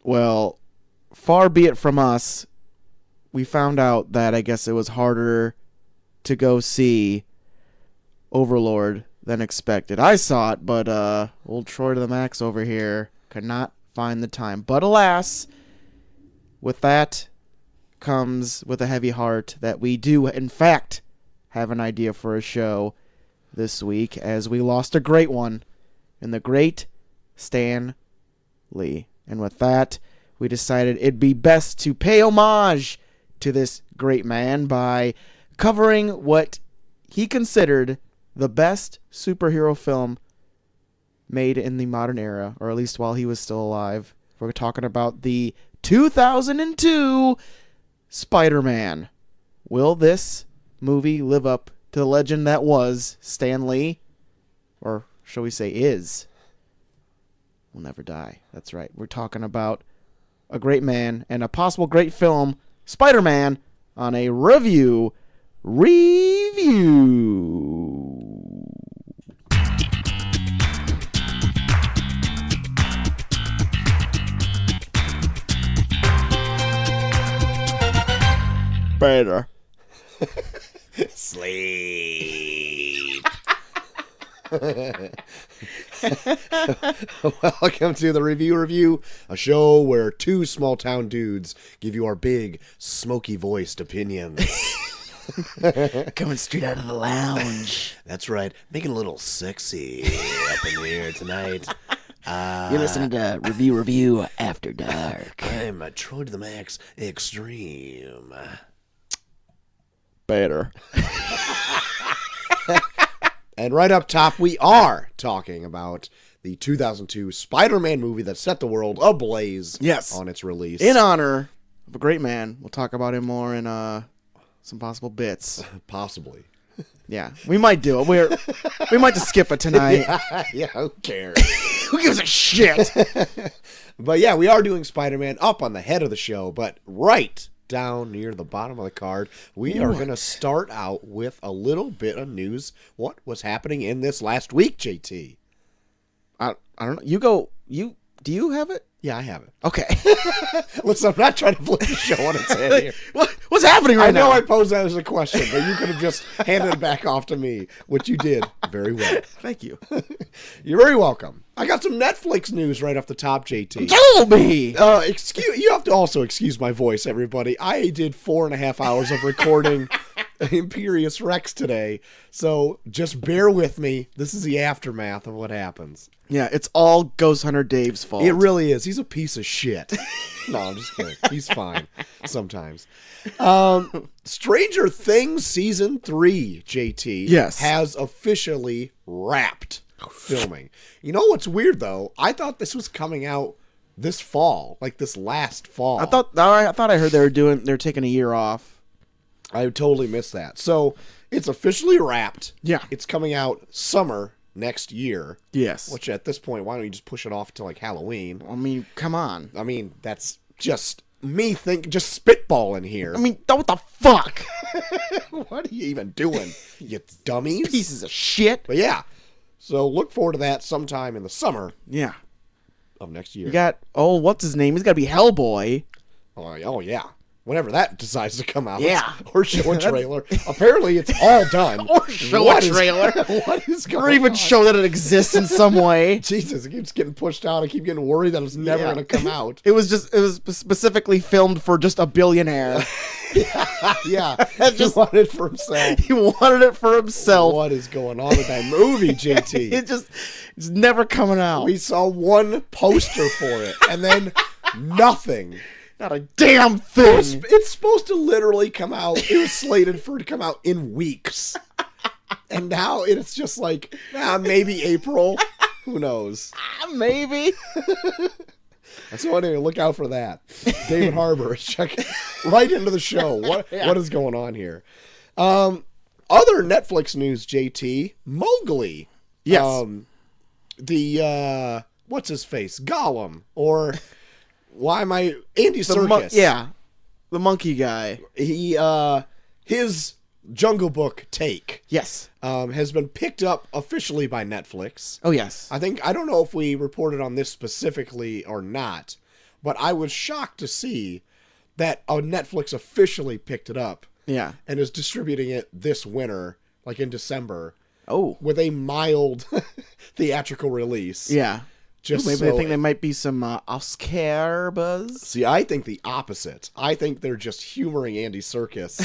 Well, far be it from us. We found out that I guess it was harder to go see Overlord than expected. I saw it, but old Troy to the Max over here could not find the time. But alas, with that comes with a heavy heart that we do, in fact, have an idea for a show this week, as we lost a great one in the great Stan Lee. And with that, we decided it'd be best to pay homage to this great man by covering what he considered the best superhero film made in the modern era, or at least while he was still alive. We're talking about the 2002 Spider-Man. Will this movie live up to the legend that was Stan Lee? Or shall we say is? Will never die. That's right. We're talking about a great man and a possible great film, Spider-Man, on a review. Better. Sleep. Welcome to the Revue, a show where two small-town dudes give you our big, smoky-voiced opinions. Coming straight out of the lounge. That's right, making a little sexy up in here tonight. You're listening to Revue After Dark. I'm a Troy to the Max Extreme. Better. And right up top, we are talking about the 2002 Spider-Man movie that set the world ablaze on its release. In honor of a great man. We'll talk about him more in some possible bits. Possibly. Yeah, we might do it. We might just skip it tonight. Yeah, who cares? Who gives a shit? But yeah, we are doing Spider-Man up on the head of the show, but right down near the bottom of the card, we are going to start out with a little bit of news. What was happening in this last week, JT? I don't know. You go. Do you have it? Yeah, I have it. Okay. Listen, I'm not trying to flip the show on its head here. What's happening right now? I know I posed that as a question, but you could have just handed it back off to me, which you did very well. Thank you. You're very welcome. I got some Netflix news right off the top, JT. Tell me! You have to also excuse my voice, everybody. I did 4.5 hours of recording Imperious Rex today, so just bear with me. This is the aftermath of what happens. Yeah, it's all Ghost Hunter Dave's fault. It really is. He's a piece of shit. No, I'm just kidding. He's fine sometimes. Stranger Things Season 3, JT, has officially wrapped filming. You know what's weird, though? I thought this was coming out this fall, like this last fall. I thought I heard they're taking a year off. I totally missed that. So it's officially wrapped. Yeah. It's coming out summer next year. Yes. Which at this point, why don't you just push it off to like Halloween? I mean, come on. I mean, that's just me just spitballing here. I mean, what the fuck? What are you even doing, you dummies? Pieces of shit. But yeah. So look forward to that sometime in the summer. Yeah. Of next year. You got, what's his name? He's got to be Hellboy. Oh, yeah. Whenever that decides to come out. Yeah. Or show a trailer. Apparently it's all done. Or show a trailer. What is going on? Or even show that it exists in some way. Jesus, it keeps getting pushed out. I keep getting worried that it's never going to come out. It was specifically filmed for just a billionaire. Yeah. He wanted it for himself. He wanted it for himself. What is going on with that movie, JT? It's never coming out. We saw one poster for it, and then nothing. Not a damn thing. It's supposed to literally come out. It was slated for it to come out in weeks. And now it's just like, maybe April. Who knows? Maybe. So anyway, look out for that. David Harbour, check right into the show. What is going on here? Other Netflix news, JT. Mowgli. Yes. What's his face? Gollum. Or... Why am I... Andy Serkis. The monkey guy. His Jungle Book take. Yes. Has been picked up officially by Netflix. Oh, yes. I don't know if we reported on this specifically or not, But I was shocked to see that Netflix officially picked it up. Yeah. And is distributing it this winter, like in December. Oh. With a mild theatrical release. Yeah. Just maybe they think there might be some Oscar buzz. See, I think the opposite. I think they're just humoring Andy Serkis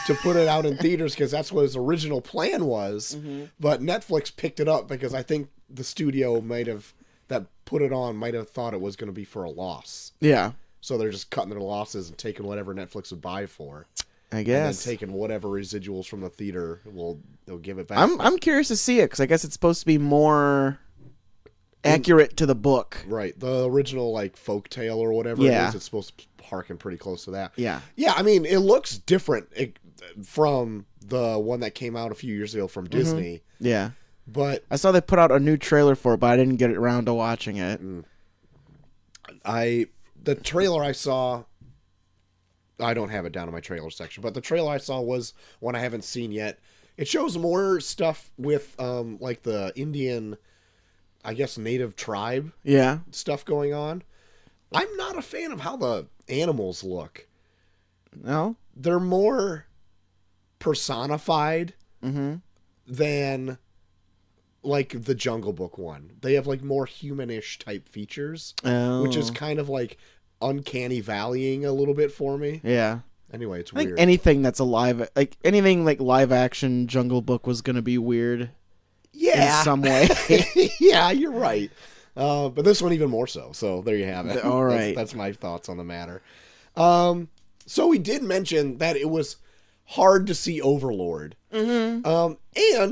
to put it out in theaters because that's what his original plan was. Mm-hmm. But Netflix picked it up because I think the studio that put it on might have thought it was going to be for a loss. Yeah. So they're just cutting their losses and taking whatever Netflix would buy for. I guess. And then taking whatever residuals from the theater, they'll give it back. I'm curious to see it because I guess it's supposed to be more accurate to the book. Right. The original, like, folktale or whatever it is, it's supposed to harken pretty close to that. Yeah. Yeah, I mean, it looks different from the one that came out a few years ago from Disney. Yeah. But I saw they put out a new trailer for it, but I didn't get around to watching it. The trailer I saw, I don't have it down in my trailer section, but the trailer I saw was one I haven't seen yet. It shows more stuff with, like, the Indian, I guess, native tribe stuff going on. I'm not a fan of how the animals look. No? They're more personified than, like, the Jungle Book one. They have, like, more humanish type features, which is kind of, like, uncanny valleying a little bit for me. Yeah. Anyway, it's weird. Think anything that's anything like live action Jungle Book was going to be weird. Yeah. In some way. Yeah, you're right. But this one even more so. So there you have it. All right. That's my thoughts on the matter. So we did mention that it was hard to see Overlord. And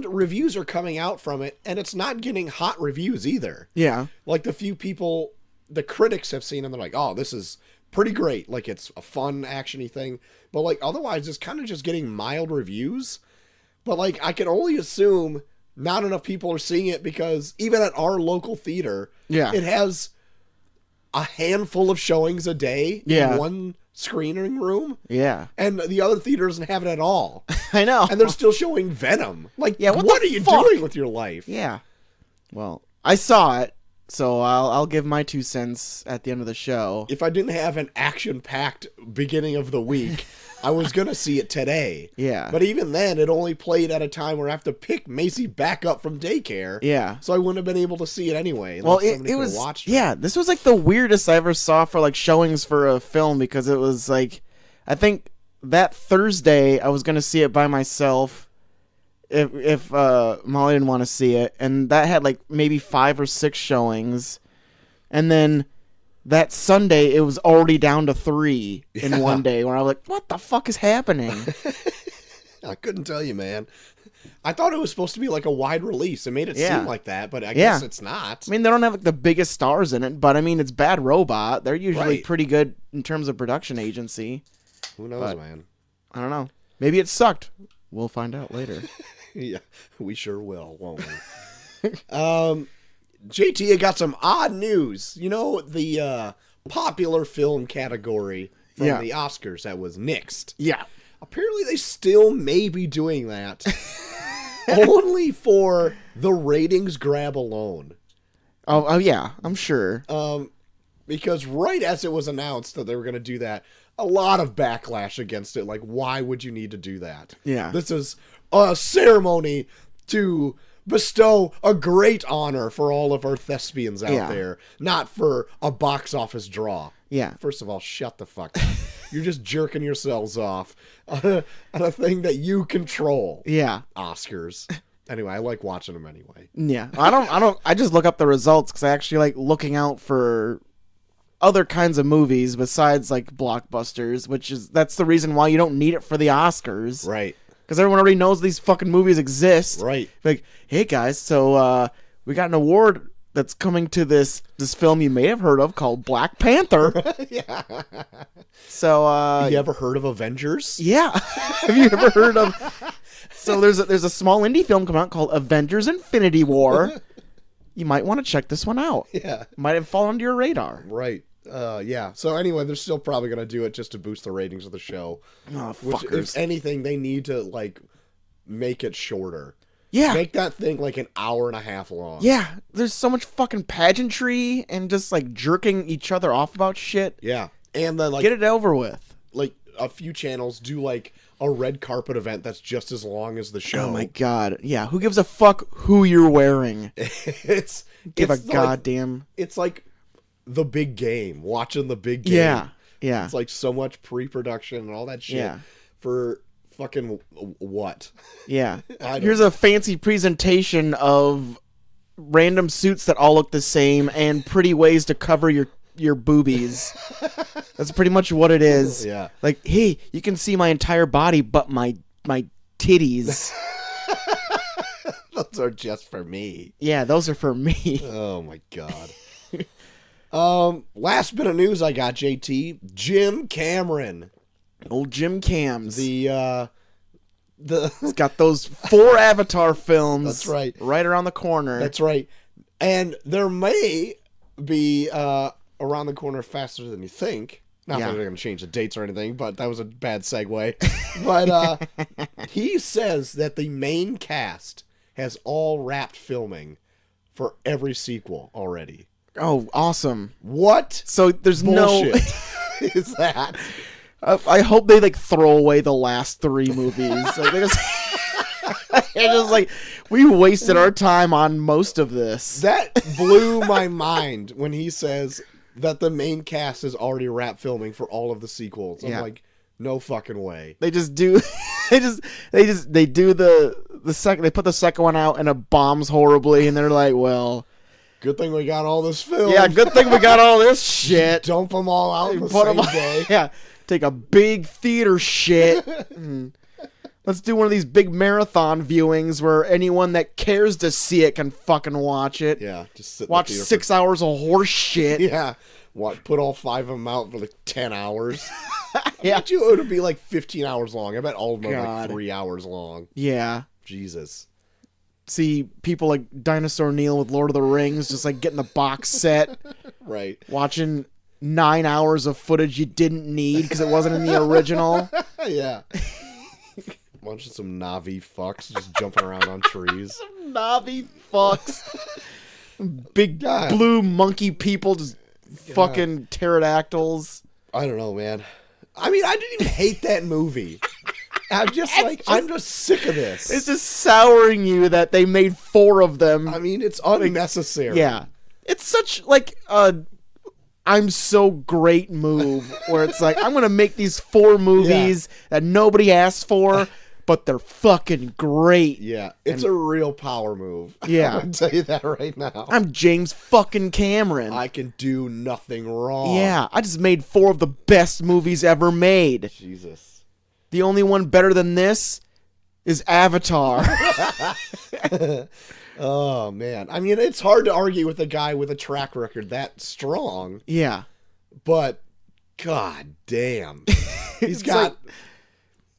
reviews are coming out from it, and it's not getting hot reviews either. Yeah. Like the few people, the critics have seen, and they're like, oh, this is pretty great. Like, it's a fun, action-y thing. But, like, otherwise, it's kind of just getting mild reviews. But, like, I can only assume not enough people are seeing it because even at our local theater, it has a handful of showings a day in one screening room. Yeah. And the other theater doesn't have it at all. I know. And they're still showing Venom. Like, what are you doing with your life? Yeah. Well, I saw it, so I'll give my 2 cents at the end of the show. If I didn't have an action-packed beginning of the week, I was going to see it today. Yeah. But even then, it only played at a time where I have to pick Macy back up from daycare. Yeah. So I wouldn't have been able to see it anyway. Well, it was, this was like the weirdest I ever saw for like showings for a film because it was like, I think that Thursday I was going to see it by myself if Molly didn't want to see it. And that had like maybe 5 or 6 showings. And then that Sunday, it was already down to 3 in one day, where I was like, what the fuck is happening? I couldn't tell you, man. I thought it was supposed to be like a wide release. It made it seem like that, but I guess it's not. I mean, they don't have like the biggest stars in it, but I mean, it's Bad Robot. They're usually pretty good in terms of production agency. Who knows, man? I don't know. Maybe it sucked. We'll find out later. Yeah, we sure will, won't we? JT, I got some odd news. You know, the popular film category from the Oscars that was nixed. Yeah. Apparently they still may be doing that. Only for the ratings grab alone. Oh, yeah, I'm sure. Because right as it was announced that they were going to do that, a lot of backlash against it. Like, why would you need to do that? Yeah. This is a ceremony to bestow a great honor for all of our thespians out there, not for a box office draw. Yeah. First of all, shut the fuck up. You're just jerking yourselves off on a thing that you control. Yeah. Oscars. Anyway, I like watching them anyway. Yeah. I just look up the results because I actually like looking out for other kinds of movies besides like blockbusters, that's the reason why you don't need it for the Oscars. Right. Because everyone already knows these fucking movies exist. Right. Like, hey guys, so we got an award that's coming to this film you may have heard of called Black Panther. Yeah. So you ever heard of Avengers? Yeah. Have you ever heard of? So there's a small indie film come out called Avengers: Infinity War. You might want to check this one out. Yeah. Might have fallen under your radar. Right. Yeah. So anyway, they're still probably going to do it just to boost the ratings of the show. Oh, which, fuckers. if anything, they need to like make it shorter. Yeah. Make that thing like an hour and a half long. Yeah. There's so much fucking pageantry and just like jerking each other off about shit. Yeah. And then like get it over with. Like a few channels do like a red carpet event that's just as long as the show. Oh my god. Yeah. Who gives a fuck who you're wearing? Give a goddamn. It's like the big game. Watching the big game. Yeah. Yeah. It's like so much pre-production and all that shit. Yeah. For fucking what? Yeah. Here's a fancy presentation of random suits that all look the same and pretty ways to cover your boobies. That's pretty much what it is. Yeah. Like, hey, you can see my entire body but my titties. Those are just for me. Yeah, those are for me. Oh my god. Last bit of news I got, JT. Jim Cameron. Old Jim Cams. He's got those 4 Avatar films. That's right. Right around the corner. That's right. And there may be around the corner faster than you think. Not that they're going to change the dates or anything, but that was a bad segue. But he says that the main cast has all wrapped filming for every sequel already. Oh, awesome. What? So there's bullshit is that? I hope they like throw away the last 3 movies. Like, they're just like, we wasted our time on most of this. That blew my mind when he says that the main cast is already wrapped filming for all of the sequels. I'm like, no fucking way. They just do. They do the second. They put the second one out and it bombs horribly, and they're like, well. Good thing we got all this film. Yeah, good thing we got all this shit. Dump them all out in the same day. Yeah, take a big theater shit. Let's do one of these big marathon viewings where anyone that cares to see it can fucking watch it. Yeah, just sit watch 6 hours of horse shit. Yeah, put all 5 of them out for like 10 hours. Yeah, I bet you it would be like 15 hours long. I bet all of them are like 3 hours long. Yeah, Jesus. See people like Dinosaur Neil with Lord of the Rings, just like getting the box set, right? Watching 9 hours of footage you didn't need because it wasn't in the original. Yeah. Watching some Na'vi fucks just jumping around on trees. Some Na'vi fucks. Big blue monkey people just fucking pterodactyls. I don't know, man. I mean, I didn't even hate that movie. I'm just sick of this. It's just souring you that they made 4 of them. I mean, it's unnecessary. Yeah. It's such like a I'm so great move where it's like, I'm going to make these 4 movies that nobody asked for, but they're fucking great. Yeah. It's a real power move. Yeah. I'm going to tell you that right now. I'm James fucking Cameron. I can do nothing wrong. Yeah. I just made 4 of the best movies ever made. Jesus. The only one better than this is Avatar. Oh, man. I mean, it's hard to argue with a guy with a track record that strong. Yeah. But, god damn. He's got...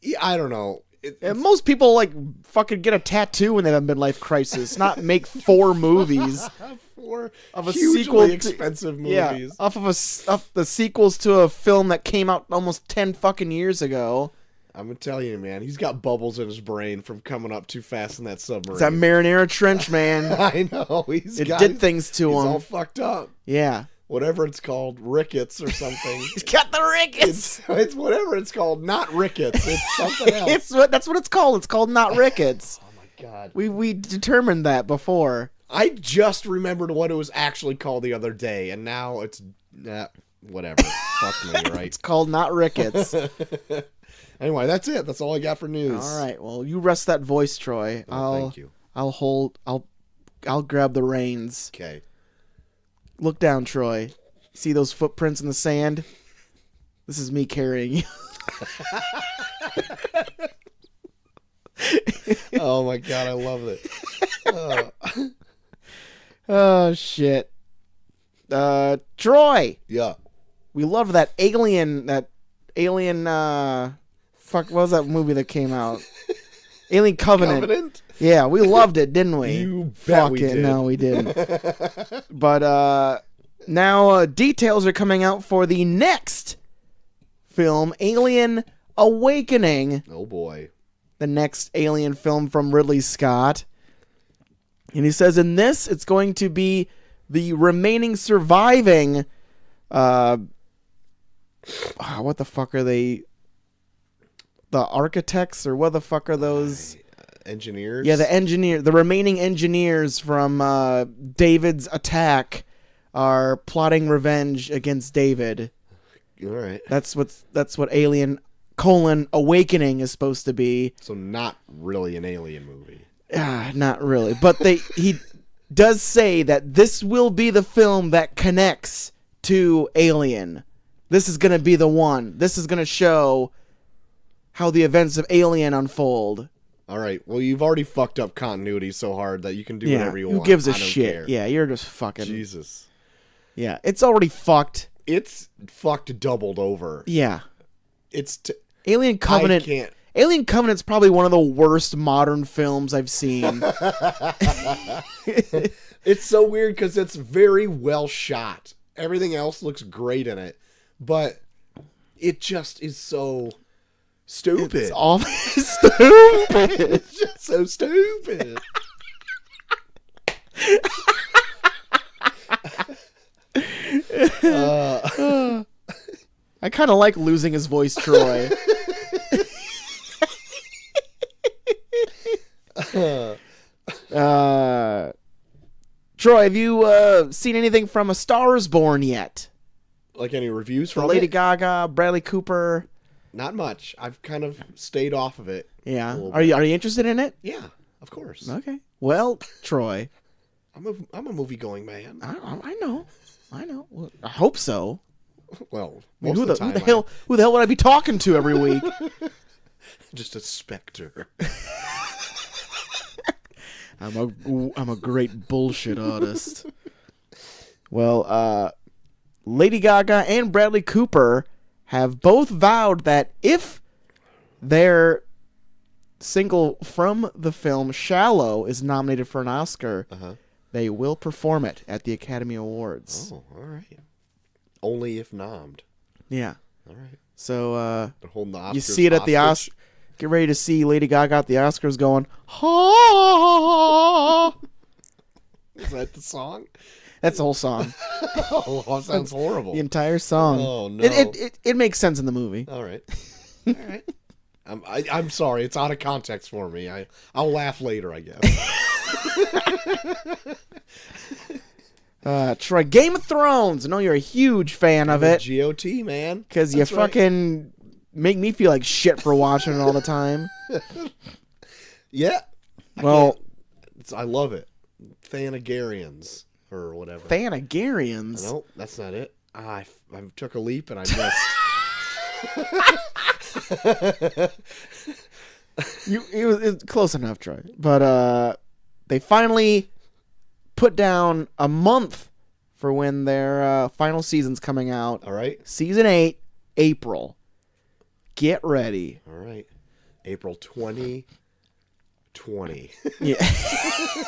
Like, I don't know. And most people, like, fucking get a tattoo when they have a midlife crisis, not make 4 movies. 4 of a hugely sequel expensive movies. Yeah, off the sequels to a film that came out almost 10 fucking years ago. I'm gonna tell you, man, he's got bubbles in his brain from coming up too fast in that submarine. It's that marinara trench, man. I know. It did things to him. He's all fucked up. Yeah. Whatever it's called, rickets or something. He's got the rickets. It's whatever it's called, not rickets. It's something else. That's what it's called. It's called not rickets. Oh my god. We determined that before. I just remembered what it was actually called the other day, and now it's whatever. Fuck me, right? It's called not rickets. Anyway, that's it. That's all I got for news. All right. Well, you rest that voice, Troy. Thank you. I'll grab the reins. Okay. Look down, Troy. See those footprints in the sand? This is me carrying you. Oh my god, I love it. Oh shit. Troy. Yeah. We loved that alien fuck, what was that movie that came out? Alien Covenant. Yeah, we loved it, didn't we? You bet we did. No, we didn't. But now details are coming out for the next film, Alien Awakening. Oh boy. The next Alien film from Ridley Scott. And he says in this, it's going to be the remaining surviving, what the fuck are they? The architects, or what the fuck are those? Engineers? Yeah, the remaining engineers from David's attack are plotting revenge against David. All right. That's what Alien: Awakening is supposed to be. So not really an Alien movie. Not really. But he does say that this will be the film that connects to Alien. This is going to be the one. This is going to show how the events of Alien unfold. All right. Well, you've already fucked up continuity so hard that you can do whatever you want. Who gives a I don't shit? care. Yeah, you're just fucking... Jesus. Yeah, it's already fucked. It's fucked doubled over. Yeah. It's... Alien Covenant... I can't... Alien Covenant's probably one of the worst modern films I've seen. It's so weird because it's very well shot. Everything else looks great in it. But it just is so stupid. It's all stupid. It's just so stupid. I kind of like losing his voice, Troy. Troy, have you seen anything from A Star Is Born yet? Like any reviews from Lady it? Gaga, Bradley Cooper? Not much. I've kind of stayed off of it. Yeah. Are you interested in it? Yeah, of course. Okay. Well, Troy, I'm a movie going man. I know. Well, I hope so. Well, I mean, most of the time, who the hell would I be talking to every week? Just a specter. I'm a great bullshit artist. Well, Lady Gaga and Bradley Cooper have both vowed that if their single from the film Shallow is nominated for an Oscar, they will perform it at the Academy Awards. Oh, all right. Only if nommed. Yeah. All right. So They're holding the Oscars you see it at the hostage. Oscars. Get ready to see Lady Gaga at the Oscars going, ha! Is that the song? That's the whole song. Oh, that sounds horrible. The entire song. Oh, no. It makes sense in the movie. All right. All right. I'm sorry. It's out of context for me. I'll laugh later, I guess. Troy, Game of Thrones. I know you're a huge fan of it. GOT, man. Because you fucking make me feel like shit for watching it all the time. Yeah. Well, I love it. Thanagarians or whatever. Thanagarians? No, that's not it. I took a leap and I missed. It was close enough, Troy. But they finally put down a month for when their final season's coming out. All right. Season 8, April. Get ready. All right. April 2020. Yeah.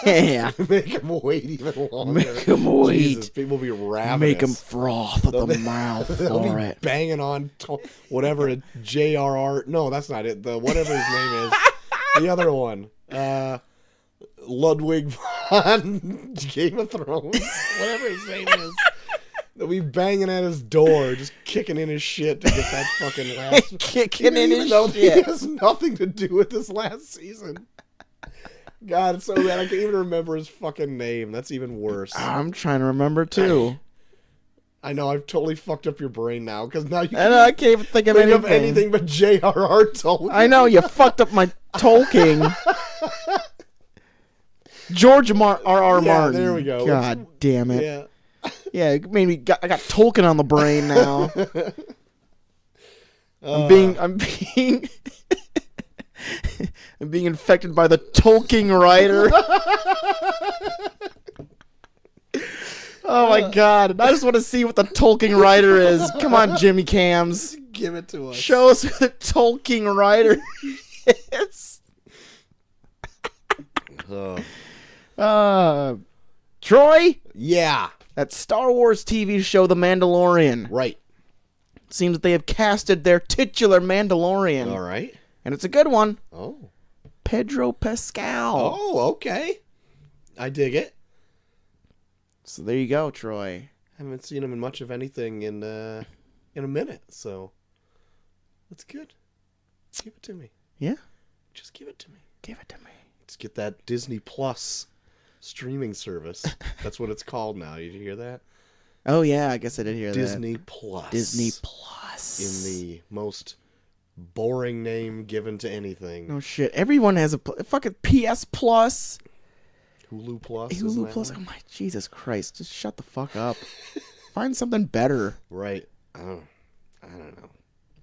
Yeah. Make them wait even longer. Make them wait. Jesus, people will be ravenous. Make them froth at the mouth They'll for be it. banging on whatever a JRR. No, that's not it. The whatever his name is. The other one. Ludwig von Game of Thrones. Whatever his name is. They'll be banging at his door, just kicking in his shit to get that fucking last. Kicking in his though shit. He has nothing to do with this last season. God, it's so bad. I can't even remember his fucking name. That's even worse. I'm trying to remember too. I know I've totally fucked up your brain now because now you I can't even think of anything. but J.R.R. Tolkien. I know you fucked up my Tolkien. George R.R. Martin. There we go. God damn it. Yeah. Yeah, it made me. I got Tolkien on the brain now. I'm being infected by the Tolkien writer. Oh my god! I just want to see what the Tolkien writer is. Come on, Jimmy Cams. Give it to us. Show us who the Tolkien writer is. Troy? Yeah. That Star Wars TV show, The Mandalorian. Right. Seems that they have casted their titular Mandalorian. All right. And it's a good one. Oh. Pedro Pascal. Oh, okay. I dig it. So there you go, Troy. I haven't seen him in much of anything in a minute, so that's good. Give it to me. Yeah? Just give it to me. Give it to me. Let's get that Disney Plus streaming service. That's what it's called now. Did you hear that? Oh, yeah, I guess I did hear Disney that. Plus. Disney Plus. In the most boring name given to anything. No shit. Everyone has a fucking PS Plus. Hulu Plus. Hulu Plus. Oh my Jesus Christ! Just shut the fuck up. Find something better. Right. I don't know.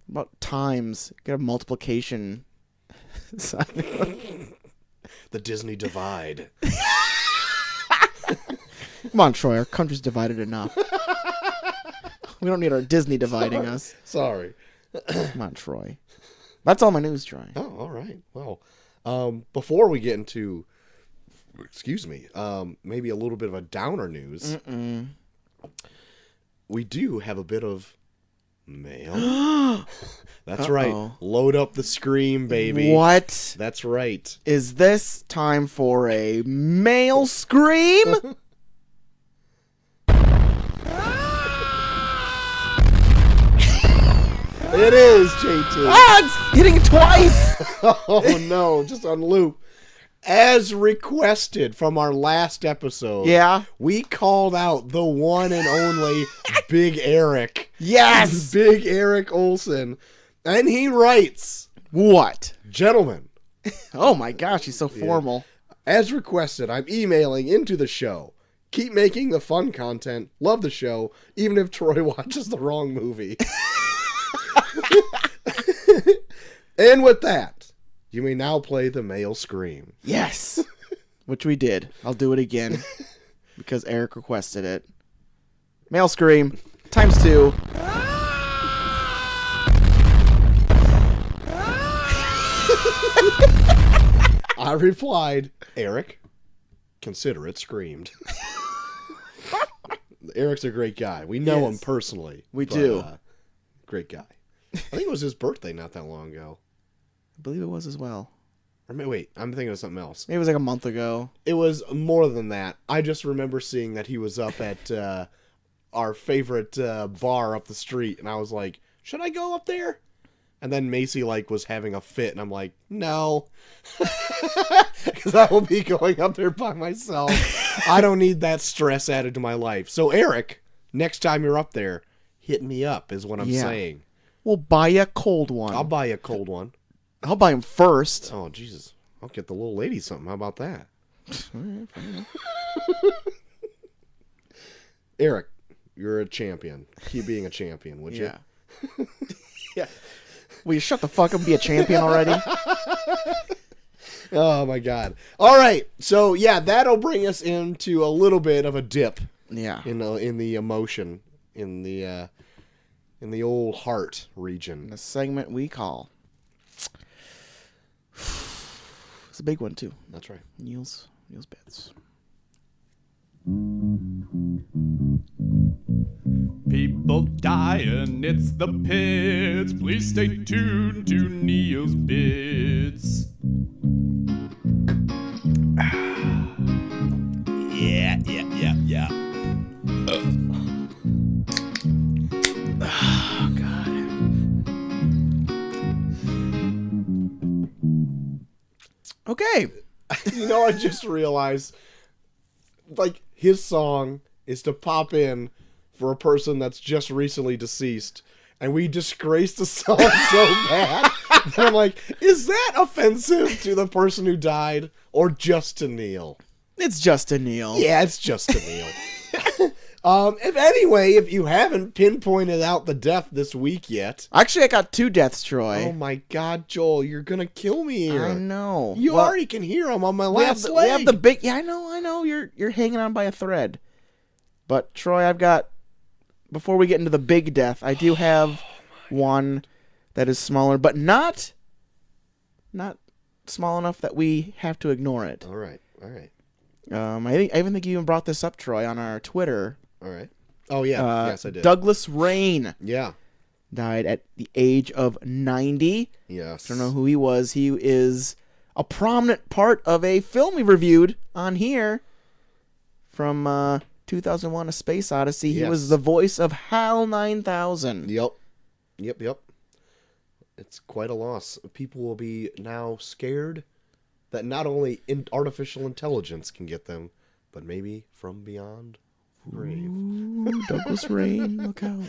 About times. Get a multiplication. The Disney divide. Come on, Troy. Our country's divided enough. We don't need our Disney dividing us. Sorry. Come on, Troy. That's all my news, Troy. Oh, all right. Well, before we get into, maybe a little bit of a downer news, we do have a bit of mail. That's right. Load up the scream, baby. What? That's right. Is this time for a mail scream? It is, JT. Ah, it's hitting it twice. Oh, no. Just on loop. As requested from our last episode, we called out the one and only Big Eric. Yes! Big Eric Olson. And he writes, what? Gentlemen. Oh my gosh, he's so formal. As requested, I'm emailing into the show. Keep making the fun content. Love the show, even if Troy watches the wrong movie. And with that, you may now play the male scream. Yes. Which we did. I'll do it again. Because Eric requested it. Male scream. ×2. I replied, Eric, consider it screamed. Eric's a great guy. We know him personally. We do. Great guy. I think it was his birthday not that long ago. I believe it was as well. Or wait, I'm thinking of something else. Maybe it was like a month ago. It was more than that. I just remember seeing that he was up at our favorite bar up the street, and I was like, should I go up there? And then Macy was having a fit, and I'm like, no. Because I will be going up there by myself. I don't need that stress added to my life. So Eric, next time you're up there, hit me up is what I'm saying. We'll buy you a cold one. I'll buy you a cold one. I'll buy him first. Oh, Jesus. I'll get the little lady something. How about that? Eric, you're a champion. Keep being a champion, would you? Yeah. Will you shut the fuck up and be a champion already? Oh, my God. All right. So, that'll bring us into a little bit of a dip. Yeah. In the emotion, in the old heart region. The segment we call. It's a big one, too. That's right. Neil's Bits. People dying, it's the pits. Please stay tuned to Neil's Bits. Yeah. Oh, God. Okay. I just realized, his song is to pop in for a person that's just recently deceased, and we disgrace the song so bad that I'm like, is that offensive to the person who died, or just to Neil? It's just to Neil. Yeah, it's just to Neil. If you haven't pinpointed out the death this week yet. Actually, I got 2 deaths, Troy. Oh my God, Joel, you're gonna kill me here. I know. You already can hear them on my last leg. We have the big. Yeah, I know. You're hanging on by a thread. But Troy, I've got. Before we get into the big death, I do have one that is smaller, but not small enough that we have to ignore it. All right. I even think you even brought this up, Troy, on our Twitter. All right. Oh, yeah. Yes, I did. Douglas Rain. Yeah. Died at the age of 90. Yes. I don't know who he was. He is a prominent part of a film we reviewed on here from 2001: A Space Odyssey. He was the voice of HAL 9000. Yep. It's quite a loss. People will be now scared that not only artificial intelligence can get them, but maybe from beyond the grave. Ooh, Douglas Rain, look out.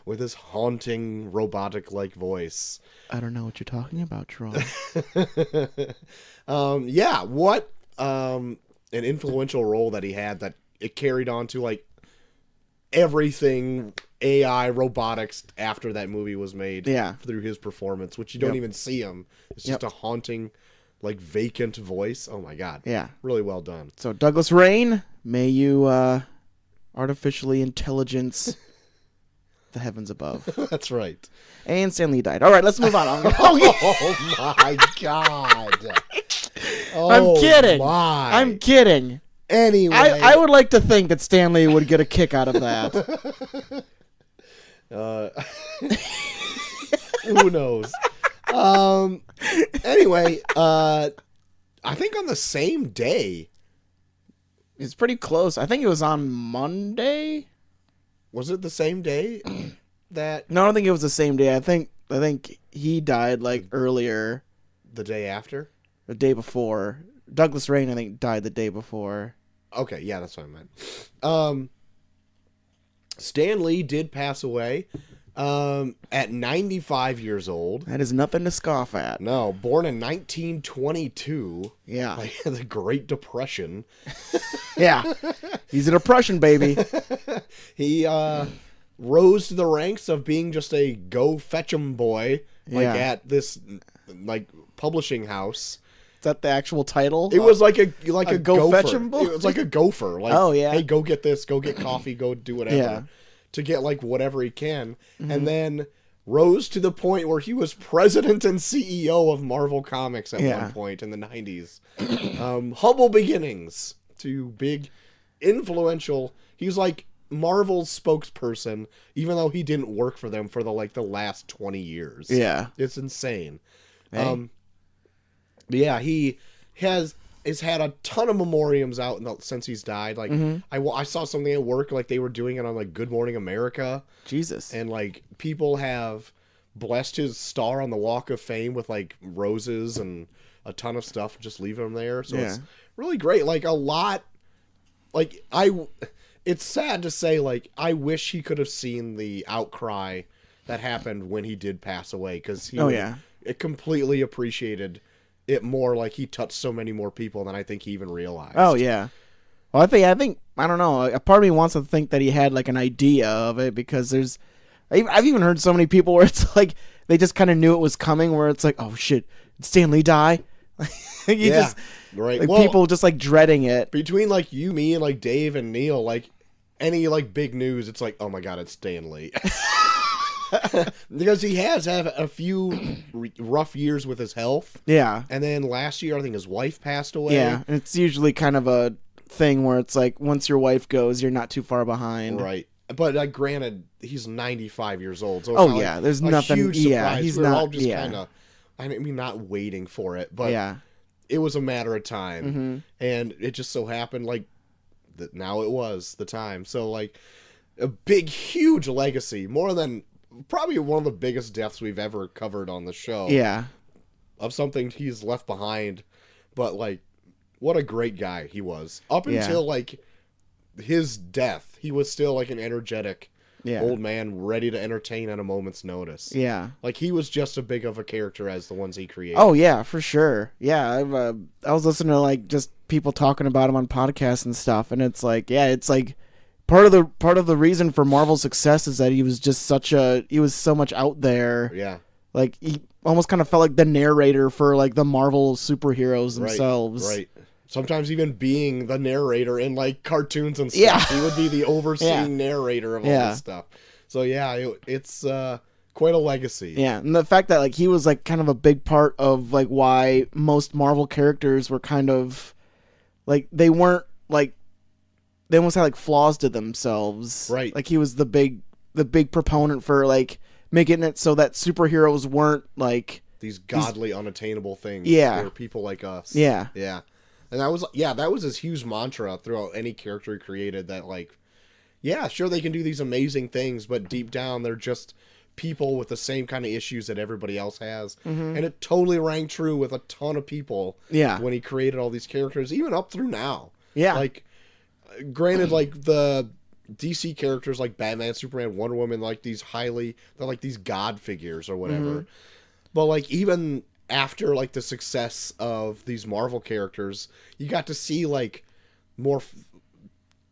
With his haunting, robotic-like voice. I don't know what you're talking about, Troy. What an influential role that he had that it carried on to, like, everything AI robotics after that movie was made through his performance, which you don't even see him. It's just a haunting, like, vacant voice. Oh my god. Yeah. Really well done. So Douglas Rain, may you artificially intelligence the heavens above. That's right. And Stan Lee died. All right, let's move on. Oh my god. I'm kidding. My. I'm kidding. Anyway. I would like to think that Stan Lee would get a kick out of that. Who knows? Anyway, I think on the same day. It's pretty close. I think it was on Monday. Was it the same day that? No, I don't think it was the same day. I think he died like earlier. The day after? The day before. Douglas Rain, I think, died the day before. Okay, yeah, that's what I meant. Stan Lee did pass away at 95 years old. That is nothing to scoff at. No, born in 1922. Yeah. Like the Great Depression. Yeah. He's a depression baby. He rose to the ranks of being just a go-fetch-em boy, like at this like publishing house. Is that the actual title? It was like a go gopher. fetch 'em boy? It was like a gopher. Like, oh yeah. Hey, go get this. Go get coffee. Go do whatever. Yeah. To get like whatever he can, and then rose to the point where he was president and CEO of Marvel Comics at one point in the 90s. Humble beginnings to big, influential. He was like Marvel's spokesperson, even though he didn't work for them for the last 20 years. Yeah, it's insane. Hey. But yeah, he has had a ton of memoriams out since he's died. Like I saw something at work, like they were doing it on like Good Morning America. Jesus. And like people have blessed his star on the Walk of Fame with like roses and a ton of stuff, just leaving him there. So it's really great. Like a lot, like it's sad to say, like I wish he could have seen the outcry that happened when he did pass away, because he it completely appreciated it more. Like he touched so many more people than I think he even realized. Oh yeah. Well, I think I don't know. A part of me wants to think that he had like an idea of it, because I've even heard so many people where it's like they just kind of knew it was coming. Where it's like, oh shit, did Stan Lee die? Just, right. Like, people just like dreading it. Between like you, me, and like Dave and Neil, like any like big news, it's like, oh my god, it's Stan Lee. Because he has had a few rough years with his health. Yeah. And then last year, I think his wife passed away. Yeah. It's usually kind of a thing where it's like, once your wife goes, you're not too far behind. Right. But granted, he's 95 years old. So it's not there's nothing. Huge surprise. Yeah, he's We're not. all just kind of, I mean, not waiting for it, but it was a matter of time. Mm-hmm. And it just so happened, like, that now it was the time. So, like, a big, huge legacy. More than probably one of the biggest deaths we've ever covered on the show. Yeah. Of something he's left behind. But, like, what a great guy he was. Up until, like, his death, he was still, like, an energetic old man ready to entertain at a moment's notice. Yeah. Like, he was just as big of a character as the ones he created. Oh, yeah, for sure. Yeah, I was listening to, like, just people talking about him on podcasts and stuff, and it's like, it's like, part of the reason for Marvel's success is that he was just he was so much out there. Yeah. Like, he almost kind of felt like the narrator for, like, the Marvel superheroes themselves. Right. Sometimes even being the narrator in, like, cartoons and stuff. Yeah. He would be the overseeing narrator of all this stuff. So, it's quite a legacy. Yeah, and the fact that, like, he was, like, kind of a big part of, like, why most Marvel characters were kind of, like, they weren't, like, they almost had, like, flaws to themselves. Right. Like, he was the big proponent for, like, making it so that superheroes weren't, like... These godly, unattainable things. Yeah. For people like us. Yeah. Yeah. And that was his huge mantra throughout any character he created, that like, yeah, sure they can do these amazing things, but deep down they're just people with the same kind of issues that everybody else has. And it totally rang true with a ton of people when he created all these characters, even up through now. Yeah. Like, granted, like, the DC characters like Batman, Superman, Wonder Woman, like, they're like these god figures or whatever. But, like, even after, like, the success of these Marvel characters, you got to see, like, more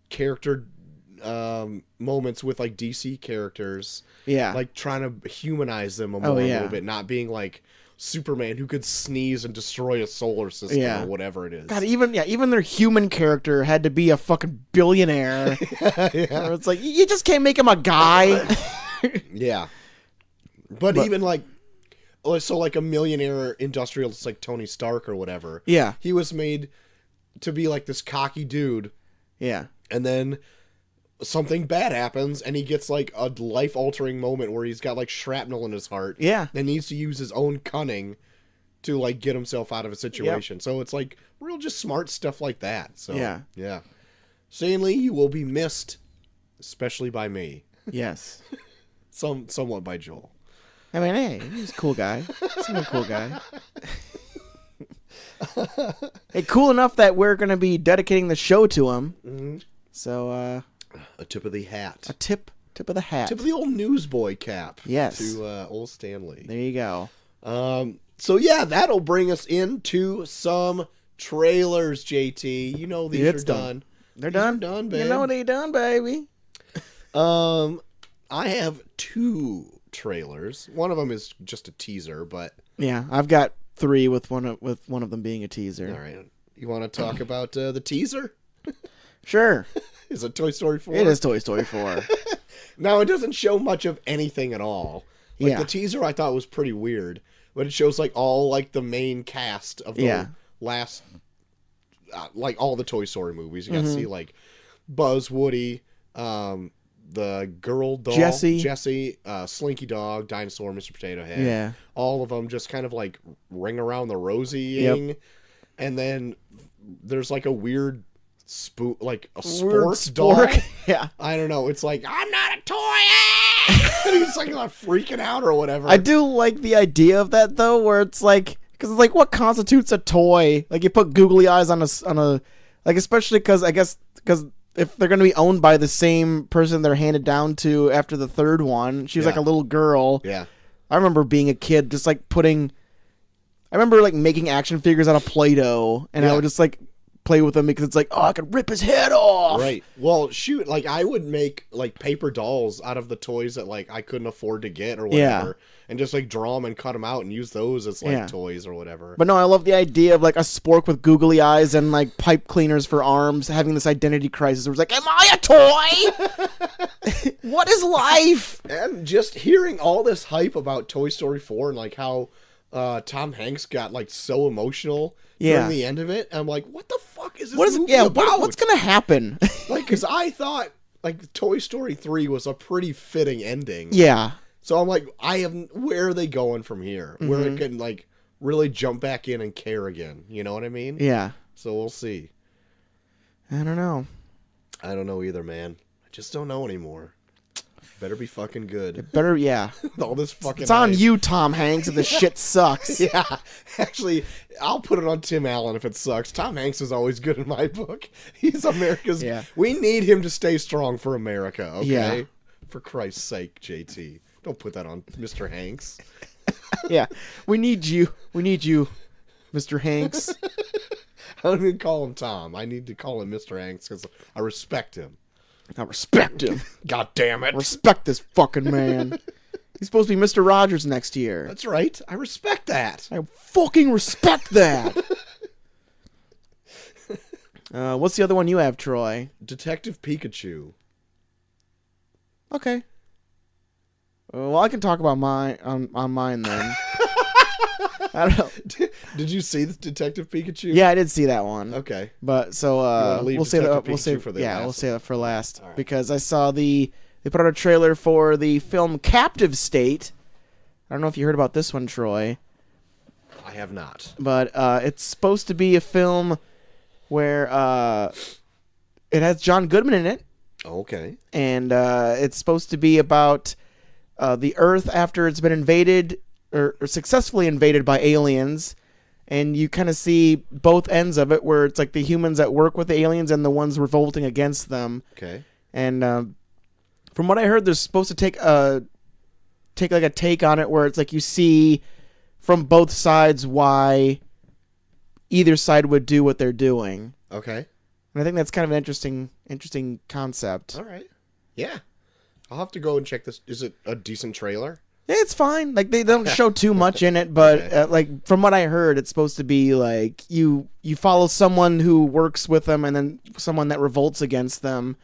character moments with, like, DC characters. Yeah. Like, trying to humanize them a little bit, not being, like, Superman who could sneeze and destroy a solar system or whatever it is. God, even their human character had to be a fucking billionaire. It's like, you just can't make him a guy. Yeah. But even, like, so, like, a millionaire industrialist like Tony Stark or whatever. Yeah. He was made to be, like, this cocky dude. Yeah. And then something bad happens, and he gets, like, a life-altering moment where he's got, like, shrapnel in his heart. Yeah. And needs to use his own cunning to, like, get himself out of a situation. Yep. So it's, like, real just smart stuff like that. So, yeah. Stanley, you will be missed, especially by me. Yes. Somewhat by Joel. I mean, hey, he's a cool guy. He's a cool guy. Hey, cool enough that we're going to be dedicating the show to him. So, a tip of the hat. A tip of the hat. Tip of the old newsboy cap. Yes. To old Stanley. There you go. So, yeah, that'll bring us into some trailers, JT. You know these are done. They're done? Done, baby. You know they're done, baby. I have 2 trailers. One of them is just a teaser, but... Yeah, I've got 3 with one of them being a teaser. All right. You want to talk about the teaser? Sure. Is it Toy Story 4? It is Toy Story 4. Now, it doesn't show much of anything at all. Like, the teaser I thought was pretty weird, but it shows, like, all, like, the main cast of the last, like, all the Toy Story movies. You got to see, like, Buzz, Woody, the girl doll, Jessie, Slinky Dog, Dinosaur, Mr. Potato Head. Yeah. All of them just kind of, like, ring around the rosy-ing. Yep. And then there's, like, a weird... like a sports doll. Yeah. I don't know. It's like, I'm not a toy. And he's like freaking out or whatever. I do like the idea of that though, where it's like, because it's like, what constitutes a toy? Like, you put googly eyes on a like, especially because if they're going to be owned by the same person they're handed down to after the third one, she was like a little girl. Yeah. I remember being a kid, just like I remember like making action figures out of Play-Doh, and I would just like play with them because it's like, oh, I could rip his head off. Right. Well, shoot, like I would make like paper dolls out of the toys that like I couldn't afford to get or whatever, and just like draw them and cut them out and use those as like toys or whatever. But no, I love the idea of like a spork with googly eyes and like pipe cleaners for arms having this identity crisis where it's like, am I a toy? What is life? And just hearing all this hype about Toy Story 4 and like how Tom Hanks got like so emotional during the end of it. I'm like, what the fuck is this movie about? What's gonna happen? Like, because I thought like Toy Story 3 was a pretty fitting ending. Yeah. So I'm like, where are they going from here? Where it can like really jump back in and care again. You know what I mean? Yeah. So we'll see. I don't know. I don't know either, man. I just don't know anymore. Better be fucking good. It better, yeah. All this fucking. It's on you, Tom Hanks, if the shit sucks. Yeah. Actually, I'll put it on Tim Allen if it sucks. Tom Hanks is always good in my book. He's America's. Yeah. We need him to stay strong for America, okay? Yeah. For Christ's sake, JT. Don't put that on Mr. Hanks. Yeah. We need you. We need you, Mr. Hanks. I don't even call him Tom. I need to call him Mr. Hanks because I respect him. I respect him. God damn it. Respect this fucking man. He's supposed to be Mr. Rogers next year. That's right. I respect that. I fucking respect that. What's the other one you have, Troy? Detective Pikachu. Okay. Well, I can talk about mine on mine then. I don't know. Did you see the Detective Pikachu? Yeah, I did see that one. Okay. But so we'll save that for last right. Because I saw they put out a trailer for the film Captive State. I don't know if you heard about this one, Troy. I have not. But it's supposed to be a film where it has John Goodman in it. Okay. And it's supposed to be about the Earth after it's been invaded or successfully invaded by aliens. And you kind of see both ends of it, where it's like the humans that work with the aliens and the ones revolting against them. Okay. And from what I heard, they're supposed to take a take on it, where it's like you see from both sides why either side would do what they're doing. Okay. And I think that's kind of an interesting concept. All right. Yeah. I'll have to go and check this. Is it a decent trailer? Yeah, it's fine. Like, they don't show too much in it, but Okay. like from what I heard, it's supposed to be like you follow someone who works with them and then someone that revolts against them,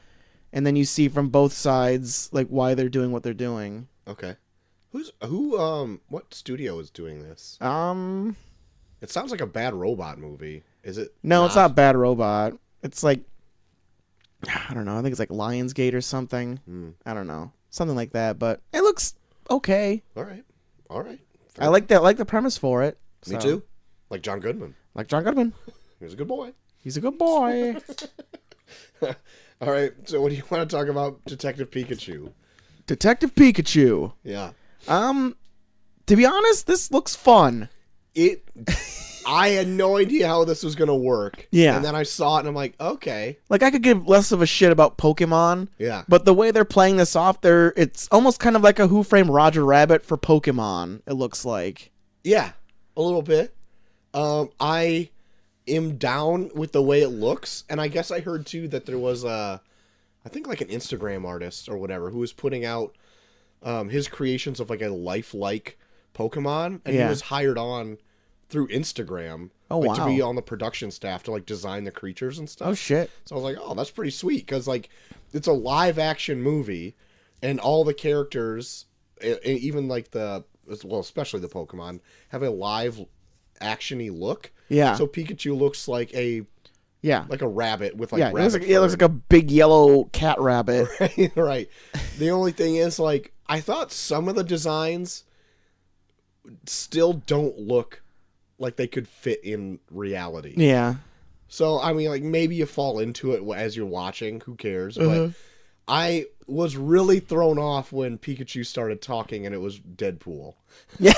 and then you see from both sides like why they're doing what they're doing. Okay. What studio is doing this? It sounds like a Bad Robot movie. Is it? No, it's not Bad Robot. It's like, I don't know. I think it's like Lionsgate or something. I don't know. Something like that, but it looks okay. All right. I like that. I like the premise for it. Me too. Like John Goodman. Like John Goodman. He's a good boy. He's a good boy. All right. So, what do you want to talk about, Detective Pikachu? Detective Pikachu. Yeah. To be honest, this looks fun. I had no idea how this was gonna work. Yeah. And then I saw it and I'm like, okay. Like, I could give less of a shit about Pokemon. Yeah. But the way they're playing this off, it's almost kind of like a Who Framed Roger Rabbit for Pokemon, it looks like. Yeah. A little bit. I am down with the way it looks, and I guess I heard too that there was I think like an Instagram artist or whatever who was putting out his creations of like a lifelike Pokemon, and he was hired on through Instagram to be on the production staff to like design the creatures and stuff. Oh shit. So I was like, oh, that's pretty sweet, because like it's a live action movie, and all the characters, even like especially the Pokemon, have a live action-y look. Yeah. So Pikachu looks like a rabbit with like rabbit it looks like a big yellow cat rabbit. Right. The only thing is, like, I thought some of the designs still don't look like they could fit in reality. Yeah. So, I mean, like, maybe you fall into it as you're watching. Who cares? But I was really thrown off when Pikachu started talking and it was Deadpool. Yeah.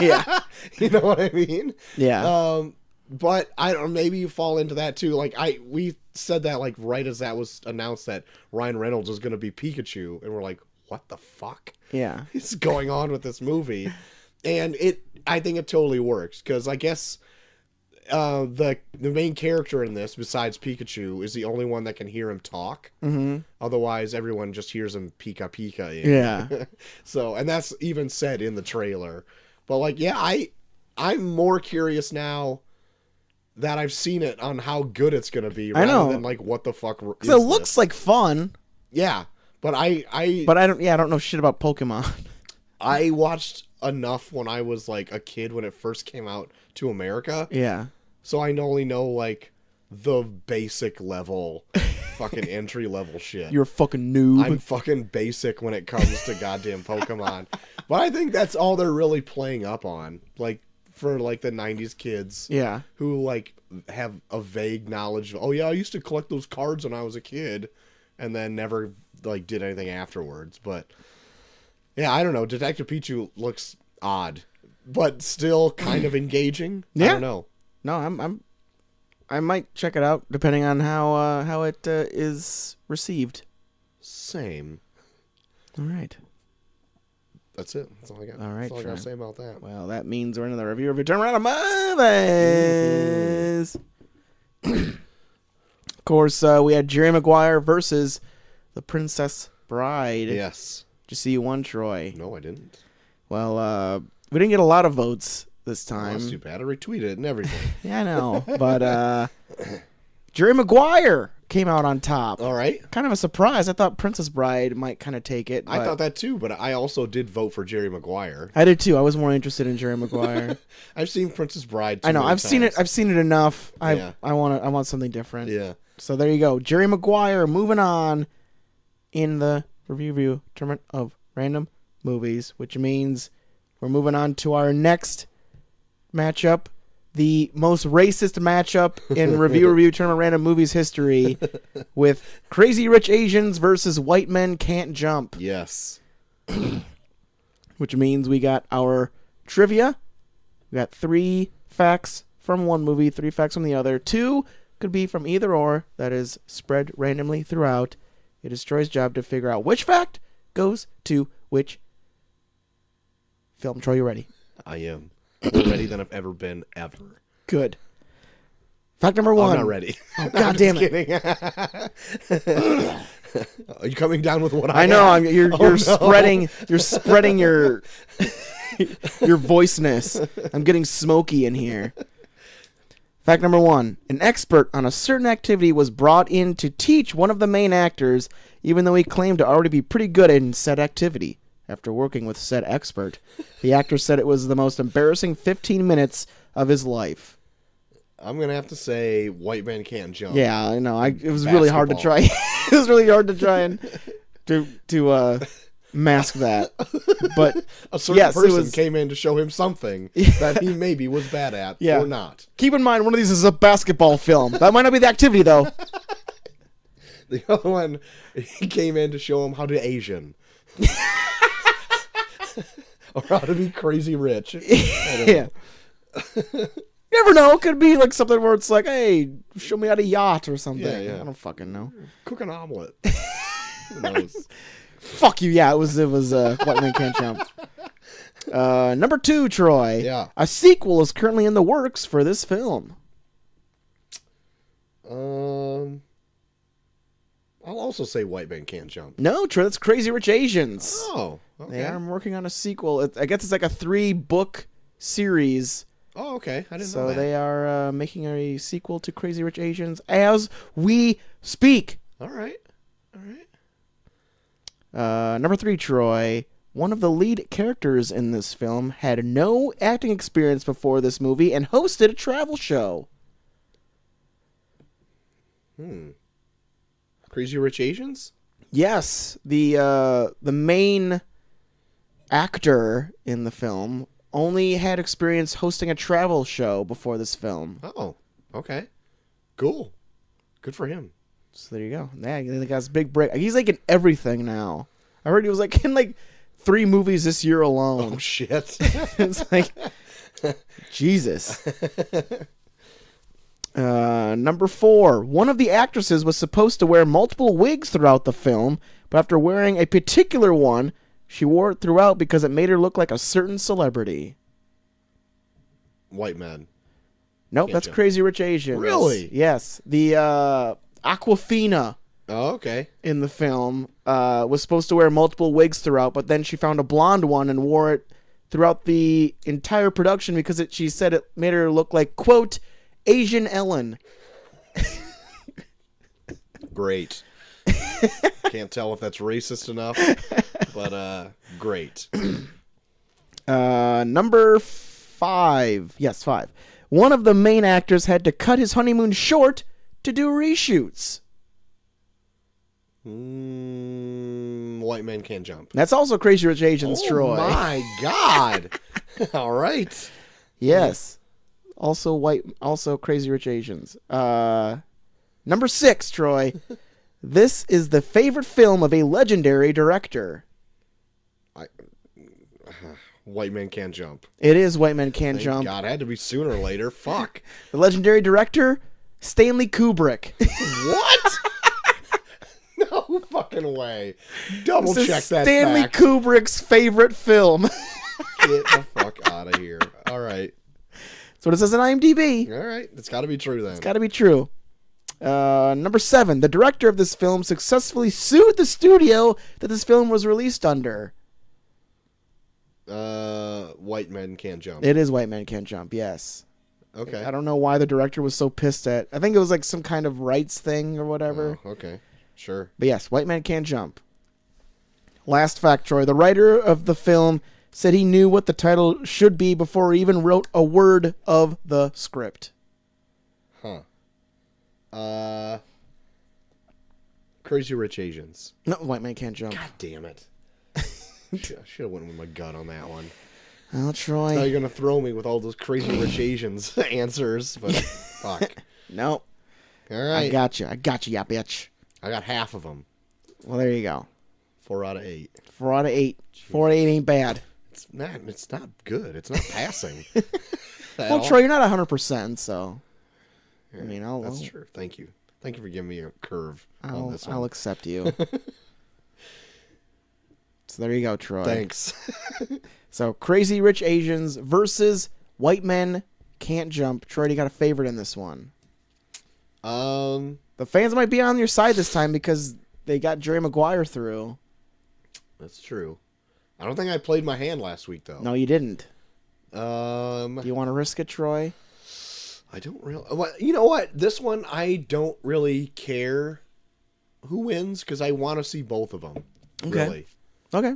Yeah. You know what I mean? Yeah. But I don't. Maybe you fall into that too. Like we said that like right as that was announced that Ryan Reynolds was going to be Pikachu, and we're like, what the fuck? Yeah. Is going on with this movie? And I think it totally works, because I guess the main character in this, besides Pikachu, is the only one that can hear him talk. Mm-hmm. Otherwise, everyone just hears him Pika Pika. Yeah. So, and that's even said in the trailer. But like, yeah, I'm more curious now that I've seen it on how good it's gonna be, rather than like what the fuck. Because it looks like fun. Yeah, but I don't know shit about Pokemon. I watched enough when I was like a kid when it first came out to America. Yeah. So I only know like the basic level, fucking entry level shit. You're a fucking noob. I'm fucking basic when it comes to goddamn Pokemon. But I think that's all they're really playing up on, like for like the 90s kids. Yeah. Who like have a vague knowledge of, oh yeah, I used to collect those cards when I was a kid, and then never like did anything afterwards. But yeah, I don't know. Detective Pichu looks odd, but still kind of engaging. Yeah. I don't know. No, I might check it out depending on how it is received. Same. All right. That's it. That's all I got. All right, That's all I got to say about that. Well, that means we're in the review of Return Around of Movies. Of course, we had Jerry Maguire versus The Princess Bride. Yes. Did you see one, Troy? No, I didn't. Well, we didn't get a lot of votes this time. Oh, that's too bad. I retweeted it and everything. Yeah, I know. But Jerry Maguire came out on top. All right. Kind of a surprise. I thought Princess Bride might kind of take it. I thought that too, but I also did vote for Jerry Maguire. I did too. I was more interested in Jerry Maguire. I've seen Princess Bride. I know. I've seen it. I've seen it enough. Yeah. I want something different. Yeah. So there you go. Jerry Maguire moving on in the review tournament of random movies, which means we're moving on to our next matchup the most racist matchup in Review Tournament Random Movies history with Crazy Rich Asians versus White Men Can't Jump. Yes. Which means we got our trivia. We got 3 facts from one movie, 3 facts from the other. 2 could be from either or. That is spread randomly throughout. It is Troy's job to figure out which fact goes to which film. Troy, you ready? I am. More ready than I've ever been, ever. Good. Fact number 1. I'm not ready. Oh, God damn it. Are you coming down with what I know. have? You're spreading your your voiceness. I'm getting smoky in here. Fact number 1. An expert on a certain activity was brought in to teach one of the main actors, even though he claimed to already be pretty good in said activity. After working with said expert, the actor said it was the most embarrassing 15 minutes of his life. I'm going to have to say White Man Can't Jump. Yeah, I know. It was really hard to try. It was really hard to try and to mask that. But a certain person came in to show him something that he maybe was bad at or not. Keep in mind, one of these is a basketball film. That might not be the activity, though. The other one, he came in to show him how to Asian. Or how to be crazy rich. Yeah. You never know. It could be like something where it's like, hey, show me how to yacht or something. Yeah. I don't fucking know. Cook an omelet. Who knows? Fuck you. Yeah, it was White Man Can't Jump. Number 2, Troy. Yeah. A sequel is currently in the works for this film. I'll also say White Man Can't Jump. No, Troy, that's Crazy Rich Asians. Oh, okay. They are working on a sequel. I guess it's like a 3-book series. Oh, okay. I didn't know So that. they are making a sequel to Crazy Rich Asians as we speak. All right. Number 3, Troy. One of the lead characters in this film had no acting experience before this movie and hosted a travel show. Crazy Rich Asians? Yes, the main actor in the film only had experience hosting a travel show before this film. Oh, okay. Cool. Good for him. So there you go. Yeah, he got his big break. He's like in everything now. I heard he was like in like 3 movies this year alone. Oh, shit. It's like, Jesus. Number 4. One of the actresses was supposed to wear multiple wigs throughout the film, but after wearing a particular one, she wore it throughout because it made her look like a certain celebrity. White Man. Nope, that's Crazy Rich Asians. Really? Yes. The Aquafina in the film was supposed to wear multiple wigs throughout, but then she found a blonde one and wore it throughout the entire production because she said it made her look like, quote, Asian Ellen. Great. Can't tell if that's racist enough, but great. Number 5. Yes, 5. One of the main actors had to cut his honeymoon short to do reshoots. White Man Can't Jump. That's also Crazy Rich Asians, Troy. Oh my God. All right. Yes. Also Crazy Rich Asians. Number 6, Troy. This is the favorite film of a legendary director. White Man Can't Jump. It is White Man Can't Jump. God, it had to be sooner or later. Fuck. The legendary director, Stanley Kubrick. What? No fucking way. Double check that Stanley fact. Kubrick's favorite film. Get the fuck out of here. All right. That's what it says on IMDb. All right. It's got to be true then. It's got to be true. Number 7. The director of this film successfully sued the studio that this film was released under. White Men Can't Jump. It is White Man Can't Jump, yes. Okay. I don't know why the director was so pissed at. I think it was like some kind of rights thing or whatever. Oh, okay. Sure. But yes, White Man Can't Jump. Last fact, Troy. The writer of the film said he knew what the title should be before he even wrote a word of the script. Huh. Crazy Rich Asians. No, White Man Can't Jump. God damn it. I should have went with my gut on that one. Oh, Troy. Now you're going to throw me with all those crazy rich Asians answers, but fuck. Nope. All right. I got you, yeah, bitch. I got half of them. Well, there you go. 4 out of 8. 4 out of 8. 4 out of 8 ain't bad. It's not good. It's not passing. Well, Troy, you're not 100%, so. Yeah, I mean, that's true. Thank you. Thank you for giving me a curve on this one. I'll accept you. So there you go, Troy. Thanks. So Crazy Rich Asians versus White Men Can't Jump. Troy, you got a favorite in this one? The fans might be on your side this time because they got Jerry Maguire through. That's true. I don't think I played my hand last week, though. No, you didn't. Do you want to risk it, Troy? I don't really. Well, you know what? This one, I don't really care who wins because I want to see both of them. Okay. Really. Okay.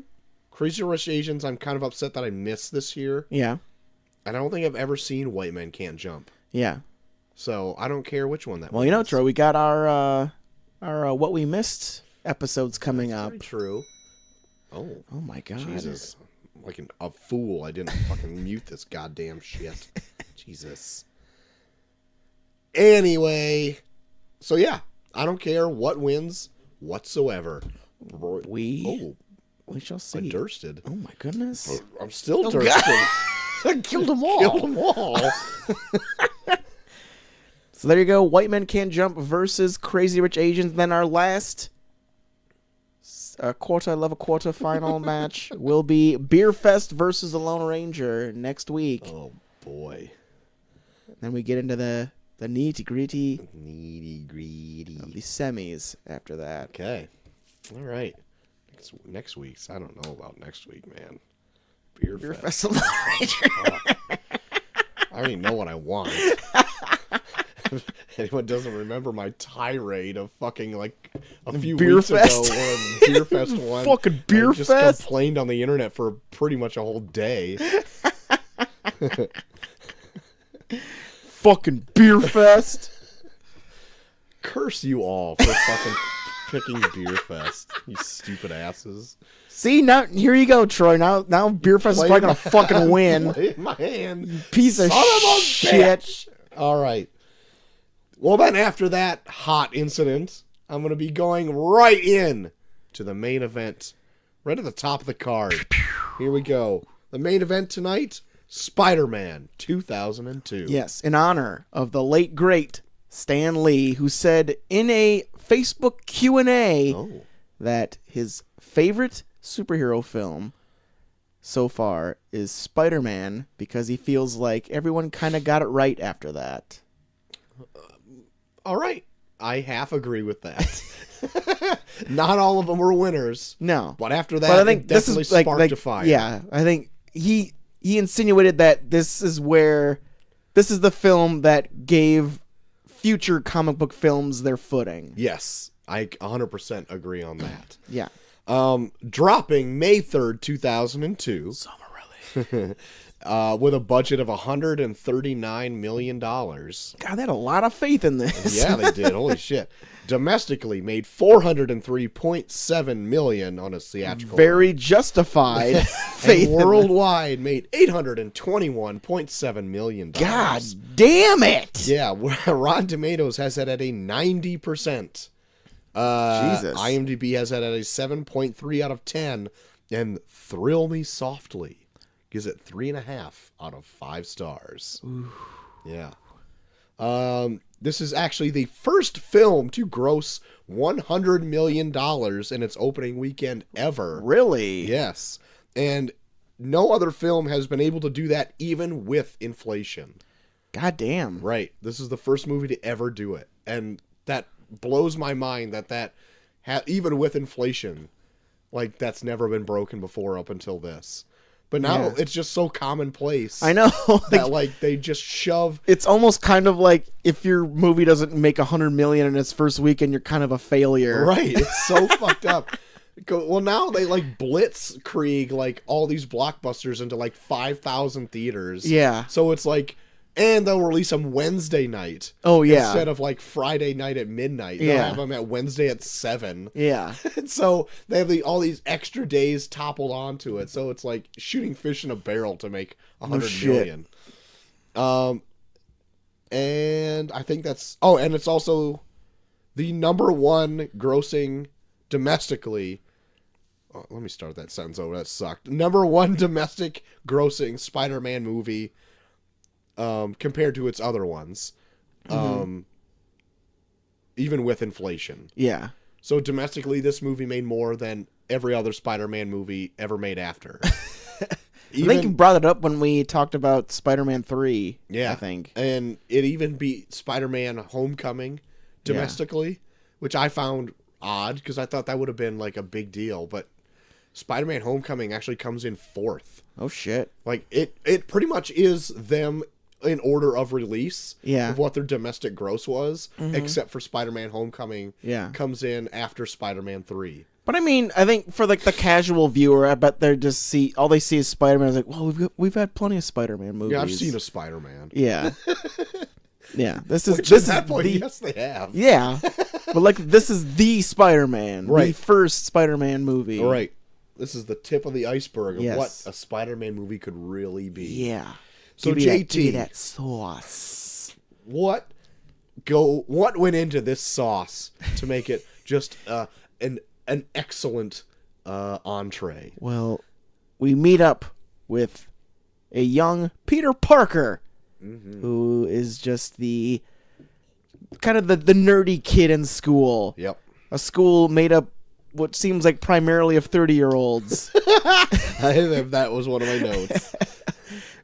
Crazy Rich Asians, I'm kind of upset that I missed this year. Yeah. And I don't think I've ever seen White Men Can't Jump. Yeah. So I don't care which one that. Well, you know, Troy, we got our What We Missed episodes coming up. Very true. Oh my God. Jesus. Like a fool. I didn't fucking mute this goddamn shit. Jesus. Anyway. So yeah. I don't care what wins whatsoever. We shall see. I dursted. Oh my goodness. I'm still dursting. I killed them all. Killed them all. So there you go. White Men Can't Jump versus Crazy Rich Asians. Then our last quarter final match will be Beer Fest versus the Lone Ranger next week. Oh boy. Then we get into the nitty-gritty of the semis after that. Okay. All right. Next week's. I don't know about next week, man. Beer Fest. Lone Ranger. I don't even know what I want. If anyone doesn't remember my tirade of fucking like a few Beer weeks Fest. ago when Beer Fest won. Fucking Beer I just Fest. complained on the internet for pretty much a whole day. Fucking Beer Fest. Curse you all for fucking picking Beer Fest, you stupid asses. See, now here you go, Troy. Now Beer Fest is probably gonna fucking win. Play my hand. Piece of shit. Bitch. All right. Well, then after that hot incident, I'm going to be going right in to the main event, right at the top of the card. Here we go. The main event tonight, Spider-Man 2002. Yes, in honor of the late great Stan Lee, who said in a Facebook Q&A that his favorite superhero film so far is Spider-Man because he feels like everyone kind of got it right after that. All right. I half agree with that. Not all of them were winners. No. But after that, I think it definitely this is sparked a fire. Yeah, I think he insinuated that this is the film that gave future comic book films their footing. Yes. I 100% agree on that. Yeah. Dropping May 3rd, 2002. Summerelli. With a budget of $139 million. God, they had a lot of faith in this. Yeah, they did. Holy shit. Domestically made $403.7 million on a theatrical Very run. justified faith. And worldwide made $821.7 million. God damn it! Yeah, Rotten Tomatoes has it at a 90%. Jesus. IMDb has it at a 7.3 out of 10. And Thrill Me Softly gives it 3.5 out of 5 stars. Ooh. Yeah. This is actually the first film to gross $100 million in its opening weekend ever. Really? Yes. And no other film has been able to do that even with inflation. God damn. Right. This is the first movie to ever do it. And that blows my mind that even with inflation, like that's never been broken before up until this. But now it's just so commonplace. I know. That like they just shove. It's almost kind of like if your movie doesn't make $100 million in its first weekend, you're kind of a failure. Right. It's so fucked up. Well, now they like blitzkrieg like all these blockbusters into like 5,000 theaters. Yeah. So it's like And they'll release them Wednesday night. Oh, yeah. Instead of like Friday night at midnight. They'll have them at Wednesday at 7. Yeah. And so they have all these extra days toppled onto it. So it's like shooting fish in a barrel to make 100 million. And I think that's... Oh, and it's also the number one grossing domestically... Oh, let me start that sentence over. That sucked. Number one domestic grossing Spider-Man movie compared to its other ones. Even with inflation. Yeah. So domestically, this movie made more than every other Spider-Man movie ever made after. I think you brought it up when we talked about Spider-Man 3. Yeah. I think. And it even beat Spider-Man Homecoming domestically, which I found odd because I thought that would have been like a big deal. But Spider-Man Homecoming actually comes in 4th. Oh, shit. Like, it pretty much is them in order of release of what their domestic gross was, except for Spider-Man Homecoming comes in after Spider-Man 3. But I mean, I think for like the casual viewer, I bet they just all they see is Spider-Man. It's like, well, we've had plenty of Spider-Man movies. Yeah, I've seen a Spider-Man. Yeah. Yeah, Which at that point, yes, they have. Yeah, but like this is the Spider-Man, right? The first Spider-Man movie, right? This is the tip of the iceberg of what a Spider-Man movie could really be. Yeah. So give JT, me that sauce. What went into this sauce to make it just an excellent entree? Well, we meet up with a young Peter Parker, who is just the kind of the nerdy kid in school. Yep. A school made up what seems like primarily of 30-year-olds. That was one of my notes.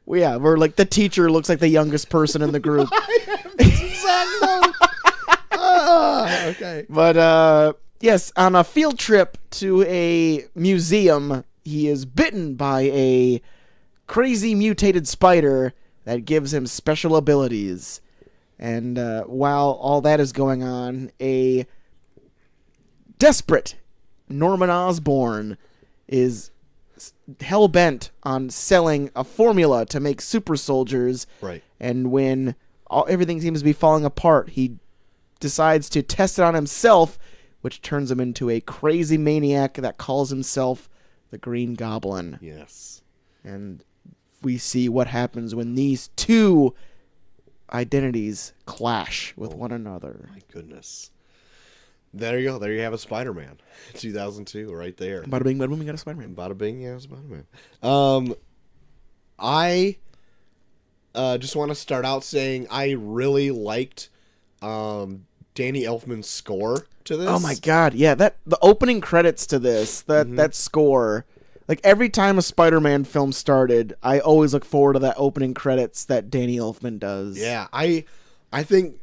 Well, yeah, where like the teacher looks like the youngest person in the group. Okay. But yes, on a field trip to a museum, he is bitten by a crazy mutated spider that gives him special abilities. And while all that is going on, a desperate Norman Osborn is hell-bent on selling a formula to make super soldiers. Right. And when everything seems to be falling apart, he decides to test it on himself, which turns him into a crazy maniac that calls himself the Green Goblin. Yes. And we see what happens when these two identities clash with one another. My goodness. There you go. There you have a Spider-Man. 2002, right there. Bada bing, bada boom, we got a Spider-Man. Bada bing, yeah, Spider-Man. I just want to start out saying I really liked Danny Elfman's score to this. Oh my god, yeah, the opening credits to this, that score, like every time a Spider-Man film started, I always look forward to that opening credits that Danny Elfman does. Yeah, I think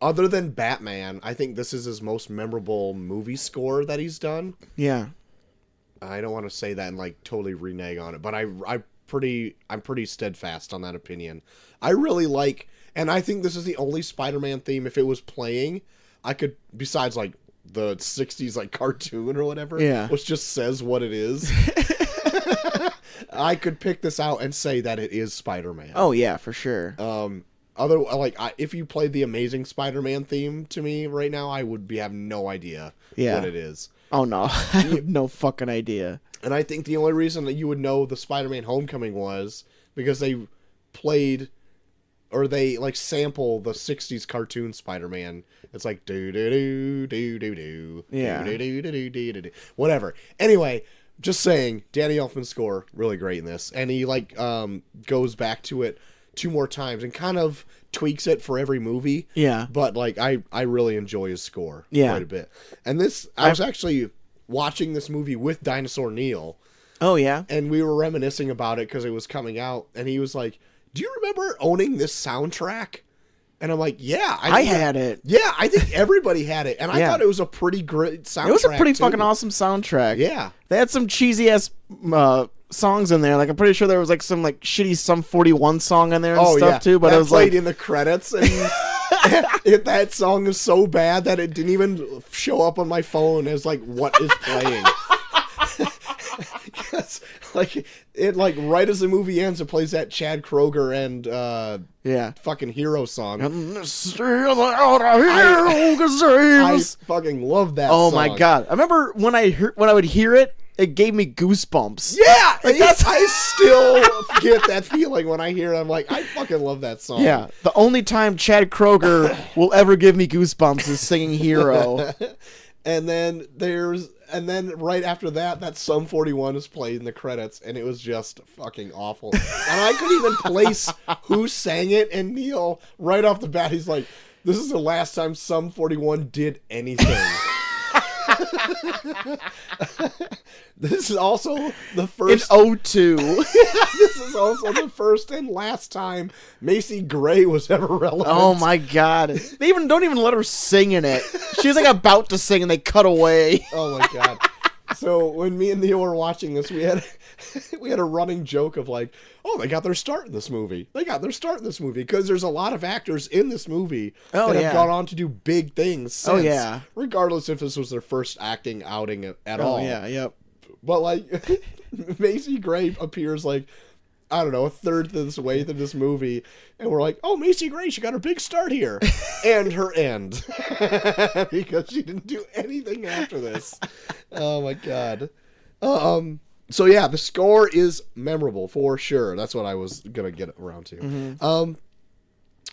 other than Batman, I think this is his most memorable movie score that he's done. Yeah. I don't want to say that and like totally renege on it, but I'm pretty steadfast on that opinion. I really like, and I think this is the only Spider-Man theme, if it was playing, I could, besides like the 60s like cartoon or whatever, which just says what it is, I could pick this out and say that it is Spider-Man. Oh yeah, for sure. If you played the Amazing Spider-Man theme to me right now, I would have no idea what it is. Oh no, I have no fucking idea. And I think the only reason that you would know the Spider-Man Homecoming was because they played, or they like sample the 60s cartoon Spider-Man. It's like do do do do do do, yeah, do do do do do do, whatever. Anyway, just saying, Danny Elfman's score really great in this, and he like goes back to it 2 more times and kind of tweaks it for every movie. Yeah. But like I really enjoy his score quite a bit. And this I was actually watching this movie with Dinosaur Neil. Oh yeah. And we were reminiscing about it because it was coming out, and he was like, "Do you remember owning this soundtrack?" And I'm like, "Yeah, I had it. Yeah, I think everybody had it." And I thought it was a pretty great soundtrack. It was a pretty fucking awesome soundtrack. Yeah. They had some cheesy ass songs in there. Like I'm pretty sure there was like some like shitty Sum 41 song in there and stuff too. But that it was played like in the credits, and that song is so bad that it didn't even show up on my phone as like what is playing. Like it, like right as the movie ends, it plays that Chad Kroeger and fucking Hero song. I fucking love that. Oh song. My god! I remember when I would hear it, it gave me goosebumps. Yeah, like I still get that feeling when I hear it. I'm like, I fucking love that song. Yeah, the only time Chad Kroeger will ever give me goosebumps is singing Hero. And then right after that Sum 41 is played in the credits, and it was just fucking awful. And I couldn't even place who sang it, and Neil, right off the bat, he's like, this is the last time Sum 41 did anything. This is also the first... In 02. This is also the first and last time Macy Gray was ever relevant. Oh my god. They don't even let her sing in it. She's like about to sing and they cut away. Oh my god. So when me and Neil were watching this, we had a running joke of like, oh, they got their start in this movie. They got their start in this movie because there's a lot of actors in this movie that have gone on to do big things since. Oh yeah. Regardless if this was their first acting outing at all. Oh yeah, yep. But like Macy Gray appears like, I don't know, a third of this way through this movie, and we're like, oh, Macy Gray, she got her big start here. And her end. Because she didn't do anything after this. Oh my god. So yeah, the score is memorable for sure. That's what I was gonna get around to. Mm-hmm.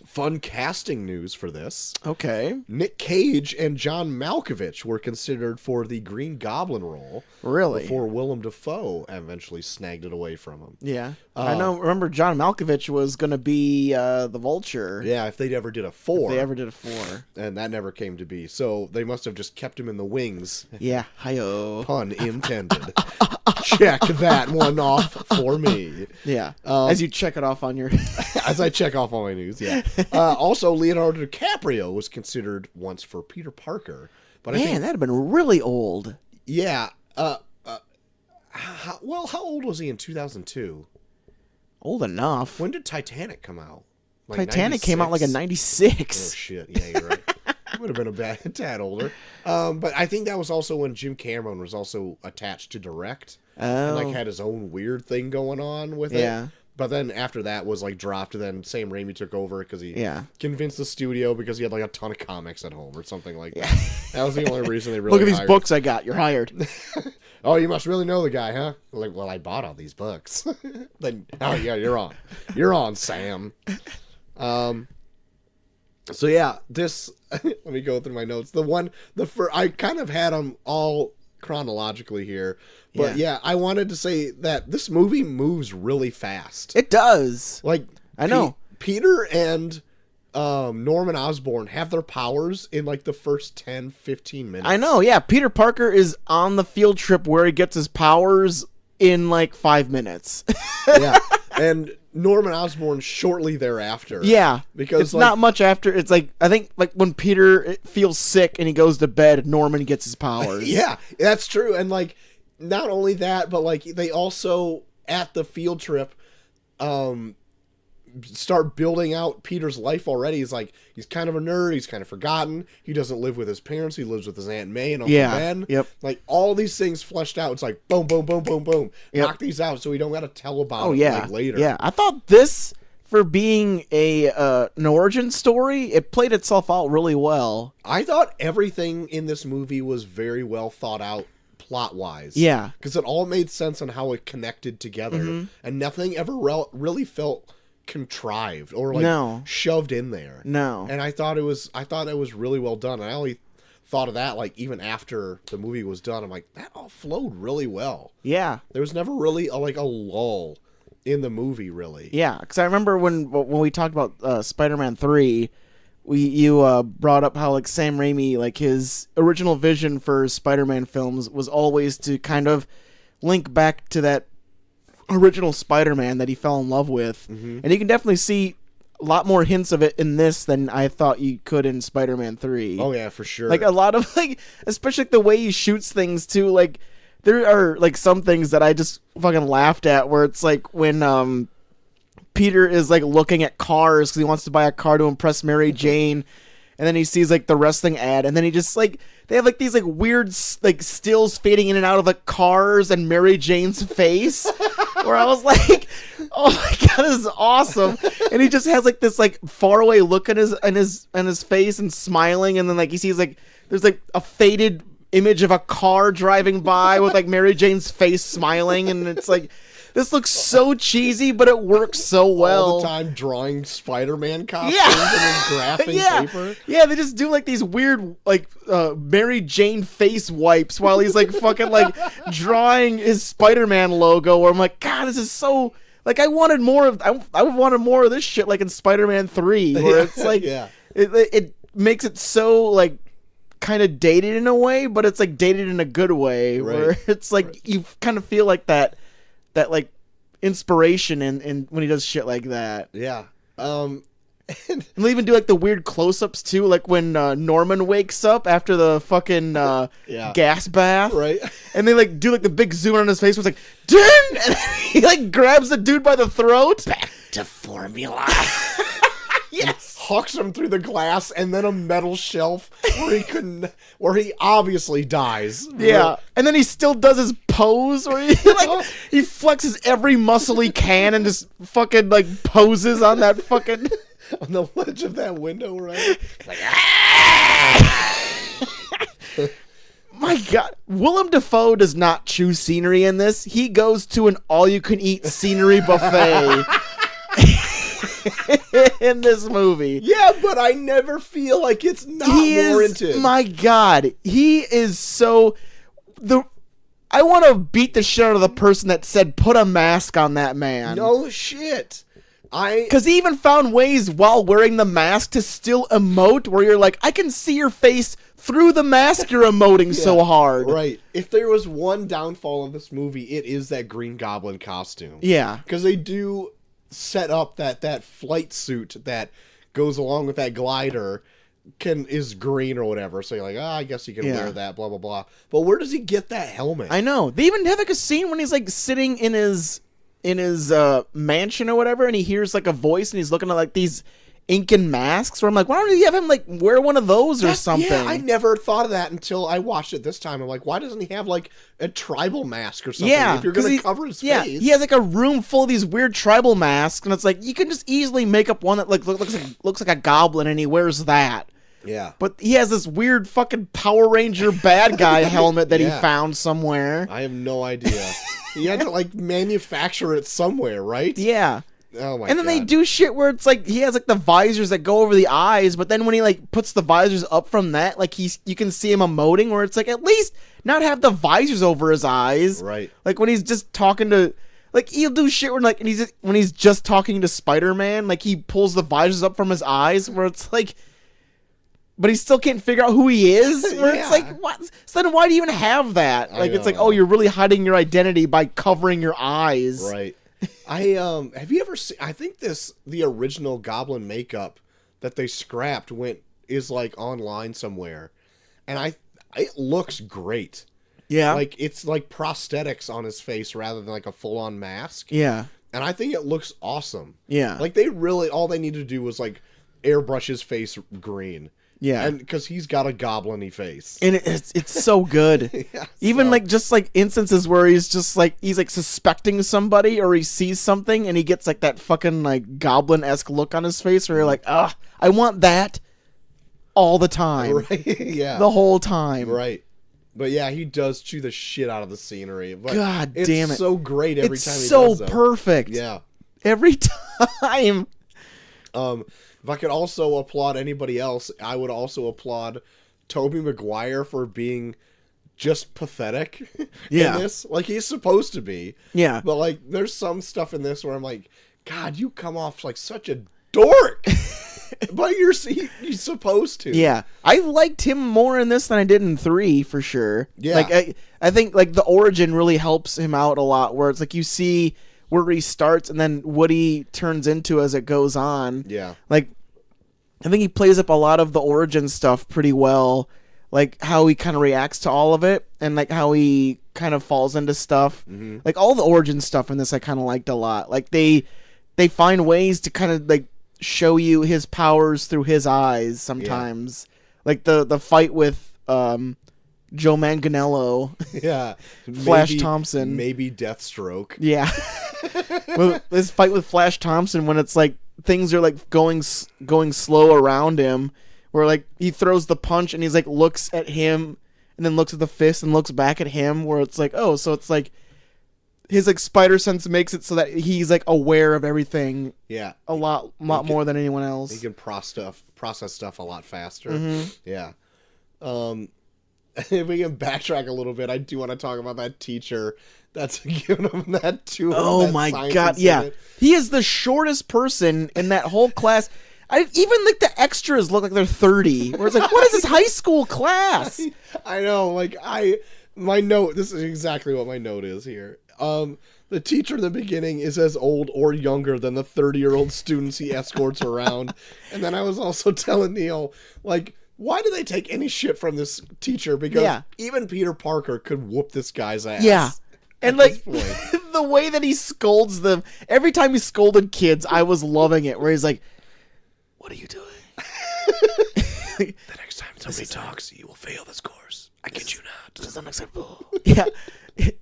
Fun casting news for this. Okay. Nick Cage and John Malkovich were considered for the Green Goblin role. Really? Before Willem Dafoe eventually snagged it away from him. Yeah. I know. Remember, John Malkovich was going to be the Vulture. Yeah, if they ever did a 4. If they ever did a 4. And that never came to be. So they must have just kept him in the wings. Yeah. Hi-yo. Pun intended. Check that one off for me. Yeah. As you check it off on your... As I check off all my news, yeah. Also, Leonardo DiCaprio was considered once for Peter Parker. But Man, that'd have been really old. Yeah. How old was he in 2002? Old enough. When did Titanic come out? Like Titanic 96? Came out like in 96. Oh, shit. Yeah, you're right. Would have been a tad older. But I think that was also when Jim Cameron was also attached to direct. And like had his own weird thing going on with it. But then after that was like dropped, and then Sam Raimi took over because he convinced the studio because he had like a ton of comics at home or something like that. That was the only reason they really Look at these books I got. You're hired. Oh, you must really know the guy, huh? Like, well, I bought all these books. Then, oh yeah, you're on. You're on, Sam. So yeah, this. Let me go through my notes. I kind of had them all chronologically here, but yeah, I wanted to say that this movie moves really fast. It does. Like I know Peter and Norman Osborn have their powers in like the first 10-15 minutes. I know. Yeah, Peter Parker is on the field trip where he gets his powers in like 5 minutes. Yeah, and Norman Osborn shortly thereafter. Yeah, because it's not much after. It's like I think like when Peter feels sick and he goes to bed, Norman gets his powers. Yeah, that's true. And like not only that, but like they also at the field trip start building out Peter's life already. He's like, he's kind of a nerd. He's kind of forgotten. He doesn't live with his parents. He lives with his Aunt May and Uncle Ben. Yep. Like all these things fleshed out. It's like boom, boom, boom, boom, boom. Yep. Knock these out so we don't got to tell about it like later. Yeah. I thought this, for being an origin story, it played itself out really well. I thought everything in this movie was very well thought out plot-wise. Yeah. Because it all made sense on how it connected together. And nothing ever really felt contrived or like shoved in there. No. And I thought it was really well done. And I only thought of that like even after the movie was done. I'm like, that all flowed really well. Yeah. There was never really a lull in the movie, really. Yeah, because I remember when we talked about Spider-Man 3, you brought up how like Sam Raimi, like his original vision for Spider-Man films was always to kind of link back to that original Spider-Man that he fell in love with. And you can definitely see a lot more hints of it in this than I thought you could in Spider-Man 3. Oh yeah, for sure. Like a lot of like, especially like, the way he shoots things too. Like there are like some things that I just fucking laughed at, where it's like when Peter is like looking at cars because he wants to buy a car to impress Mary Jane. and then he sees like the wrestling ad, and then he just like they have like these like weird like stills fading in and out of the cars and Mary Jane's face, where I was like, oh my god, this is awesome. And he just has like this like faraway look in his face and smiling, and then like he sees like there's like a faded image of a car driving by with like Mary Jane's face smiling, and it's like, this looks so cheesy, but it works so well. All the time drawing Spider-Man costumes and then graphing paper. Yeah, they just do like these weird like Mary Jane face wipes while he's like fucking like drawing his Spider-Man logo, where I'm like, God, this is so like I wanted more of this shit like in Spider-Man 3, where it's like it makes it so like kind of dated in a way, but it's like dated in a good way, where it's like you kind of feel like that like inspiration in when he does shit like that. Yeah. And they even do like the weird close-ups too, like when Norman wakes up after the fucking gas bath, right? And they like do like the big zoom on his face, where it's like, Dun! And he like grabs the dude by the throat. Back to formula. Yes. Hawks him through the glass, and then a metal shelf where he obviously dies. Yeah, and then he still does his pose where he like he flexes every muscle he can and just fucking like poses on that fucking on the ledge of that window, right? Like, my God, Willem Dafoe does not choose scenery in this. He goes to an all-you-can-eat scenery buffet. In this movie. Yeah, but I never feel like it's not warranted. My God, he is so I want to beat the shit out of the person that said put a mask on that man. No shit. Because he even found ways while wearing the mask to still emote, where you're like, I can see your face through the mask you're emoting so hard. Right. If there was one downfall of this movie, it is that Green Goblin costume. Yeah. Because they do set up that flight suit that goes along with that glider is green or whatever, so you're like, I guess you can wear that, blah blah blah. But where does he get that helmet? I know. They even have like a scene when he's like sitting in his mansion or whatever, and he hears like a voice, and he's looking at like these Incan masks, where I'm like, why don't you have him like wear one of those or something? Yeah, I never thought of that until I watched it this time. I'm like, why doesn't he have like a tribal mask or something? Yeah, if you're going to cover his face. He has like a room full of these weird tribal masks, and it's like you can just easily make up one that like looks like a goblin, and he wears that. Yeah. But he has this weird fucking Power Ranger bad guy helmet that he found somewhere. I have no idea. He had to like manufacture it somewhere, right? Yeah. Oh my God. And then they do shit where it's like he has like the visors that go over the eyes, but then when he like puts the visors up from that, like you can see him emoting, where it's like at least not have the visors over his eyes. Right. Like when he's just talking to, like he'll do shit where like when he's just talking to Spider-Man, like he pulls the visors up from his eyes, where it's like, but he still can't figure out who he is. Where it's like, what? So then why do you even have that? Like it's like, oh, you're really hiding your identity by covering your eyes. Right. Have you ever seen? I think the original Goblin makeup that they scrapped is like online somewhere, and it looks great. Yeah, like it's like prosthetics on his face rather than like a full on mask. Yeah, and I think it looks awesome. Yeah, like all they needed to do was like airbrush his face green. Yeah, and because he's got a goblin-y face, and it's so good. Even like just like instances where he's like suspecting somebody, or he sees something and he gets like that fucking like goblin-esque look on his face, where you're like, I want that all the time, right? Yeah, the whole time, right? But yeah, he does chew the shit out of the scenery. But God damn it, it's so great every time. It's so perfect. Yeah, every time. If I could also applaud anybody else, I would also applaud Tobey Maguire for being just pathetic in this. Like, he's supposed to be. Yeah. But, like, there's some stuff in this where I'm like, God, you come off like such a dork. But you're supposed to. Yeah. I liked him more in this than I did in 3, for sure. Yeah. Like, I think, like, the origin really helps him out a lot, where it's like you see where he starts and then what he turns into as it goes on. Yeah. Like, I think he plays up a lot of the origin stuff pretty well. Like, how he kind of reacts to all of it, and, like, how he kind of falls into stuff. Mm-hmm. Like, all the origin stuff in this I kind of liked a lot. Like, they find ways to kind of, like, show you his powers through his eyes sometimes. Like the fight with Joe Manganiello. Yeah. Flash Thompson. Maybe Deathstroke. Yeah. Well, this fight with Flash Thompson when it's like things are like going slow around him, where like he throws the punch and he's like looks at him and then looks at the fist and looks back at him, where it's like, oh, so it's like his like spider sense makes it so that he's like aware of everything. Yeah. A lot more than anyone else. He can process stuff a lot faster. Mm-hmm. Yeah. If we can backtrack a little bit, I do want to talk about that teacher that's giving him that tour. Oh my god, yeah. He is the shortest person in that whole class. Even like the extras look like they're 30. Where it's like, what is this high school class? I know, like my note, this is exactly what my note is here. The teacher in the beginning is as old or younger than the 30-year-old students he escorts around. And then I was also telling Neil, like, why do they take any shit from this teacher? Because even Peter Parker could whoop this guy's ass. Yeah. And like the way that he scolds them, every time he scolded kids, I was loving it. Where he's like, "What are you doing?" The next time somebody talks, you will fail this course. I kid you not. This is unacceptable. Yeah,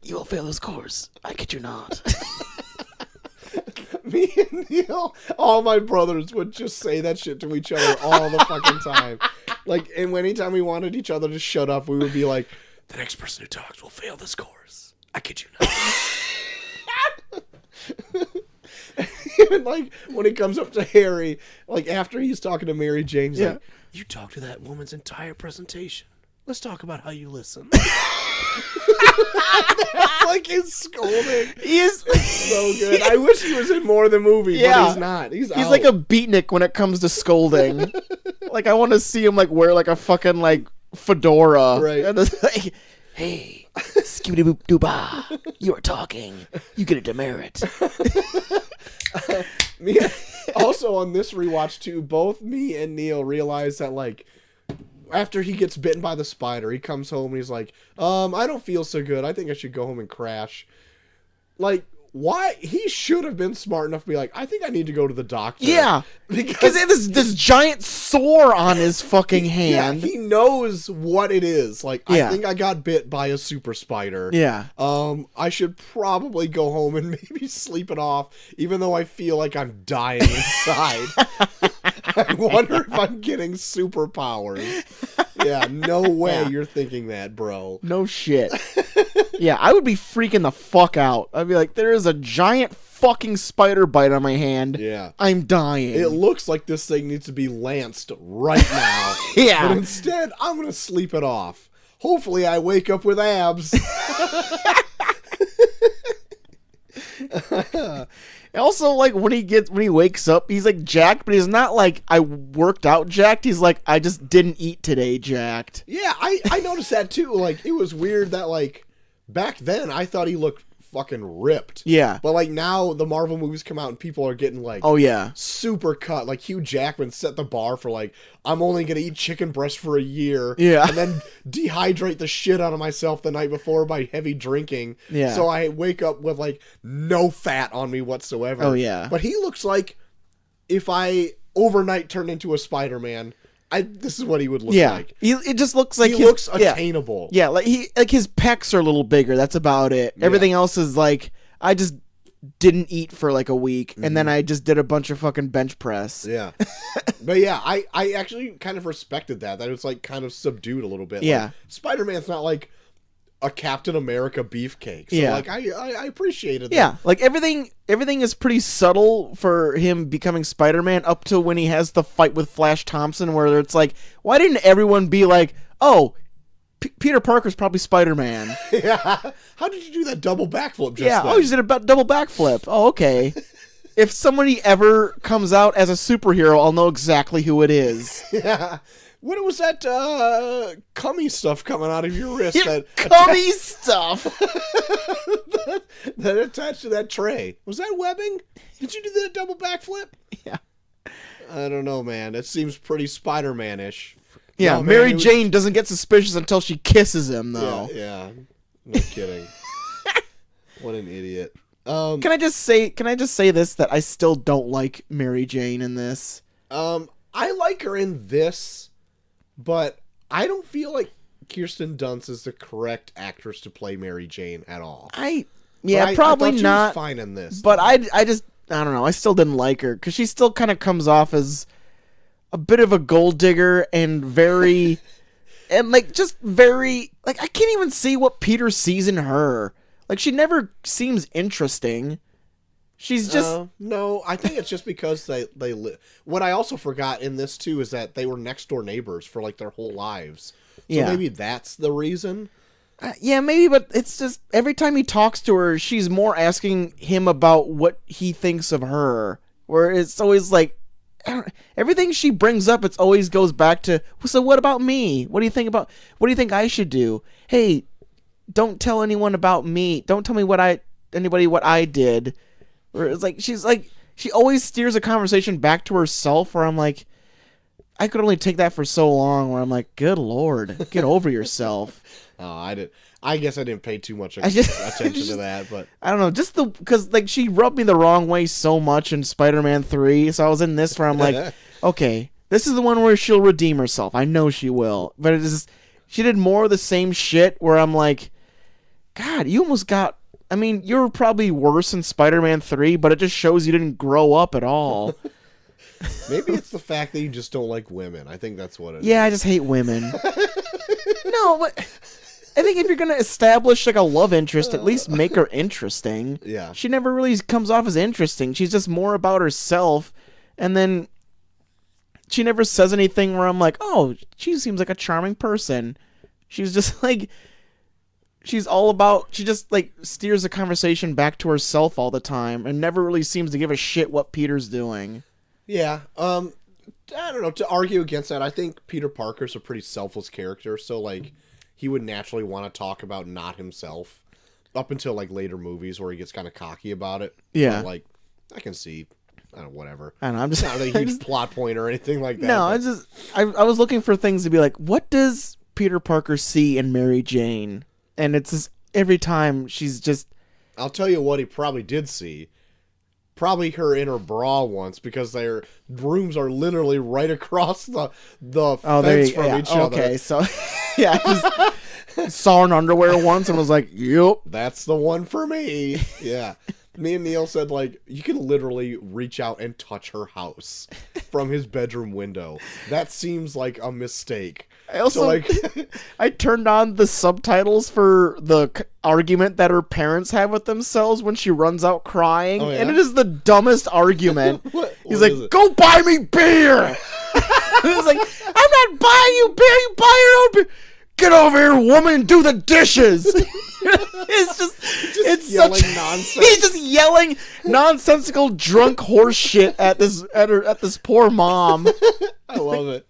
you will fail this course. I kid you not. Me and Neil, all my brothers would just say that shit to each other all the fucking time. Like, and anytime we wanted each other to shut up, we would be like, "The next person who talks will fail this course. I kid you not." Even like when he comes up to Harry, like after he's talking to Mary Jane, he's like, "You talked to that woman's entire presentation. Let's talk about how you listen." That's like his scolding. He is so good. I wish he was in more of the movie, but he's not. He's out. Like a beatnik when it comes to scolding. Like I want to see him like wear like a fucking like fedora. Right. And it's like, hey, skibidi boop dooba, you are talking. You get a demerit. Also on this rewatch too, both me and Neil realize that like after he gets bitten by the spider, he comes home and he's like, I don't feel so good. I think I should go home and crash. Like, why? He should have been smart enough to be like, I think I need to go to the doctor. Yeah. Because he has this giant sore on his fucking hand. Yeah, he knows what it is. Like, I think I got bit by a super spider. Yeah. I should probably go home and maybe sleep it off, even though I feel like I'm dying inside. I wonder if I'm getting superpowers. Yeah, no way you're thinking that, bro. No shit. Yeah, I would be freaking the fuck out. I'd be like, there is a giant fucking spider bite on my hand. Yeah. I'm dying. It looks like this thing needs to be lanced right now. Yeah. But instead, I'm going to sleep it off. Hopefully I wake up with abs. Also, like when he wakes up, he's like jacked, but he's not like I worked out jacked. He's like I just didn't eat today jacked. Yeah, I noticed that too. Like it was weird that like back then I thought he looked fucking ripped. Yeah. But like now the Marvel movies come out and people are getting like super cut. Like Hugh Jackman set the bar for like I'm only gonna eat chicken breast for a year. Yeah. And then dehydrate the shit out of myself the night before by heavy drinking. Yeah. So I wake up with like no fat on me whatsoever. Oh yeah. But he looks like if I overnight turned into a Spider-Man, this is what he would look like. It just looks like he looks attainable. Yeah, like his pecs are a little bigger. That's about it. Everything else is like I just didn't eat for like a week, and then I just did a bunch of fucking bench press. Yeah, but yeah, I actually kind of respected that it was like kind of subdued a little bit. Yeah, like, Spider-Man's not like a Captain America beefcake. So like I appreciated that. Yeah, like everything is pretty subtle for him becoming Spider-Man up to when he has the fight with Flash Thompson where it's like, why didn't everyone be like, oh, Peter Parker's probably Spider-Man. Yeah. How did you do that double backflip just then? Oh, you did a double backflip. Oh, okay. If somebody ever comes out as a superhero, I'll know exactly who it is. Yeah. What was that cummy stuff coming out of your wrist? Cummy stuff! that attached to that tray. Was that webbing? Did you do that double backflip? Yeah. I don't know, man. It seems pretty Spider-Man-ish. Yeah, no, Mary Jane doesn't get suspicious until she kisses him, though. Yeah. No kidding. What an idiot. Can I just say this, that I still don't like Mary Jane in this? I like her in this, but I don't feel like Kirsten Dunst is the correct actress to play Mary Jane at all. Probably I thought she not. was fine in this, but I don't know. I still didn't like her because she still kind of comes off as a bit of a gold digger and very, and like just very like I can't even see what Peter sees in her. Like she never seems interesting. She's just no. I think it's just because they live. What I also forgot in this too is that they were next door neighbors for like their whole lives. So maybe that's the reason. Yeah, maybe, but it's just every time he talks to her, she's more asking him about what he thinks of her. Where it's always like, everything she brings up, it always goes back to, so what about me? What do you think I should do? Hey, don't tell anyone about me. Don't tell me what I did. Or it's like, she always steers a conversation back to herself, where I'm like, I could only take that for so long, where I'm like, good Lord, get over yourself. I guess I didn't pay too much attention to that, but I don't know, because like she rubbed me the wrong way so much in Spider-Man 3, so I was in this where I'm like, okay, this is the one where she'll redeem herself. I know she will, but she did more of the same shit where I'm like, God, you almost got. I mean, you're probably worse in Spider-Man 3, but it just shows you didn't grow up at all. Maybe it's the fact that you just don't like women. I think that's what it is. Yeah, I just hate women. No, but I think if you're going to establish like a love interest, at least make her interesting. Yeah. She never really comes off as interesting. She's just more about herself. And then she never says anything where I'm like, oh, she seems like a charming person. She's just like, she just like steers the conversation back to herself all the time and never really seems to give a shit what Peter's doing. Yeah. I don't know. To argue against that, I think Peter Parker's a pretty selfless character. So, like, he would naturally want to talk about not himself up until, like, later movies where he gets kind of cocky about it. Yeah. But, like, I can see, I don't know, whatever. I don't know. I'm just not a huge plot point or anything like that. No, I was looking for things to be like, what does Peter Parker see in Mary Jane? And it's just, every time she's just. I'll tell you what he probably did see. Probably her in her bra once, because their rooms are literally right across the fence from each other. Okay, so yeah, I just saw her in underwear once and was like, "Yep, that's the one for me." Yeah, me and Neil said, like, you can literally reach out and touch her house from his bedroom window. That seems like a mistake. I also I turned on the subtitles for the argument that her parents have with themselves when she runs out crying, and it is the dumbest argument. He's like, "Go buy me beer." He's like, "I'm not buying you beer. You buy your own beer. Get over here, woman, and do the dishes." It's yelling nonsense. He's just yelling nonsensical drunk horse shit at this poor mom. I love it.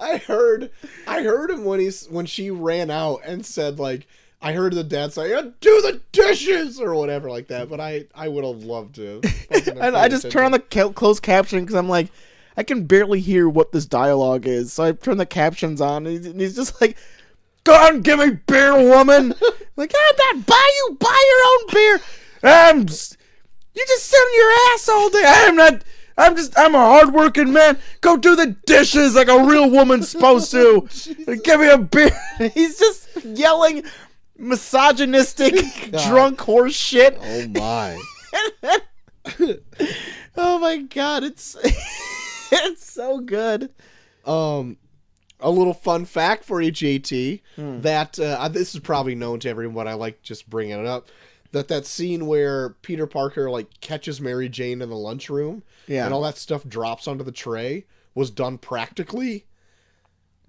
I heard him when she ran out and said, like, I heard the dad say, "Do the dishes," or whatever like that. But I would have loved to. And I just turn on the closed caption because I'm like, I can barely hear what this dialogue is. So I turn the captions on, and he's just like, "Go out and give me beer, woman." Like, I'm not buying you. Buy your own beer. You just sit on your ass all day. I'm a hardworking man. Go do the dishes like a real woman's supposed to. Give me a beer. He's just yelling misogynistic, drunk horse shit. Oh my. Oh my God, it's so good. A little fun fact for you, JT, that this is probably known to everyone, but I like just bringing it up. That scene where Peter Parker like catches Mary Jane in the lunchroom, and all that stuff drops onto the tray, was done practically.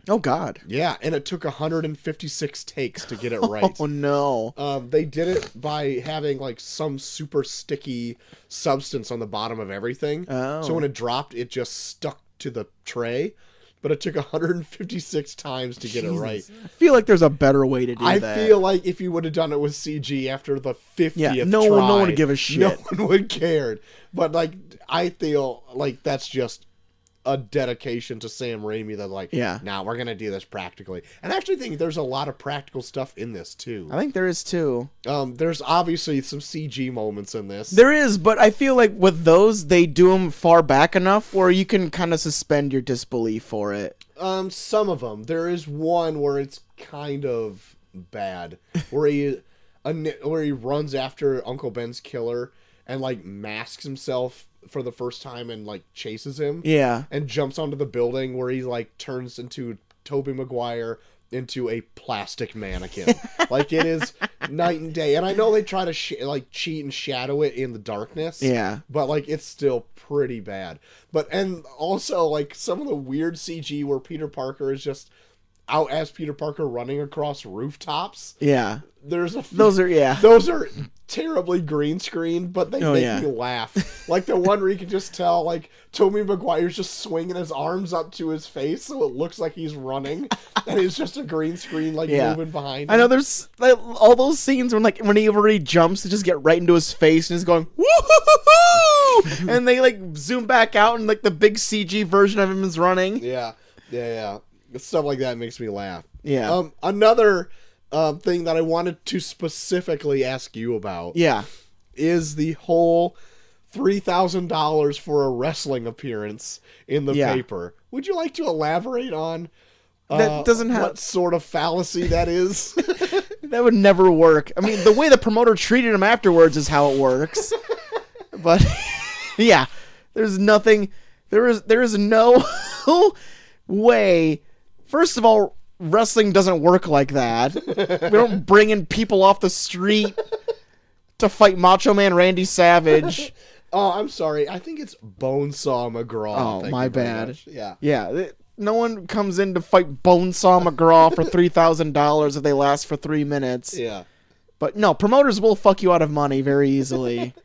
Oh God! Yeah, and it took 156 takes to get it right. Oh no! They did it by having like some super sticky substance on the bottom of everything. Oh. So when it dropped, it just stuck to the tray. But it took 156 times to get it right. I feel like there's a better way to do that. I feel like if you would have done it with CG after the 50th try, no one would give a shit. No one would cared. But like, I feel like that's just a dedication to Sam Raimi that like, nah, we're gonna do this practically. And I actually think there's a lot of practical stuff in this too. I think there is too. There's obviously some CG moments in this. There is, but I feel like with those, they do them far back enough where you can kind of suspend your disbelief for it. Some of them. There is one where it's kind of bad, where he runs after Uncle Ben's killer and like masks himself for the first time and like chases him. Yeah. And jumps onto the building where he like turns into Tobey Maguire into a plastic mannequin. Like it is night and day. And I know they try to cheat and shadow it in the darkness. Yeah. But like it's still pretty bad. And also like some of the weird CG where Peter Parker is just out as Peter Parker running across rooftops. Yeah. There's a few, those are terribly green screened, but they make me laugh. Like the one where you can just tell like Tobey Maguire's just swinging his arms up to his face so it looks like he's running, and it's just a green screen like moving behind him. I know there's like, all those scenes when he already jumps to just get right into his face and is going woo, and they like zoom back out and like the big CG version of him is running. Yeah. Stuff like that makes me laugh. Yeah. Another thing that I wanted to specifically ask you about. Yeah. Is the whole $3,000 for a wrestling appearance in the paper. Would you like to elaborate on that doesn't have what sort of fallacy that is? That would never work. I mean, the way the promoter treated him afterwards is how it works. But yeah, there's nothing. There is no way. First of all, wrestling doesn't work like that. We don't bring in people off the street to fight Macho Man Randy Savage. Oh, I'm sorry. I think it's Bonesaw McGraw. Oh, my bad. Yeah. No one comes in to fight Bonesaw McGraw for $3,000 if they last for 3 minutes. Yeah. But no, promoters will fuck you out of money very easily.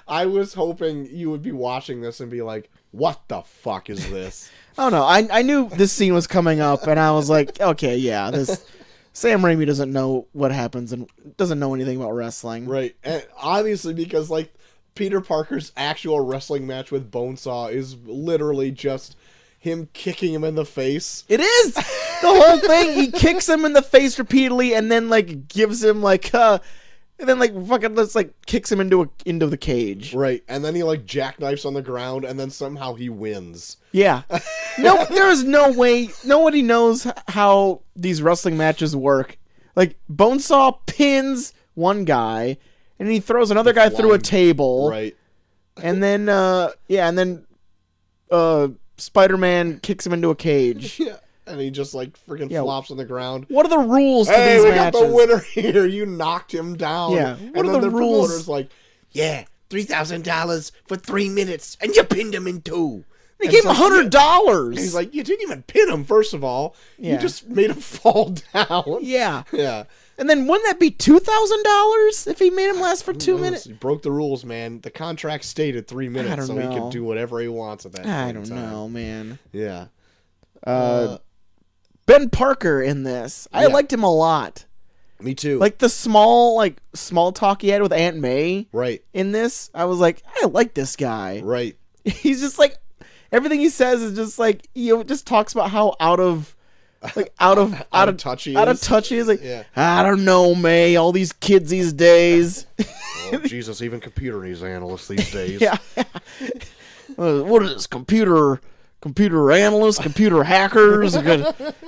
I was hoping you would be watching this and be like, what the fuck is this? Oh no, I knew this scene was coming up, and I was like, okay, yeah, this Sam Raimi doesn't know what happens and doesn't know anything about wrestling. Right. And obviously because like Peter Parker's actual wrestling match with Bonesaw is literally just him kicking him in the face. It is! The whole thing, he kicks him in the face repeatedly and then like gives him like and then like fucking just like kicks him into the cage. Right. And then he like jackknifes on the ground and then somehow he wins. Yeah. No, there is no way. Nobody knows how these wrestling matches work. Like Bonesaw pins one guy and he throws another guy through a table. Right. And then Spider-Man kicks him into a cage. Yeah. And he just like freaking flops on the ground. What are the rules to these these got matches? the winner here. You knocked him down. Yeah. What are the rules? Promoter's like, yeah, $3,000 for 3 minutes, and you pinned him in 2. They gave him $100. He's like, you didn't even pin him. First of all, you just made him fall down. Yeah. Yeah. And then wouldn't that be $2,000 if he made him last for 2 minutes? He broke the rules, man. The contract stated 3 minutes, so he can do whatever he wants at that point. I don't know, man. Yeah. Ben Parker in this. I liked him a lot. Me too. Like the small talk he had with Aunt May. Right. In this, I was like, I like this guy. Right. He's just like, everything he says is just like, just talks about how out of touch he is. Out of touch he is. Like, I don't know, May. All these kids these days. Oh, Jesus, even computer needs analysts these days. Yeah. What is this, computer analysts, computer hackers?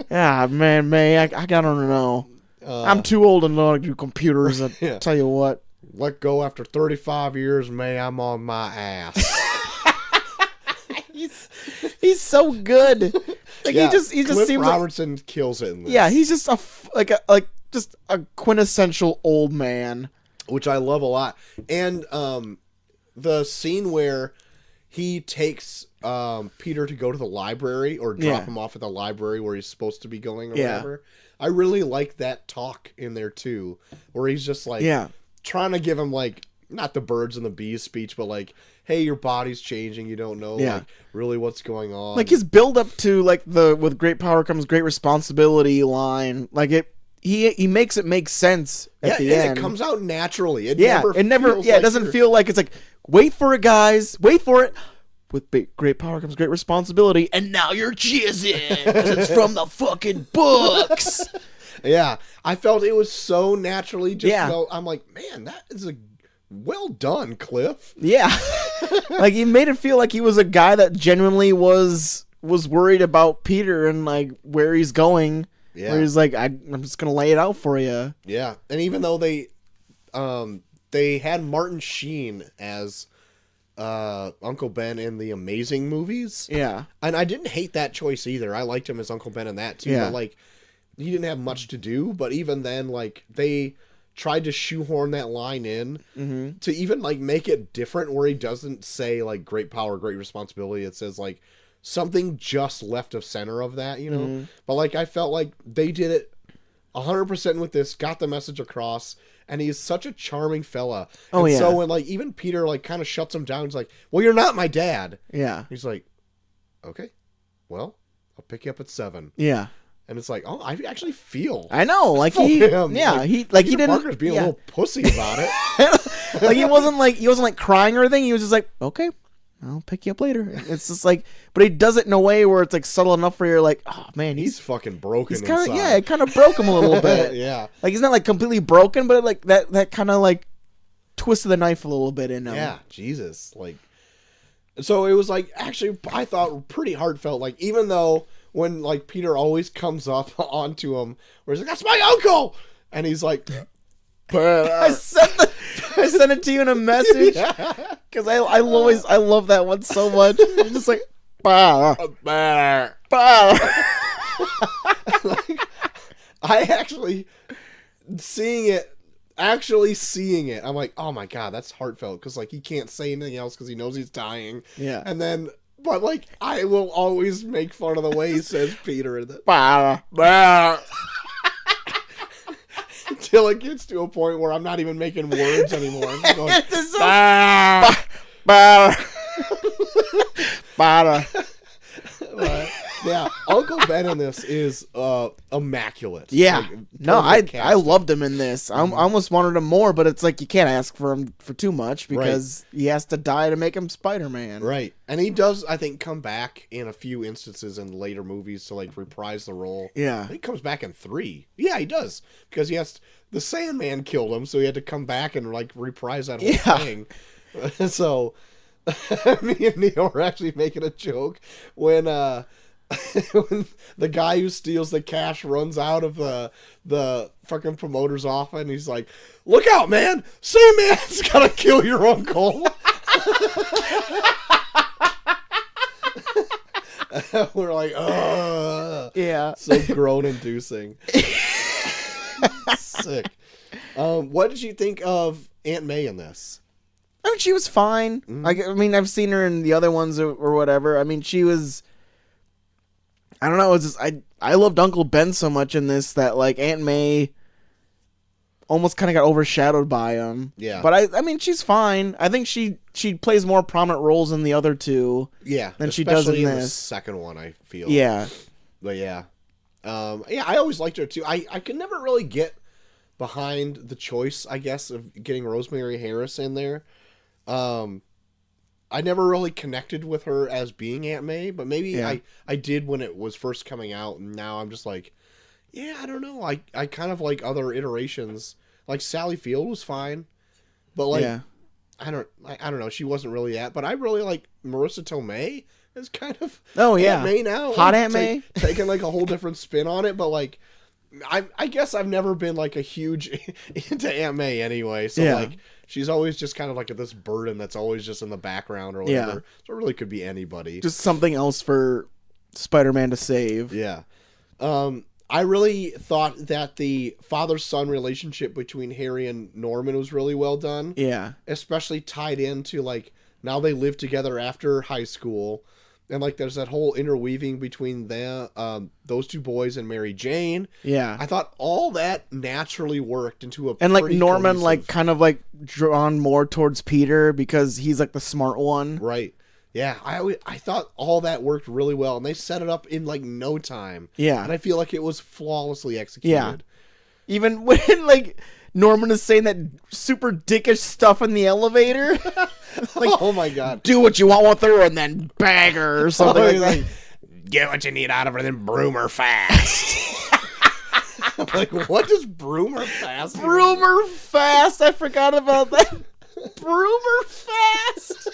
Man, May, I don't know. I'm too old to know how to do computers. I tell you what. Let go after 35 years, May. I'm on my ass. He's so good. Like he just Cliff seems Robertson kills it in this. Yeah, he's just just a quintessential old man, which I love a lot. And the scene where he takes Peter to go to the library or drop him off at the library where he's supposed to be going or whatever. I really like that talk in there too, where he's just like trying to give him like not the birds and the bees speech, but like, hey, your body's changing. You don't know like really what's going on. Like his build up to like the with great power comes great responsibility line. Like he makes it make sense at the end. It comes out naturally. It doesn't feel like it's like, wait for it, guys, wait for it. with great power comes great responsibility, and now you're jizzing because it's from the fucking books. Yeah, I felt it was so naturally just, I'm like, man, that is a well done, Cliff. Yeah. Like, he made it feel like he was a guy that genuinely was worried about Peter and, like, where he's going. Yeah. Where he's like, I'm just going to lay it out for you. Yeah. And even though they had Martin Sheen as Uncle Ben in the Amazing movies. Yeah. And I didn't hate that choice either. I liked him as Uncle Ben in that too. Yeah. But, like, he didn't have much to do. But even then, like, they tried to shoehorn that line in to even, like, make it different, where he doesn't say, like, great power, great responsibility. It says, like, something just left of center of that, you know? But, like, I felt like they did it 100% with this, got the message across, and he's such a charming fella. Oh, and yeah. so when, like, even Peter, like, kind of shuts him down, he's like, well, you're not my dad. Yeah. He's like, okay, well, I'll pick you up at 7. Yeah. And it's like, oh, I actually feel. I know, like, him. Yeah, like, he Peter didn't. Parker's being a little pussy about it. Like, he wasn't like crying or anything. He was just like, okay, I'll pick you up later. It's just like, but he does it in a way where it's like subtle enough where you're like, oh man, he's fucking broken. He's kinda, inside. it kind of broke him a little bit. Yeah, like, he's not like completely broken, but like that kind of like twisted the knife a little bit in him. Yeah, Jesus, like. So it was like, actually, I thought pretty heartfelt. Like, even though when, like, Peter always comes up onto him, where he's like, that's my uncle! And he's like, I sent it to you in a message. Because I love that one so much. I'm just like, bah. Bah. Like, I actually, seeing it, I'm like, oh my God, that's heartfelt. Because, like, he can't say anything else because he knows he's dying. Yeah. And then, but, like, I will always make fun of the way he says Peter in the bah. Until it gets to a point where I'm not even making words anymore. I'm just going, yeah, Uncle Ben in this is immaculate. Yeah, like, no, I loved him in this. I almost wanted him more, but it's like you can't ask for him for too much because he has to die to make him Spider-Man. Right, and he does, I think, come back in a few instances in later movies to, like, reprise the role. Yeah, he comes back in 3. Yeah, he does, because the Sandman killed him, so he had to come back and, like, reprise that whole thing. So me and Neil were actually making a joke when when the guy who steals the cash runs out of the fucking promoter's office, and he's like, look out, man, Sandman's gonna kill your uncle. We're like, yeah, so groan inducing. Sick. What did you think of Aunt May in this? I mean, she was fine. I mean, I've seen her in the other ones or whatever. I mean, she was. I don't know. It was just, I loved Uncle Ben so much in this that, like, Aunt May almost kind of got overshadowed by him. Yeah. But I mean, she's fine. I think she plays more prominent roles in the other two. Yeah. Than she does in this. The second one, I feel. Yeah. But yeah. Yeah, I always liked her too. I could never really get behind the choice, I guess, of getting Rosemary Harris in there. I never really connected with her as being Aunt May, but maybe I did when it was first coming out, and now I'm just like, yeah, I don't know. I kind of like other iterations. Like, Sally Field was fine, but, like, I don't know. She wasn't really that, but I really like Marissa Tomei as kind of Aunt May now. Hot Aunt May. Taking, like, a whole different spin on it, but, like, I guess I've never been, like, a huge into Aunt May anyway, so like, she's always just kind of like this burden that's always just in the background or whatever. Yeah. So it really could be anybody. Just something else for Spider-Man to save. Yeah. I really thought that the father-son relationship between Harry and Norman was really well done. Yeah. Especially tied into, like, now they live together after high school. And, like, there's that whole interweaving between those two boys and Mary Jane. Yeah. I thought all that naturally worked into a and, like, Norman, cohesive... like, kind of, like, drawn more towards Peter because he's, like, the smart one. Right. Yeah. I thought all that worked really well. And they set it up in, like, no time. Yeah. And I feel like it was flawlessly executed. Yeah. Even when, like, Norman is saying that super dickish stuff in the elevator. Like, oh my god. Do what you want with her and then bag her or something like that. Get what you need out of her, then broom her fast. Like, what does broom her fast? Broom her fast. I forgot about that. Broom her fast.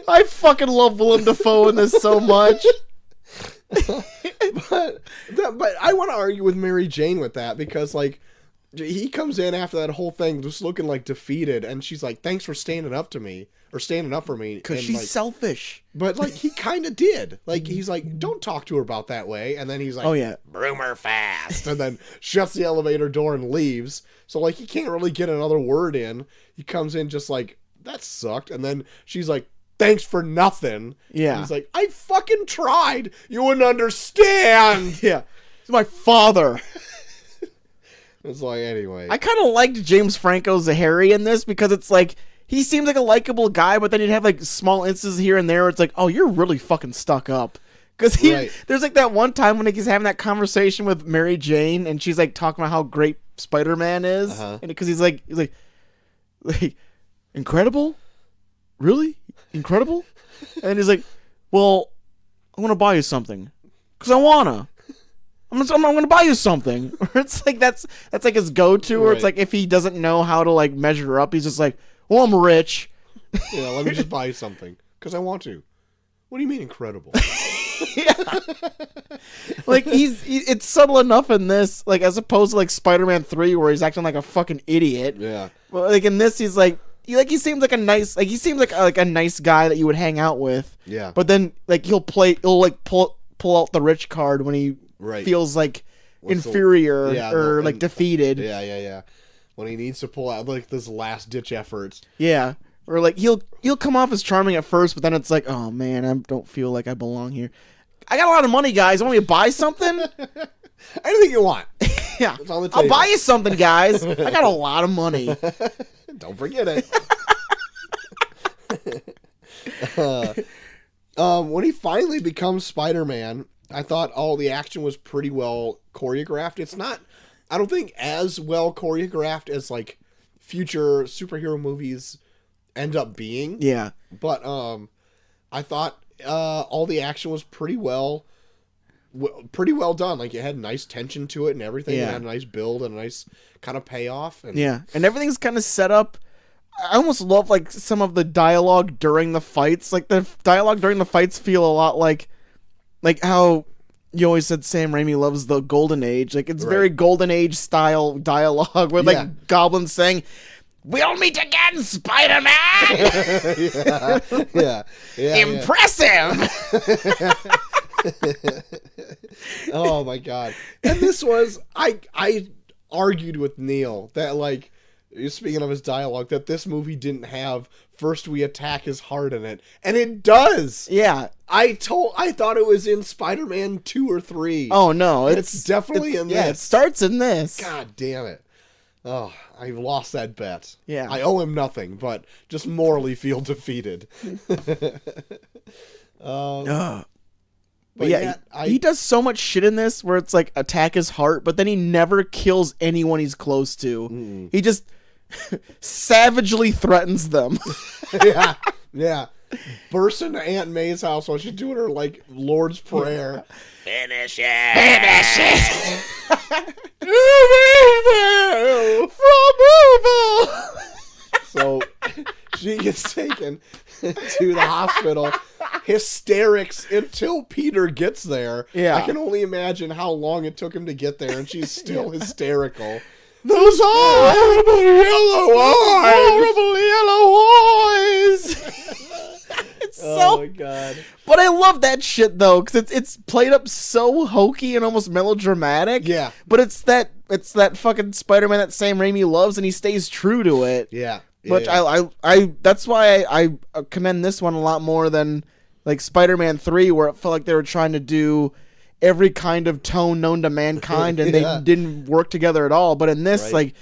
I fucking love Willem Dafoe in this so much. but I want to argue with Mary Jane with that, because like he comes in after that whole thing just looking like defeated, and she's like, thanks for standing up to me, or standing up for me, because she's like, selfish. But like he kind of did, like he's like, don't talk to her about that way, and then he's like, oh yeah, broom her fast, and then shuts the elevator door and leaves. So like he can't really get another word in. He comes in just like, that sucked, and then she's like, thanks for nothing. Yeah. He's like, I fucking tried. You wouldn't understand. Yeah. It's my father. It's like, anyway. I kind of liked James Franco's Harry in this, because it's like, he seems like a likable guy, but then he'd have like small instances here and there where it's like, oh, you're really fucking stuck up. Because there's like that one time when he's having that conversation with Mary Jane, and she's like talking about how great Spider-Man is. And because he's like, incredible? Really? Incredible? And he's like, well, I want to buy you something. Because I want to. I'm going to buy you something. Or it's like, that's like his go-to. Or it's like, if he doesn't know how to like measure up, he's just like, well, I'm rich. Yeah, let me just buy you something. Because I want to. What do you mean incredible? Yeah. Like, it's subtle enough in this, like, as opposed to like Spider-Man 3 where he's acting like a fucking idiot. Yeah. Well, like in this, he's like, he seems like a nice, like he seems like a nice guy that you would hang out with. Yeah. But then like he'll like pull out the rich card when he feels like inferior or like defeated. Yeah. When he needs to pull out like this last ditch effort. Yeah. Or like he'll come off as charming at first, but then it's like, oh man, I don't feel like I belong here. I got a lot of money, guys. Want me to buy something? Anything you want. Yeah. I'll buy you something, guys. I got a lot of money. Don't forget it. When he finally becomes Spider-Man, I thought all the action was pretty well choreographed. It's not, I don't think, as well choreographed as like future superhero movies end up being. Yeah. But I thought all the action was pretty well done. Like, it had nice tension to it and everything. Yeah. It had a nice build and a nice kind of payoff. And yeah, and everything's kind of set up. I almost love like some of the dialogue during the fights. Like the dialogue during the fights feel a lot like how you always said Sam Raimi loves the Golden Age. Like it's very Golden Age style dialogue with like goblins saying, "We'll meet again, Spider-Man." yeah. Impressive. Oh my god. And this was I argued with Neil that, like, speaking of his dialogue, that this movie didn't have "first we attack his heart" in it, and it does. Yeah. I thought it was in Spider-Man 2 or 3. Oh no, it's definitely in this. Yeah, it starts in this. God damn it. Oh, I lost that bet. Yeah. I owe him nothing, but just morally feel defeated. But yeah, he does so much shit in this where it's like attack his heart, but then he never kills anyone he's close to. Mm-mm. He just savagely threatens them. Yeah. Bursts into Aunt May's house while she's doing her, like, Lord's Prayer. Finish it! So she gets taken to the hospital. Hysterics until Peter gets there. Yeah. I can only imagine how long it took him to get there, and she's still hysterical. Those horrible yellow eyes! It's Oh my god. But I love that shit though, because it's played up so hokey and almost melodramatic. Yeah. But it's that fucking Spider-Man that Sam Raimi loves, and he stays true to it. Yeah. But I that's why I commend this one a lot more than like Spider-Man 3, where it felt like they were trying to do every kind of tone known to mankind, and they didn't work together at all. But in this, like,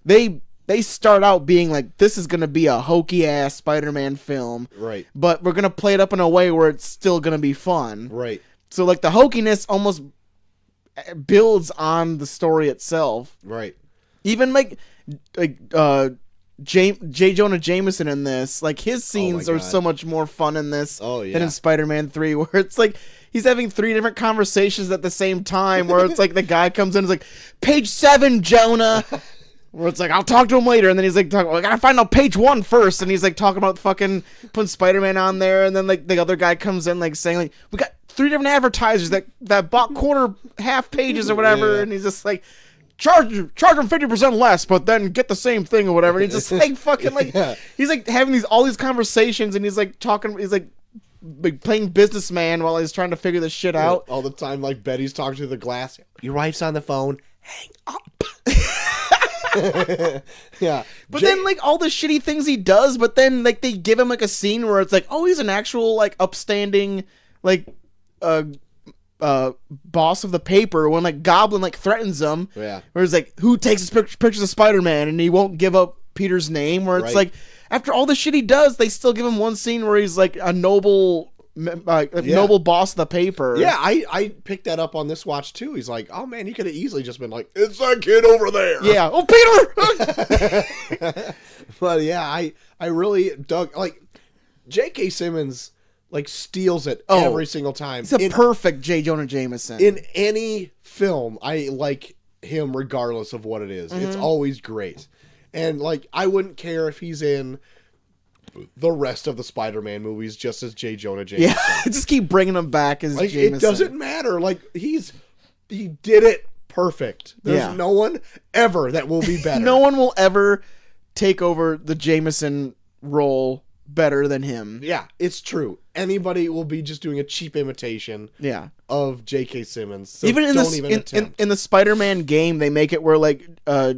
they start out being like, this is gonna be a hokey ass Spider-Man film, right? But we're gonna play it up in a way where it's still gonna be fun, right? So like the hokiness almost builds on the story itself. Right. Even like J. Jonah Jameson in this, like his scenes are so much more fun in this than in Spider-Man 3, where it's like he's having 3 different conversations at the same time, where it's like the guy comes in and is like, page 7, Jonah. Where it's like, I'll talk to him later, and then he's like, I gotta find out page 1 first, and he's like talking about fucking putting Spider-Man on there, and then like the other guy comes in like saying like, we got 3 different advertisers that bought quarter half pages or whatever, and he's just like, charge them 50% less, but then get the same thing or whatever. And he's just like fucking like he's like having all these conversations, and he's like talking, he's like playing businessman while he's trying to figure this shit out all the time. Like Betty's talking to the glass. Your wife's on the phone. Hang up. But then like all the shitty things he does, but then like they give him like a scene where it's like, oh, he's an actual like upstanding like boss of the paper, when like Goblin like threatens him, where it's like, who takes his pictures of Spider-Man, and he won't give up Peter's name, where it's like, after all the shit he does, they still give him one scene where he's like a noble boss of the paper. I picked that up on this watch too. He's like, oh man, he could have easily just been like, it's that kid over there. Oh Peter. But I really dug, like, J.K. Simmons like steals it every single time. He's a perfect J. Jonah Jameson. In any film, I like him regardless of what it is. It's always great. And like, I wouldn't care if he's in the rest of the Spider-Man movies just as J. Jonah Jameson. Just keep bringing him back as like, Jameson. It doesn't matter. Like, he did it perfect. There's no one ever that will be better. No one will ever take over the Jameson role better than him. Yeah, it's true. Anybody will be just doing a cheap imitation of J.K. Simmons. So even in in the Spider-Man game, they make it where like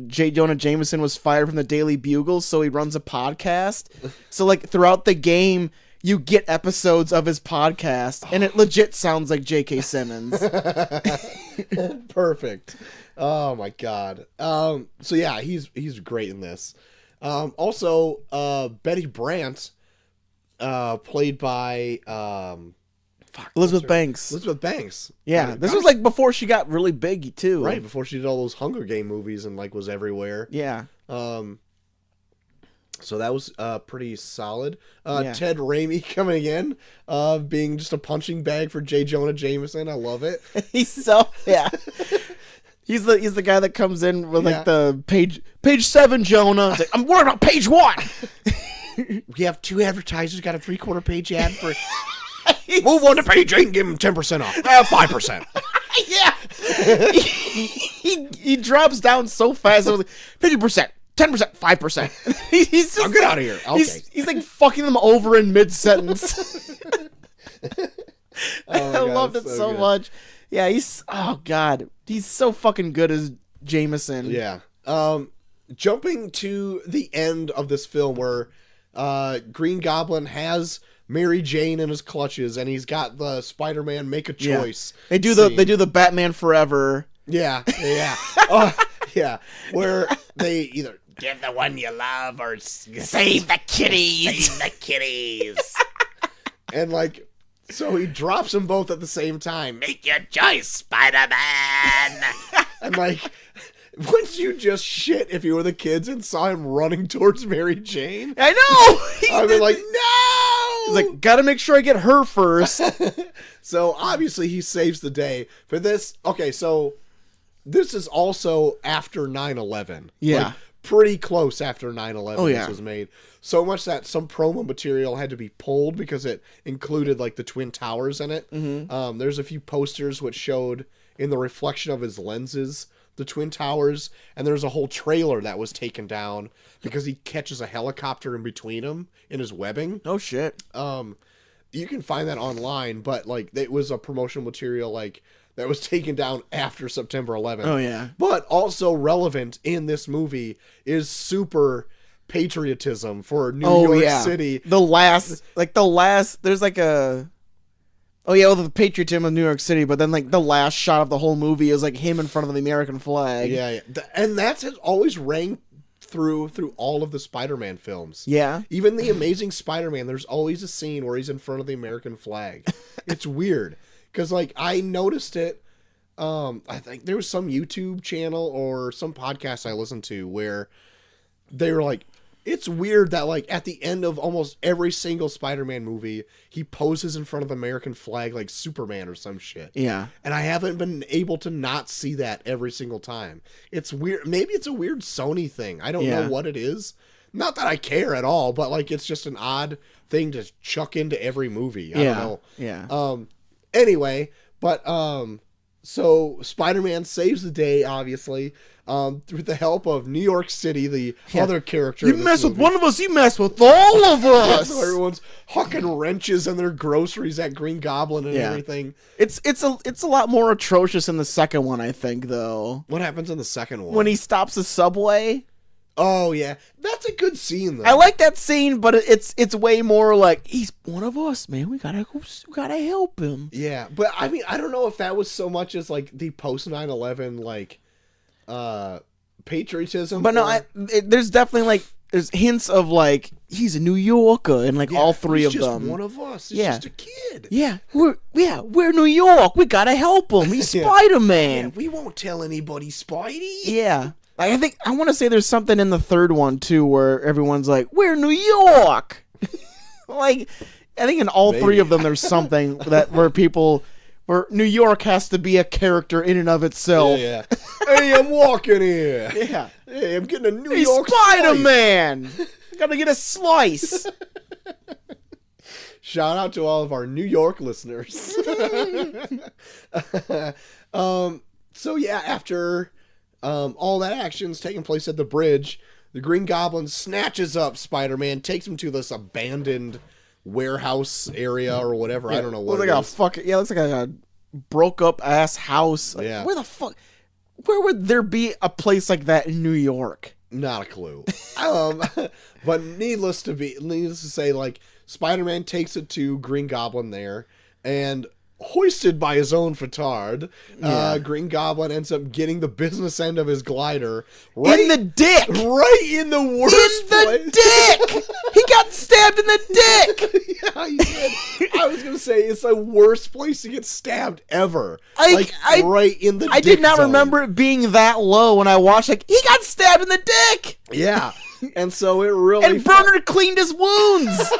J. Jonah Jameson was fired from the Daily Bugle, so he runs a podcast. So like throughout the game, you get episodes of his podcast, and it legit sounds like J.K. Simmons. Perfect. Oh my god. So yeah, he's great in this. Also, Betty Brant, played by Elizabeth Banks. Elizabeth Banks. Yeah, this was like before she got really big too. Right, before she did all those Hunger Game movies and like was everywhere. Yeah. So that was pretty solid. Ted Raimi coming in, being just a punching bag for J. Jonah Jameson. I love it. He's so He's the guy that comes in with like the page 7, Jonah. Like, I'm worried about page 1. We have 2 advertisers, got a 3/4 page ad for. Move on to page 8 and give him 10% off. 5%. He drops down so fast. I was like 50%, 10%, 5%. He's just I'll get out of here. Okay. He's like fucking them over in mid sentence. I loved it so much. Yeah, he's so fucking good as Jameson. Yeah. Jumping to the end of this film where Green Goblin has Mary Jane in his clutches, and he's got the Spider-Man make a choice. They do the Batman Forever. Yeah. Where they either give the one you love or save the kitties. Save the kitties. And like, so he drops them both at the same time. Make your choice, Spider-Man. And like, wouldn't you just shit if you were the kids and saw him running towards Mary Jane? I know! I'd be like, no! He's like, gotta make sure I get her first. So obviously he saves the day. For this, okay, so this is also after 9/11. Yeah. Like, pretty close after 9/11 this was made. So much that some promo material had to be pulled because it included like the Twin Towers in it. Mm-hmm. There's a few posters which showed in the reflection of his lenses the Twin Towers, and there's a whole trailer that was taken down because he catches a helicopter in between them in his webbing. Oh shit. You can find that online, but like it was a promotional material like that was taken down after September 11th. Oh yeah. But also relevant in this movie is super patriotism for New York City. The last there's like a the patriotism of New York City, but then like the last shot of the whole movie is like him in front of the American flag. Yeah. And that's always rang through all of the Spider-Man films. Yeah. Even the Amazing Spider-Man, there's always a scene where he's in front of the American flag. It's weird. Because, like, I noticed it I think there was some YouTube channel or some podcast I listened to where they were like, it's weird that like at the end of almost every single Spider-Man movie, he poses in front of the American flag like Superman or some shit. Yeah. And I haven't been able to not see that every single time. It's weird. Maybe it's a weird Sony thing. I don't know what it is. Not that I care at all, but like it's just an odd thing to chuck into every movie. I don't know. Yeah. Anyway, but so Spider-Man saves the day, obviously, through the help of New York City, the other character. You mess with one of us, you mess with all of us. So everyone's hucking wrenches in their groceries at Green Goblin and everything. It's a lot more atrocious in the second one, I think, though. What happens in the second one? When he stops the subway. Oh yeah, that's a good scene though. I like that scene, but it's way more like he's one of us, man. We gotta help him. Yeah, but I mean, I don't know if that was so much as like the post 9/11 like patriotism. But no, there's definitely like there's hints of like he's a New Yorker and like all three of them. He's just one of us. He's just a kid. Yeah, we're New York. We gotta help him. He's Spider-Man. Yeah, we won't tell anybody, Spidey. Yeah. I want to say there's something in the third one too where everyone's like, "We're New York." Like, I think in all three of them there's something where New York has to be a character in and of itself. Yeah. Hey, I'm walking here. Yeah. Hey, I'm getting a New York Spider-Man. Gotta get a slice. Shout out to all of our New York listeners. So yeah, after all that action's taking place at the bridge, the Green Goblin snatches up Spider-Man, takes him to this abandoned warehouse area or whatever. I don't know what it is. Looks like a broke up ass house. Like, where would there be a place like that in New York? Not a clue. But needless to say, like, Spider-Man takes it to Green Goblin there, and hoisted by his own petard, Green Goblin ends up getting the business end of his glider in the dick. Right in the worst place. In the dick. He got stabbed in the dick. Yeah, he did. I was gonna say it's the worst place to get stabbed ever. Right in the. I did not remember it being that low when I watched. Like, he got stabbed in the dick. Yeah, and so it really. And Bernard cleaned his wounds.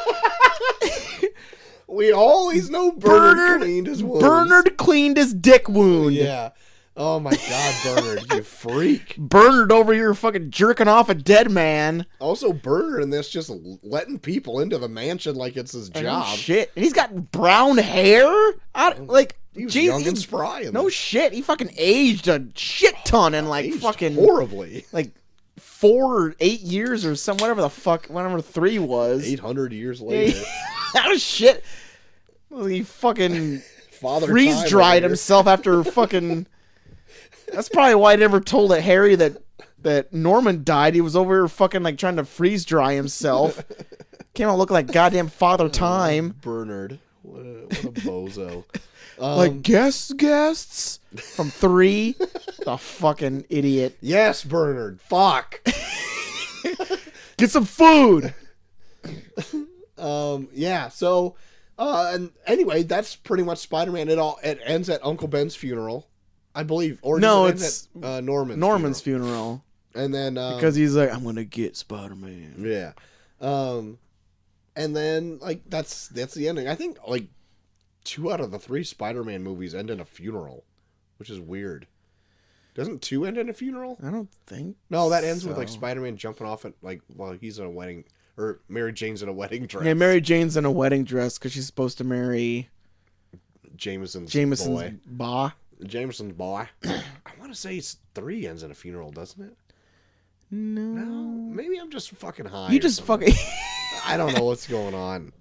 We always know Bernard cleaned his wounds. Bernard cleaned his dick wound. Yeah. Oh my God, Bernard, you freak. Bernard over here fucking jerking off a dead man. Also, Bernard in this just letting people into the mansion like it's his job. Shit. And he's got brown hair? He was young and spry. No shit. He fucking aged a shit ton in like fucking... horribly. Like 4 or 8 years or some, whatever the fuck, whatever 3 was. 800 years later. Oh shit. He fucking Father freeze-dried himself after fucking... That's probably why I never told Harry that Norman died. He was over here fucking like trying to freeze-dry himself. Came out looking like goddamn Father Time. Bernard. What a bozo. Like guests from 3. The fucking idiot. Yes, Bernard. Fuck. Get some food. Yeah, so and anyway, that's pretty much Spider-Man. It ends at Uncle Ben's funeral, I believe. Or no, it's at Norman's funeral. And then because he's like, I'm gonna get Spider-Man. Yeah. And then like that's the ending. I think like 2 out of the 3 Spider-Man movies end in a funeral, which is weird. Doesn't 2 end in a funeral? I don't think. No, that ends with like Spider-Man jumping off at like while he's in a wedding. Or Mary Jane's in a wedding dress. Yeah, Mary Jane's in a wedding dress because she's supposed to marry Jameson's boy. Jameson's boy. I want to say 3 ends in a funeral, doesn't it? No. Maybe I'm just fucking high. You just fucking... I don't know what's going on.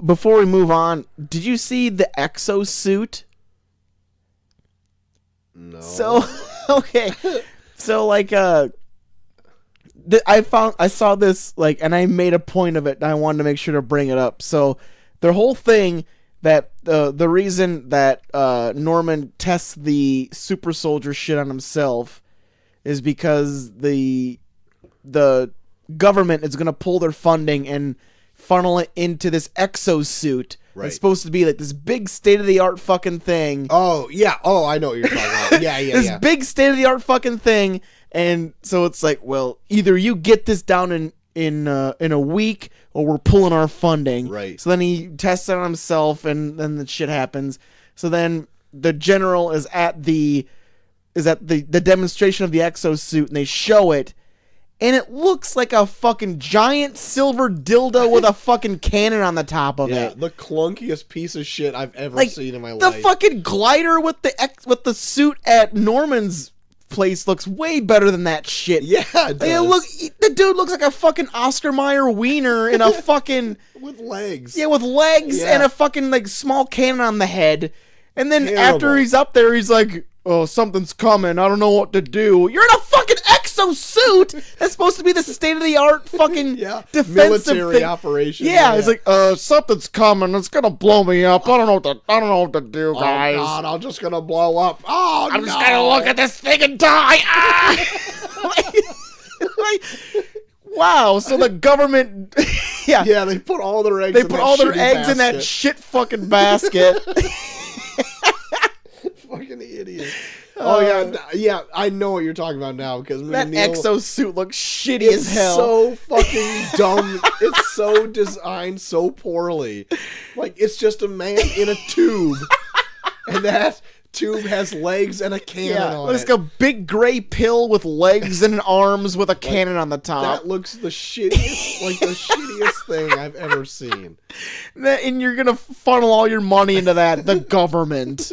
Before we move on, did you see the exosuit? No. So, okay. So, like, I saw this, like, and I made a point of it, and I wanted to make sure to bring it up. So, their whole thing, that the reason that Norman tests the super soldier shit on himself is because the government is going to pull their funding and funnel it into this exosuit Right. It's supposed to be like this big state-of-the-art fucking thing. Oh, yeah. Oh, I know what you're talking about. Yeah. This big state-of-the-art fucking thing. And so it's like, well, either you get this down in a week or we're pulling our funding. Right. So then he tests it on himself and then the shit happens. So then the general is at the demonstration of the exosuit and they show it. And it looks like a fucking giant silver dildo with a fucking cannon on the top of it. Yeah, the clunkiest piece of shit I've ever seen in my life. The fucking glider with the suit at Norman's place looks way better than that shit. Yeah, it does. The dude looks like a fucking Oscar Mayer wiener in a fucking with legs. Yeah, with legs and a fucking like small cannon on the head. And then after he's up there, he's like, "Oh, something's coming. I don't know what to do." You're in a fucking exosuit that's supposed to be the state-of-the-art fucking defensive military operation. Yeah, it's like, something's coming. It's gonna blow me up. I don't know what to do, guys. Oh God, I'm just gonna blow up. Oh, I'm just gonna look at this thing and die. Wow. So the government, yeah, they put all their eggs. In that shit fucking basket. Fucking idiot. Oh yeah, I know what you're talking about now because that exosuit looks shitty as hell. So fucking dumb. It's so designed so poorly. Like it's just a man in a tube, and that tube has legs and a cannon on it. It's like a big gray pill with legs and arms with a cannon on the top. That looks the shittiest thing I've ever seen. And you're gonna funnel all your money into that, the government.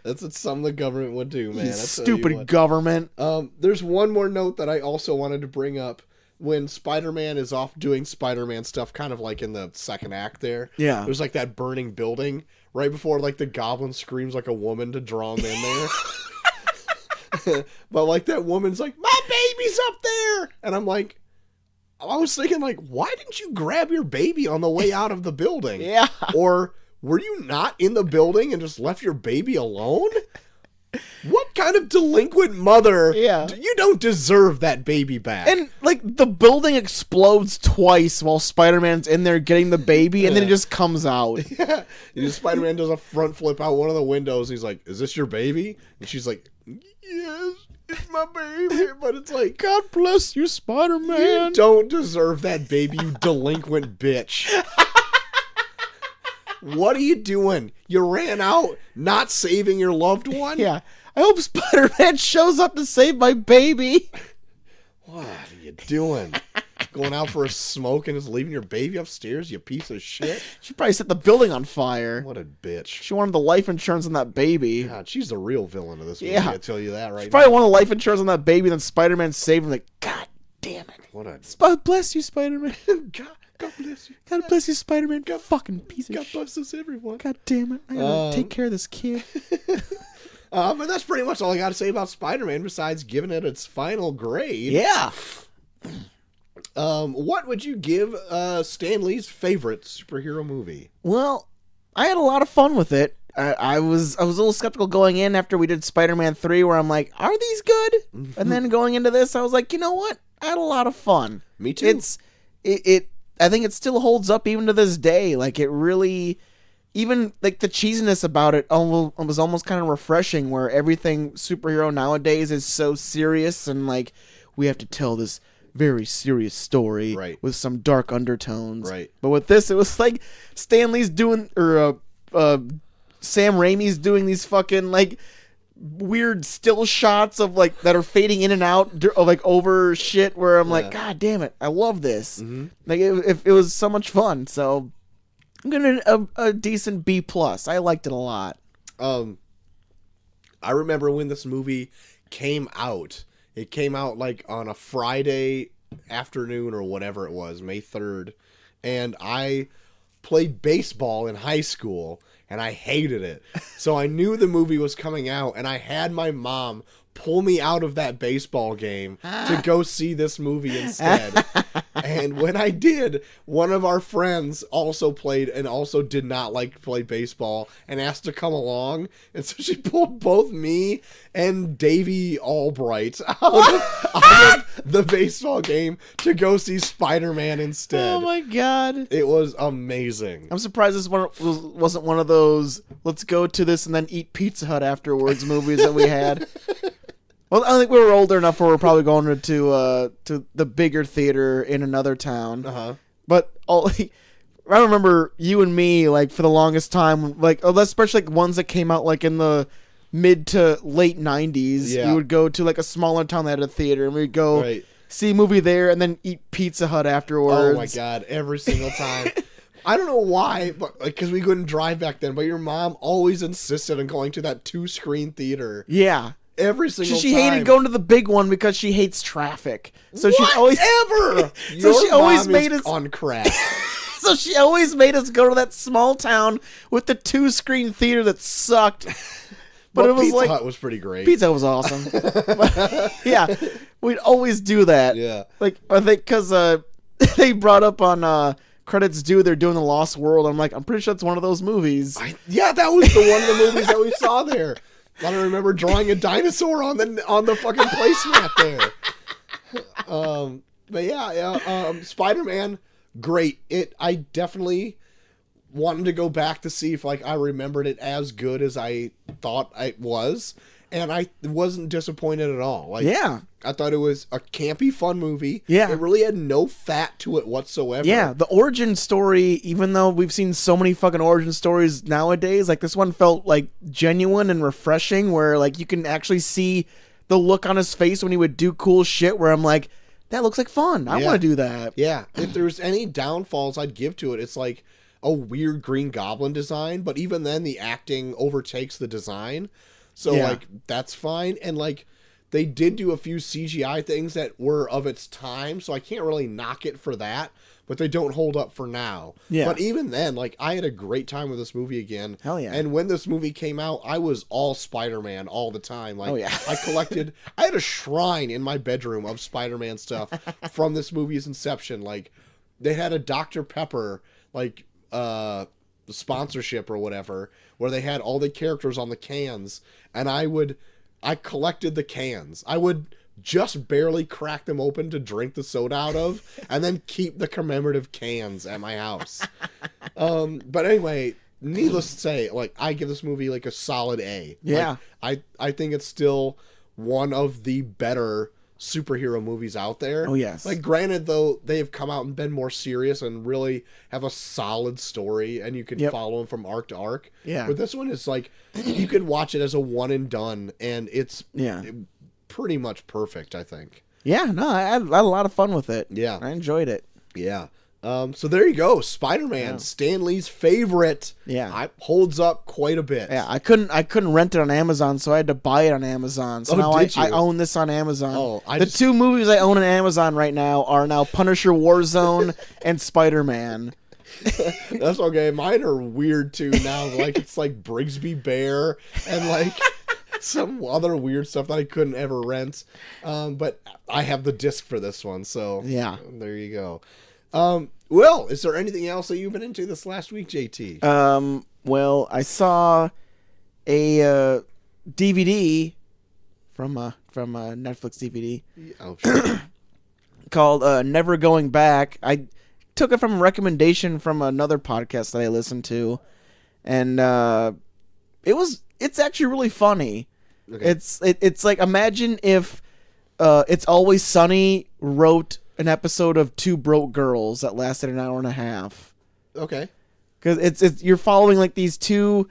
That's what some of the government would do, man. Stupid government. There's one more note that I also wanted to bring up. When Spider-Man is off doing Spider-Man stuff, kind of like in the second act there. Yeah. There's like that burning building right before like the goblin screams like a woman to draw him in there. But like that woman's like, "My baby's up there!" And I'm like, I was thinking like, why didn't you grab your baby on the way out of the building? Yeah. Or were you not in the building and just left your baby alone? What kind of delinquent mother? Yeah. You don't deserve that baby back. And like the building explodes twice while Spider-Man's in there getting the baby, and then it just comes out. Yeah. Spider-Man does a front flip out one of the windows. He's like, "Is this your baby?" And she's like, "Yes, it's my baby." But it's like, God bless you, Spider-Man. You don't deserve that baby, you delinquent bitch. What are you doing? You ran out not saving your loved one? Yeah. I hope Spider-Man shows up to save my baby. What are you doing? Going out for a smoke and just leaving your baby upstairs, you piece of shit? She probably set the building on fire. What a bitch. She wanted the life insurance on that baby. God, she's the real villain of this movie, Yeah. I tell you that right She probably wanted life insurance on that baby, then Spider-Man saved him. Like, God damn it. What a... God bless you, Spider-Man. God bless you. God bless you, Spider-Man. God fucking piece of shit. God bless us, everyone. God damn it. I gotta take care of this kid. But that's pretty much all I got to say about Spider-Man besides giving it its final grade. Yeah. What would you give Stan Lee's favorite superhero movie? Well, I had a lot of fun with it. I was a little skeptical going in after we did Spider-Man 3 where I'm like, are these good? And then going into this, I was like, you know what? I had a lot of fun. Me too. I think it still holds up even to this day. Like, it really, even like the cheesiness about it was almost kind of refreshing, where everything superhero nowadays is so serious and like we have to tell this very serious story with some dark undertones. Right. But with this, it was like Stan Lee's doing, or Sam Raimi's doing these fucking like weird still shots of like that are fading in and out of like over shit where I'm like, God damn it, I love this. Like it was so much fun. So I'm gonna a decent B+. I liked it a lot. I remember when this movie came out. It came out like on a Friday afternoon or whatever it was, May 3rd, and I played baseball in high school. And I hated it. So I knew the movie was coming out, and I had my mom pull me out of that baseball game to go see this movie instead. And when I did, one of our friends also played and also did not like to play baseball and asked to come along. And so she pulled both me and Davey Albright out of the baseball game to go see Spider-Man instead. Oh my God. It was amazing. I'm surprised this wasn't one of those let's go to this and then eat Pizza Hut afterwards movies that we had. Well, I think we were older enough where we're probably going to the bigger theater in another town. Uh-huh. But I remember you and me, like, for the longest time, like, especially like ones that came out like in the mid to late 90s. Yeah. You would go to like a smaller town that had a theater, and we'd go see a movie there and then eat Pizza Hut afterwards. Oh my God, every single time. I don't know why, but because we couldn't drive back then, but your mom always insisted on going to that 2-screen theater. Yeah. Every single time. She hated going to the big one because she hates traffic. So Whatever! she always So she always made us on crack. So she always made us go to that small town with the 2-screen theater that sucked. But it was Pizza like Hut was pretty great. Pizza Hut was awesome. But, yeah, we'd always do that. Yeah. Like I think because they brought up on credits due, they're doing The Lost World. I'm like, I'm pretty sure it's one of those movies. That was the one of the movies that we saw there. I don't remember drawing a dinosaur on the fucking placemat there. But yeah, Spider-Man, great. I definitely wanted to go back to see if like I remembered it as good as I thought it was, and I wasn't disappointed at all. Like, yeah. I thought it was a campy, fun movie. Yeah. It really had no fat to it whatsoever. Yeah, the origin story, even though we've seen so many fucking origin stories nowadays, like this one felt like genuine and refreshing, where like you can actually see the look on his face when he would do cool shit, where I'm like, that looks like fun. I want to do that. Yeah. If there's any downfalls I'd give to it, it's like a weird Green Goblin design, but even then the acting overtakes the design. So like that's fine. And like they did do a few CGI things that were of its time, so I can't really knock it for that, but they don't hold up for now. Yeah. But even then, like, I had a great time with this movie again. Hell yeah. And when this movie came out, I was all Spider-Man all the time. Like, I had a shrine in my bedroom of Spider-Man stuff from this movie's inception. Like, they had a Dr. Pepper, like, sponsorship or whatever, where they had all the characters on the cans, and I collected the cans. I would just barely crack them open to drink the soda out of, and then keep the commemorative cans at my house. But anyway, needless to say, like, I give this movie like a solid A. Yeah. Like, I think it's still one of the better superhero movies out there. Oh, yes. Like, granted, though, they have come out and been more serious and really have a solid story, and you can follow them from arc to arc. Yeah. But this one is like, you could watch it as a one and done, and it's pretty much perfect, I think. Yeah, no, I had a lot of fun with it. Yeah. I enjoyed it. Yeah. So there you go. Spider-Man, Stan Lee's favorite. Yeah. Holds up quite a bit. Yeah, I couldn't rent it on Amazon, so I had to buy it on Amazon. So now I own this on Amazon. Oh, two movies I own on Amazon right now are now Punisher Warzone and Spider-Man. That's okay. Mine are weird too now. Like, it's like Brigsby Bear and like some other weird stuff that I couldn't ever rent. But I have the disc for this one, so yeah. There you go. Will, is there anything else that you've been into this last week, JT? Well, I saw a DVD from Netflix DVD sure. called Never Going Back. I took it from a recommendation from another podcast that I listened to, and it's actually really funny. Okay. It's like, imagine if It's Always Sunny wrote an episode of Two Broke Girls that lasted an hour and a half. Okay. Because it's you're following like these two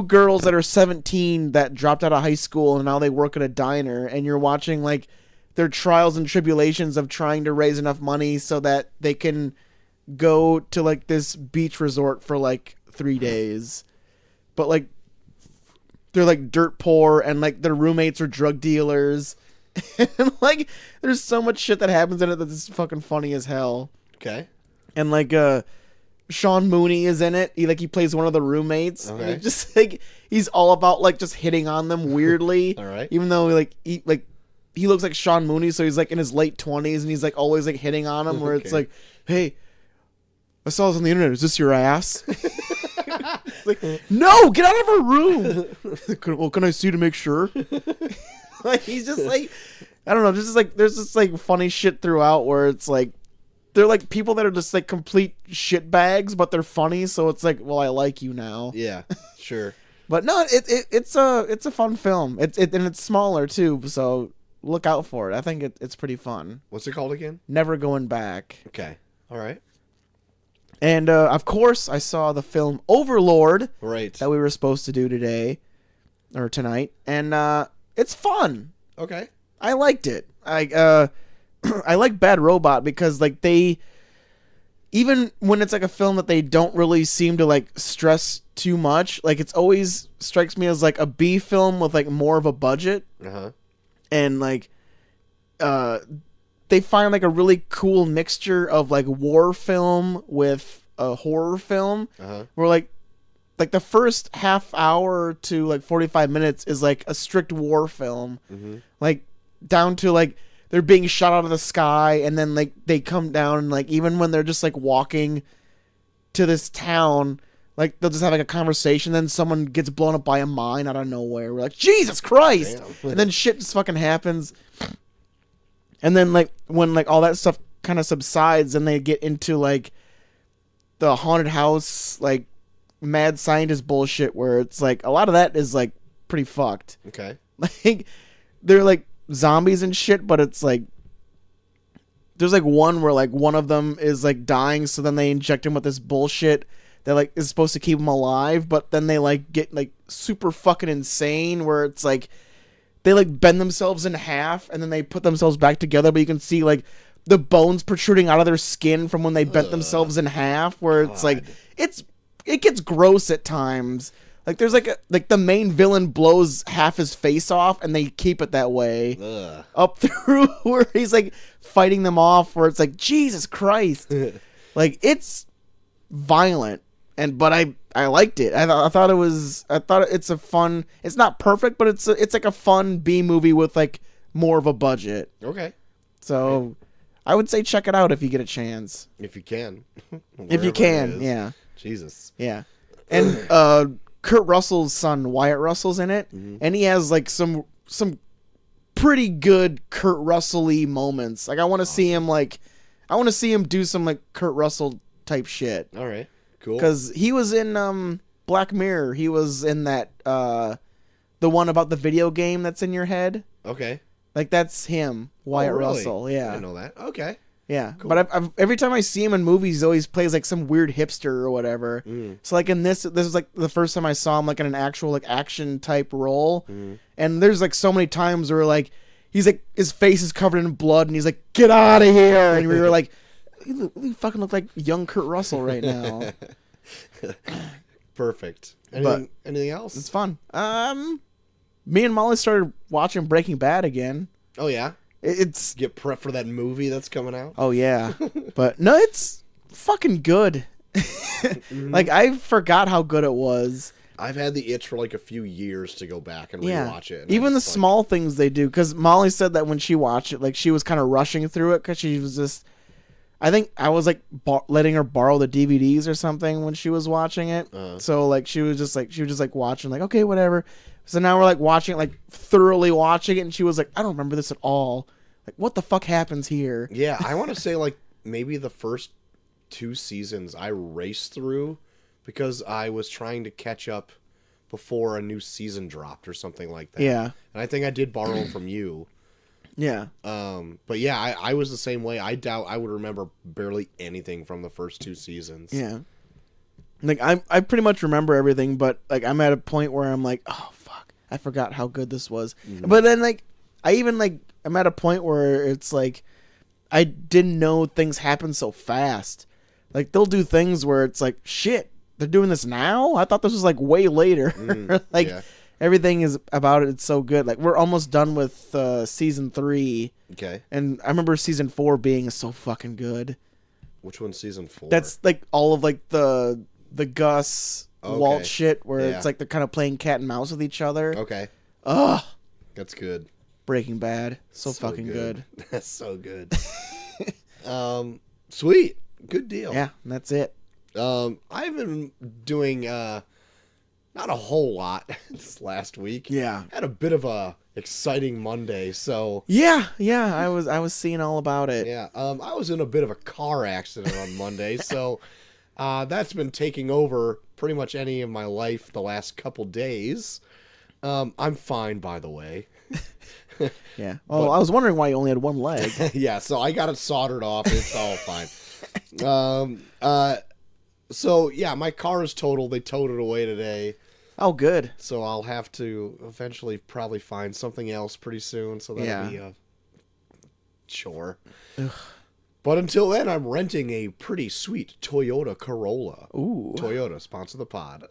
girls that are 17 that dropped out of high school and now they work at a diner, and you're watching like their trials and tribulations of trying to raise enough money so that they can go to like this beach resort for like 3 days. But like they're like dirt poor, and like their roommates are drug dealers. And like there's so much shit that happens in it that is fucking funny as hell. Okay. And like Sean Mooney is in it. He plays one of the roommates. Okay. And just like he's all about like just hitting on them weirdly. All right. Even though he looks like Sean Mooney, so he's like in his late 20s, and he's like always like hitting on him, where it's like, hey, I saw this on the internet. Is this your ass? Like, no, get out of her room. Well, can I see to make sure? Like, he's just like, I don't know, just like there's just like funny shit throughout where it's like they're like people that are just like complete shit bags, but they're funny, so it's like, well, I like you now. Yeah, sure. But no, it's a fun film. And it's smaller too, so look out for it. I think it's pretty fun. What's it called again? Never Going Back. Okay, all right. And of course, I saw the film Overlord. Right. That we were supposed to do today or tonight, and it's fun. Okay. I liked it. I like Bad Robot because like they, even when it's like a film that they don't really seem to like stress too much, like it's always strikes me as like a B film with like more of a budget. And like they find like a really cool mixture of like war film with a horror film. Where like the first half hour to like 45 minutes is like a strict war film. Like down to like they're being shot out of the sky, and then like they come down, and like even when they're just like walking to this town, like they'll just have like a conversation, then someone gets blown up by a mine out of nowhere. We're like, Jesus Christ. And then shit just fucking happens. And then like when like all that stuff kind of subsides, and they get into like the haunted house like mad scientist bullshit, where it's like a lot of that is like pretty fucked. Okay. Like they're like zombies and shit, but it's like there's like one where like one of them is like dying, so then they inject him with this bullshit that like is supposed to keep him alive, but then they like get like super fucking insane, where it's like they like bend themselves in half and then they put themselves back together, but you can see like the bones protruding out of their skin from when they bent themselves in half, where it's like it gets gross at times. Like there's like the main villain blows half his face off, and they keep it that way up through where he's like fighting them off, where it's like, Jesus Christ. Like it's violent, but I liked it. I thought it's a fun, it's not perfect, but it's like a fun B movie with like more of a budget. Okay. So I would say check it out if you get a chance. If you can. If you can, yeah. Jesus. Yeah. And Kurt Russell's son Wyatt Russell's in it, and he has like some pretty good Kurt Russell-y moments. Like I want to see him do some like Kurt Russell type shit. All right, cool. Because he was in Black Mirror. He was in that the one about the video game that's in your head. Okay, like that's him, Wyatt Russell. Yeah, I didn't know that. Okay. Yeah, cool. But I've every time I see him in movies, he always plays like some weird hipster or whatever. So like in this was like the first time I saw him like in an actual like action type role. And there's like so many times where like he's like his face is covered in blood, and he's like, "Get out of here!" And we were like, "You fucking look like young Kurt Russell right now." Perfect. Anything else? It's fun. Me and Molly started watching Breaking Bad again. Oh yeah. It's get prep for that movie that's coming out. Oh yeah, but no, it's fucking good. Like I forgot how good it was. I've had the itch for like a few years to go back and rewatch it. And even the small things they do, because Molly said that when she watched it, like she was kind of rushing through it because she was just. I think I was like letting her borrow the DVDs or something when she was watching it. So like she was just like watching, like, okay, whatever. So now we're like watching it, like thoroughly watching it, and she was like, I don't remember this at all. Like, what the fuck happens here? Yeah, I want to say like maybe the first 2 seasons I raced through because I was trying to catch up before a new season dropped or something like that. Yeah. And I think I did borrow them from you. Yeah. But yeah, I was the same way. I doubt I would remember barely anything from the first 2 seasons. Yeah. Like I pretty much remember everything, but like I'm at a point where I'm like, oh fuck, I forgot how good this was. But then like I'm at a point where it's like I didn't know things happen so fast. Like they'll do things where it's like, shit, they're doing this now? I thought this was like way later. Like everything is about it. It's so good. Like we're almost done with season 3. Okay. And I remember season 4 being so fucking good. Which one's season 4? That's like all of like the Gus Walt shit where it's like they're kind of playing cat and mouse with each other. Okay. Ugh. That's good. Breaking Bad. So fucking good. That's so good. Sweet. Good deal. Yeah, that's it. I've been doing not a whole lot this last week. Yeah. Had a bit of a exciting Monday, so Yeah, I was seeing all about it. yeah. I was in a bit of a car accident on Monday, so that's been taking over pretty much any of my life the last couple days. I'm fine, by the way. Yeah. Oh, I was wondering why you only had one leg. Yeah, so I got it soldered off. It's all fine. So yeah, my car is totaled. They towed it away today. Oh, good. So I'll have to eventually probably find something else pretty soon. So that'll be a chore. Ugh. But until then, I'm renting a pretty sweet Toyota Corolla. Ooh. Toyota, sponsor the pod.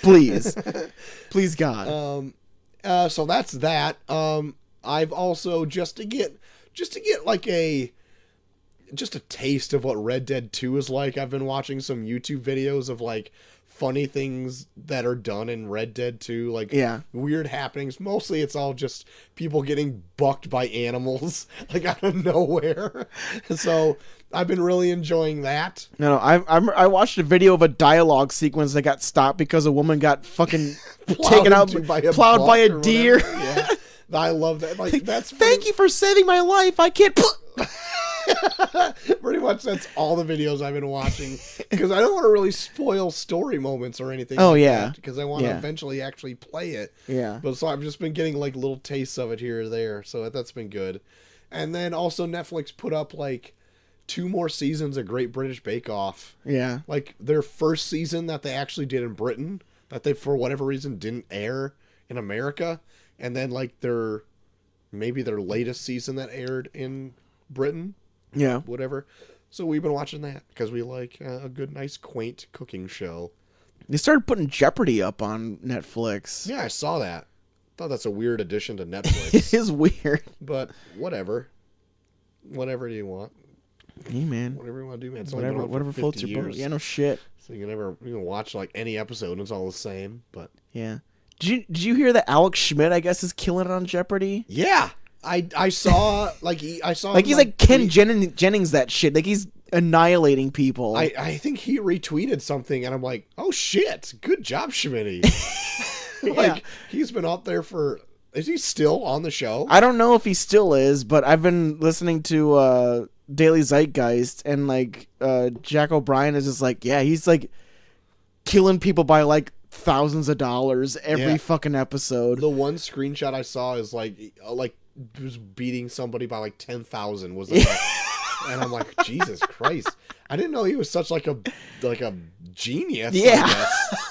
Please. Please, God. So that's that. I've also just to get like a taste of what Red Dead 2 is like. I've been watching some YouTube videos of like funny things that are done in Red Dead 2, like weird happenings. Mostly it's all just people getting bucked by animals like out of nowhere. So I've been really enjoying that. No, I watched a video of a dialogue sequence that got stopped because a woman got fucking taken out, plowed by a deer. Yeah. I love that. Like that's thank you for saving my life. I can't. Pretty much that's all the videos I've been watching because I don't want to really spoil story moments or anything. Oh, like yeah. that, because I want to eventually actually play it. Yeah. But so I've just been getting like little tastes of it here or there. So that's been good. And then also Netflix put up like 2 more seasons of Great British Bake Off. Yeah. Like their first season that they actually did in Britain that they for whatever reason didn't air in America. And then like their latest season that aired in Britain. Yeah. Whatever. So we've been watching that because we like a good, nice, quaint cooking show. They started putting Jeopardy up on Netflix. Yeah, I saw that. Thought that's a weird addition to Netflix. It is weird. But whatever. Whatever do you want? Hey, man. Whatever you want to do, man. It's whatever floats your boat. Yeah, no shit. So you can watch like any episode and it's all the same. But yeah. Did you hear that Alex Schmidt, I guess, is killing it on Jeopardy? Yeah. I saw he's like Ken Jennings that shit. Like he's annihilating people. I think he retweeted something and I'm like, oh shit, good job, Schmitty. Like he's been out there for. Is he still on the show? I don't know if he still is, but I've been listening to Daily Zeitgeist and like Jack O'Brien is just like, yeah, he's like killing people by like thousands of dollars every fucking episode. The one screenshot I saw is like was beating somebody by like 10,000 was the and I'm like, Jesus Christ. I didn't know he was such like a genius. Yeah. I guess.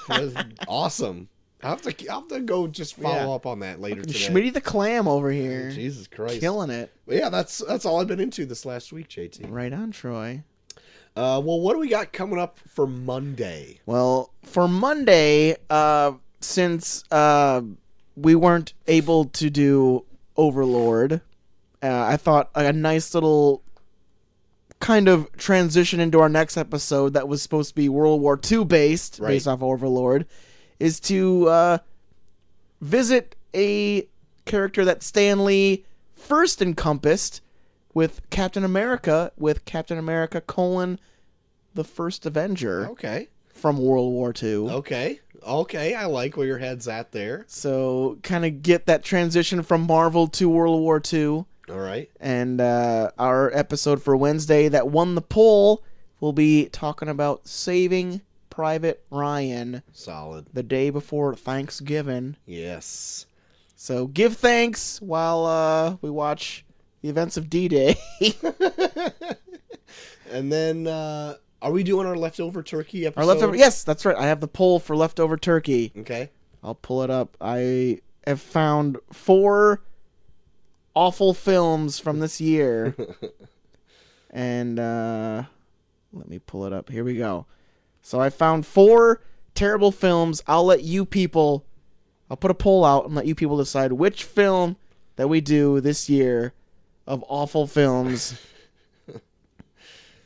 It was awesome. I'll have to go just follow up on that later today. Schmitty the Clam over here. Jesus Christ. Killing it. But yeah, that's all I've been into this last week, JT. Right on, Troy. Well, what do we got coming up for Monday? Well, for Monday, since we weren't able to do Overlord, I thought a nice little kind of transition into our next episode that was supposed to be World War II based off Overlord, is to visit a character that Stan Lee first encompassed with Captain America, the First Avenger. Okay. From World War II. Okay, I like where your head's at there. So, kind of get that transition from Marvel to World War II. All right. And our episode for Wednesday that won the poll will be talking about Saving Private Ryan. Solid. The day before Thanksgiving. Yes. So, give thanks while we watch the events of D-Day. And then... are we doing our leftover turkey episode? Yes, that's right. I have the poll for leftover turkey. Okay. I'll pull it up. I have found 4 awful films from this year. And let me pull it up. Here we go. So I found 4 terrible films. I'll put a poll out and let you people decide which film that we do this year of awful films.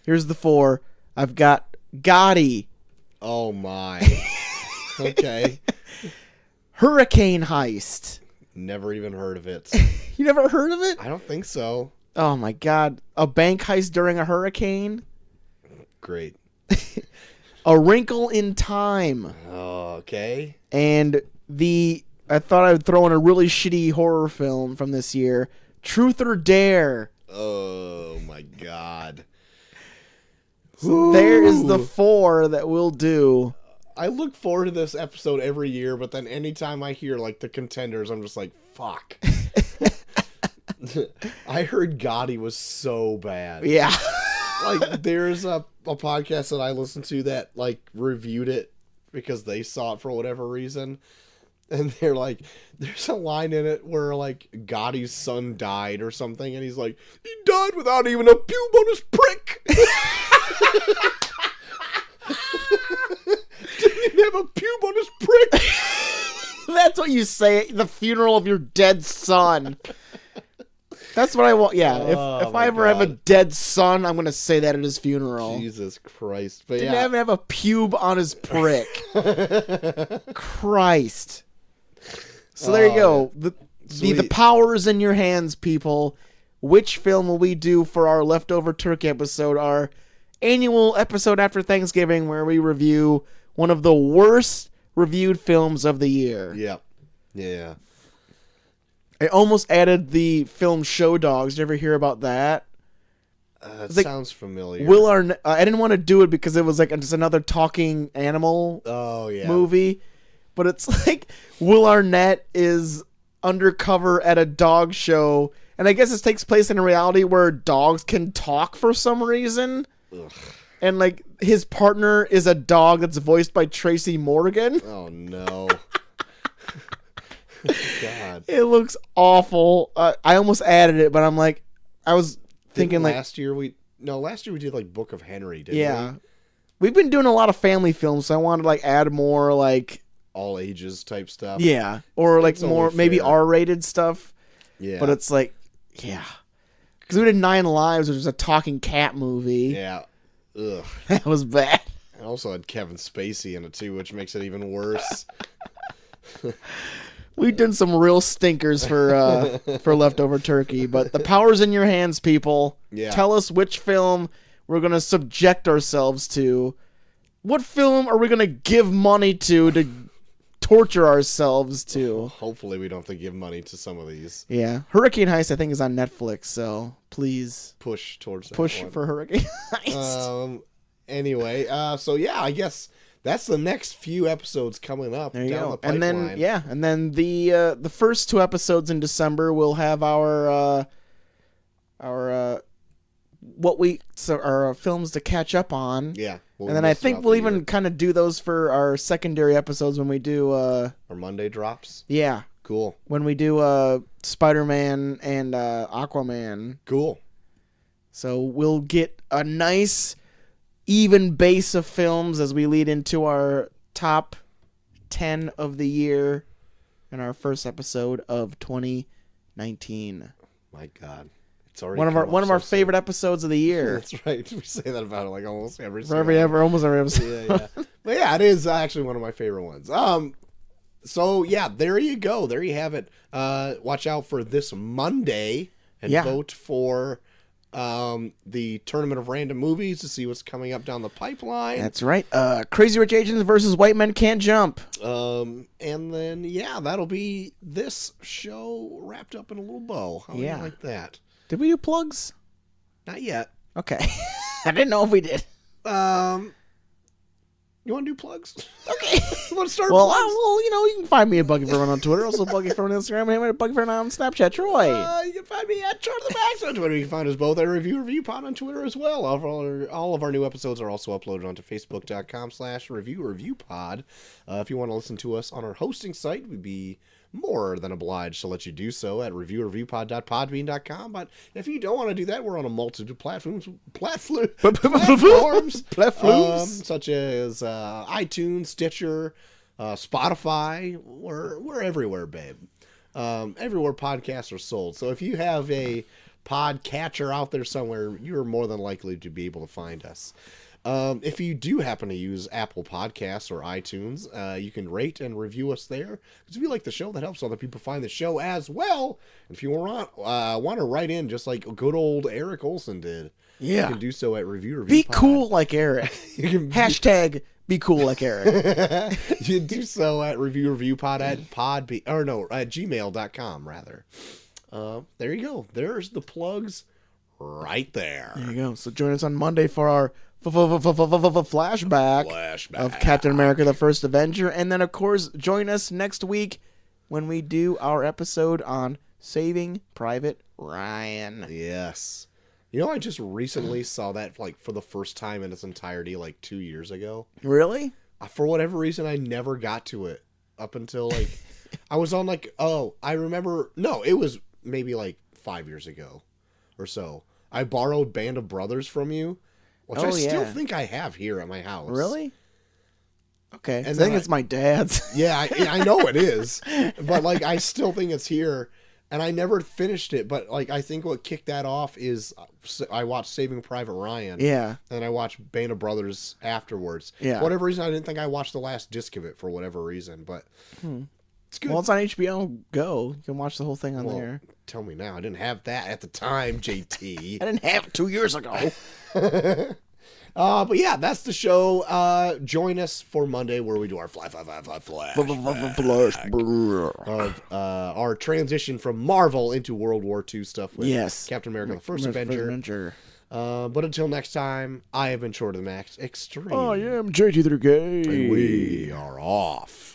Here's the 4. I've got Gotti. Oh my. Okay. Hurricane Heist. Never even heard of it. You never heard of it? I don't think so. Oh my God. A bank heist during a hurricane? Great. A Wrinkle in Time. Oh, okay. And I thought I would throw in a really shitty horror film from this year, Truth or Dare. Oh my God. So there is the 4 that we'll do. I look forward to this episode every year, but then anytime I hear like the contenders, I'm just like, fuck. I heard Gotti was so bad. Yeah. Like there's a podcast that I listened to that like reviewed it because they saw it for whatever reason. And they're like, there's a line in it where like Gotti's son died or something, and he's like, he died without even a pube on his prick. Didn't even have a pube on his prick. That's what you say at the funeral of your dead son. That's what I want. Yeah, if I ever have a dead son, I'm going to say that at his funeral. Jesus Christ. But Didn't even have a pube on his prick. Christ. So there you go. The power is in your hands, people. Which film will we do for our leftover turkey episode, our annual episode after Thanksgiving, where we review one of the worst reviewed films of the year? Yep. Yeah. I almost added the film Show Dogs. Did you ever hear about that? It sounds familiar. I didn't want to do it because it was like just another talking animal movie. But it's like Will Arnett is undercover at a dog show. And I guess this takes place in a reality where dogs can talk for some reason. Ugh. And like his partner is a dog that's voiced by Tracy Morgan. Oh, no. God. It looks awful. I almost added it, but I'm like, I was thinking last year we did like Book of Henry, didn't we? Yeah. We've been doing a lot of family films, so I wanted to like add more like all ages type stuff. Yeah. Or like more maybe R-rated stuff. Yeah. But it's like, yeah. Because we did 9 Lives, which was a talking cat movie. Yeah. Ugh. That was bad. I also had Kevin Spacey in it too, which makes it even worse. We've done some real stinkers for leftover turkey, but the power's in your hands, people. Yeah. Tell us which film we're going to subject ourselves to. What film are we going to give money to torture ourselves to? Hopefully we don't have to give money to some of these. Yeah. Hurricane Heist, I think, is on Netflix, so please push towards that push one. for Hurricane Heist. Anyway, so yeah, I guess that's the next few episodes coming up down the pipeline. And then the first 2 episodes in December we'll have our films to catch up on. Yeah. And then I think we'll even kind of do those for our secondary episodes when we do our Monday drops. Yeah. Cool. When we do Spider-Man and Aquaman. Cool. So we'll get a nice even base of films as we lead into our top 10 of the year in our first episode of 2019. My God. It's already one of our favorite episodes of the year. That's right. We say that about it like almost every almost every episode. Yeah. But yeah, it is actually one of my favorite ones. So yeah, there you go. There you have it. Watch out for this Monday and vote for the Tournament of Random Movies to see what's coming up down the pipeline. That's right. Crazy Rich Asians versus White Men Can't Jump. And then that'll be this show wrapped up in a little bow. How do you like that? Did we do plugs? Not yet. Okay. I didn't know if we did. You want to do plugs? Okay. You want to start plugs? Well, you can find me at Buggy Furman on Twitter. Also Buggy Furman on Instagram. And Buggy Furman on Snapchat. Troy. You can find me at Troy the Max on Twitter. You can find us both at Revue Pod on Twitter as well. All of our new episodes are also uploaded onto Facebook.com/ReviewReviewPod. If you want to listen to us on our hosting site, we'd be more than obliged to let you do so at reviewreviewpod.podbean.com. But if you don't want to do that, we're on a multitude of platforms such as iTunes, Stitcher, Spotify. We're everywhere, babe. Everywhere podcasts are sold. So if you have a podcatcher out there somewhere, you're more than likely to be able to find us. If you do happen to use Apple Podcasts or iTunes, you can rate and review us there. Because if you like the show, that helps other people find the show as well. And if you want to write in, just like good old Eric Olson did, you can do so at Revue. Be cool like Eric. You can Hashtag be cool like Eric. You can do so at reviewpod at gmail.com rather. There you go. There's the plugs right there. There you go. So join us on Monday for our flashback of Captain America: The First Avenger, and then of course join us next week when we do our episode on Saving Private Ryan. Yes. You know, I just recently saw that like for the first time in its entirety like 2 years ago. Really? For whatever reason, I never got to it up until like I was on like I remember it was maybe like 5 years ago or so. I borrowed Band of Brothers from you, which I still think I have here at my house. Really? Okay. And I think it's my dad's. Yeah, I know it is, but like I still think it's here. And I never finished it, but like I think what kicked that off is I watched Saving Private Ryan. Yeah. And I watched Band of Brothers afterwards. Yeah. For whatever reason, I didn't think I watched the last disc of it for whatever reason, but it's good. Well, it's on HBO Go. You can watch the whole thing on there. Tell me now. I didn't have that at the time, JT. I didn't have it 2 years ago. But yeah, that's the show. Join us for Monday where we do our flash of our transition from Marvel into World War II stuff with Captain America: The First Avenger. But until next time, I have been Short of the Max Extreme. I am JT3K. And we are off.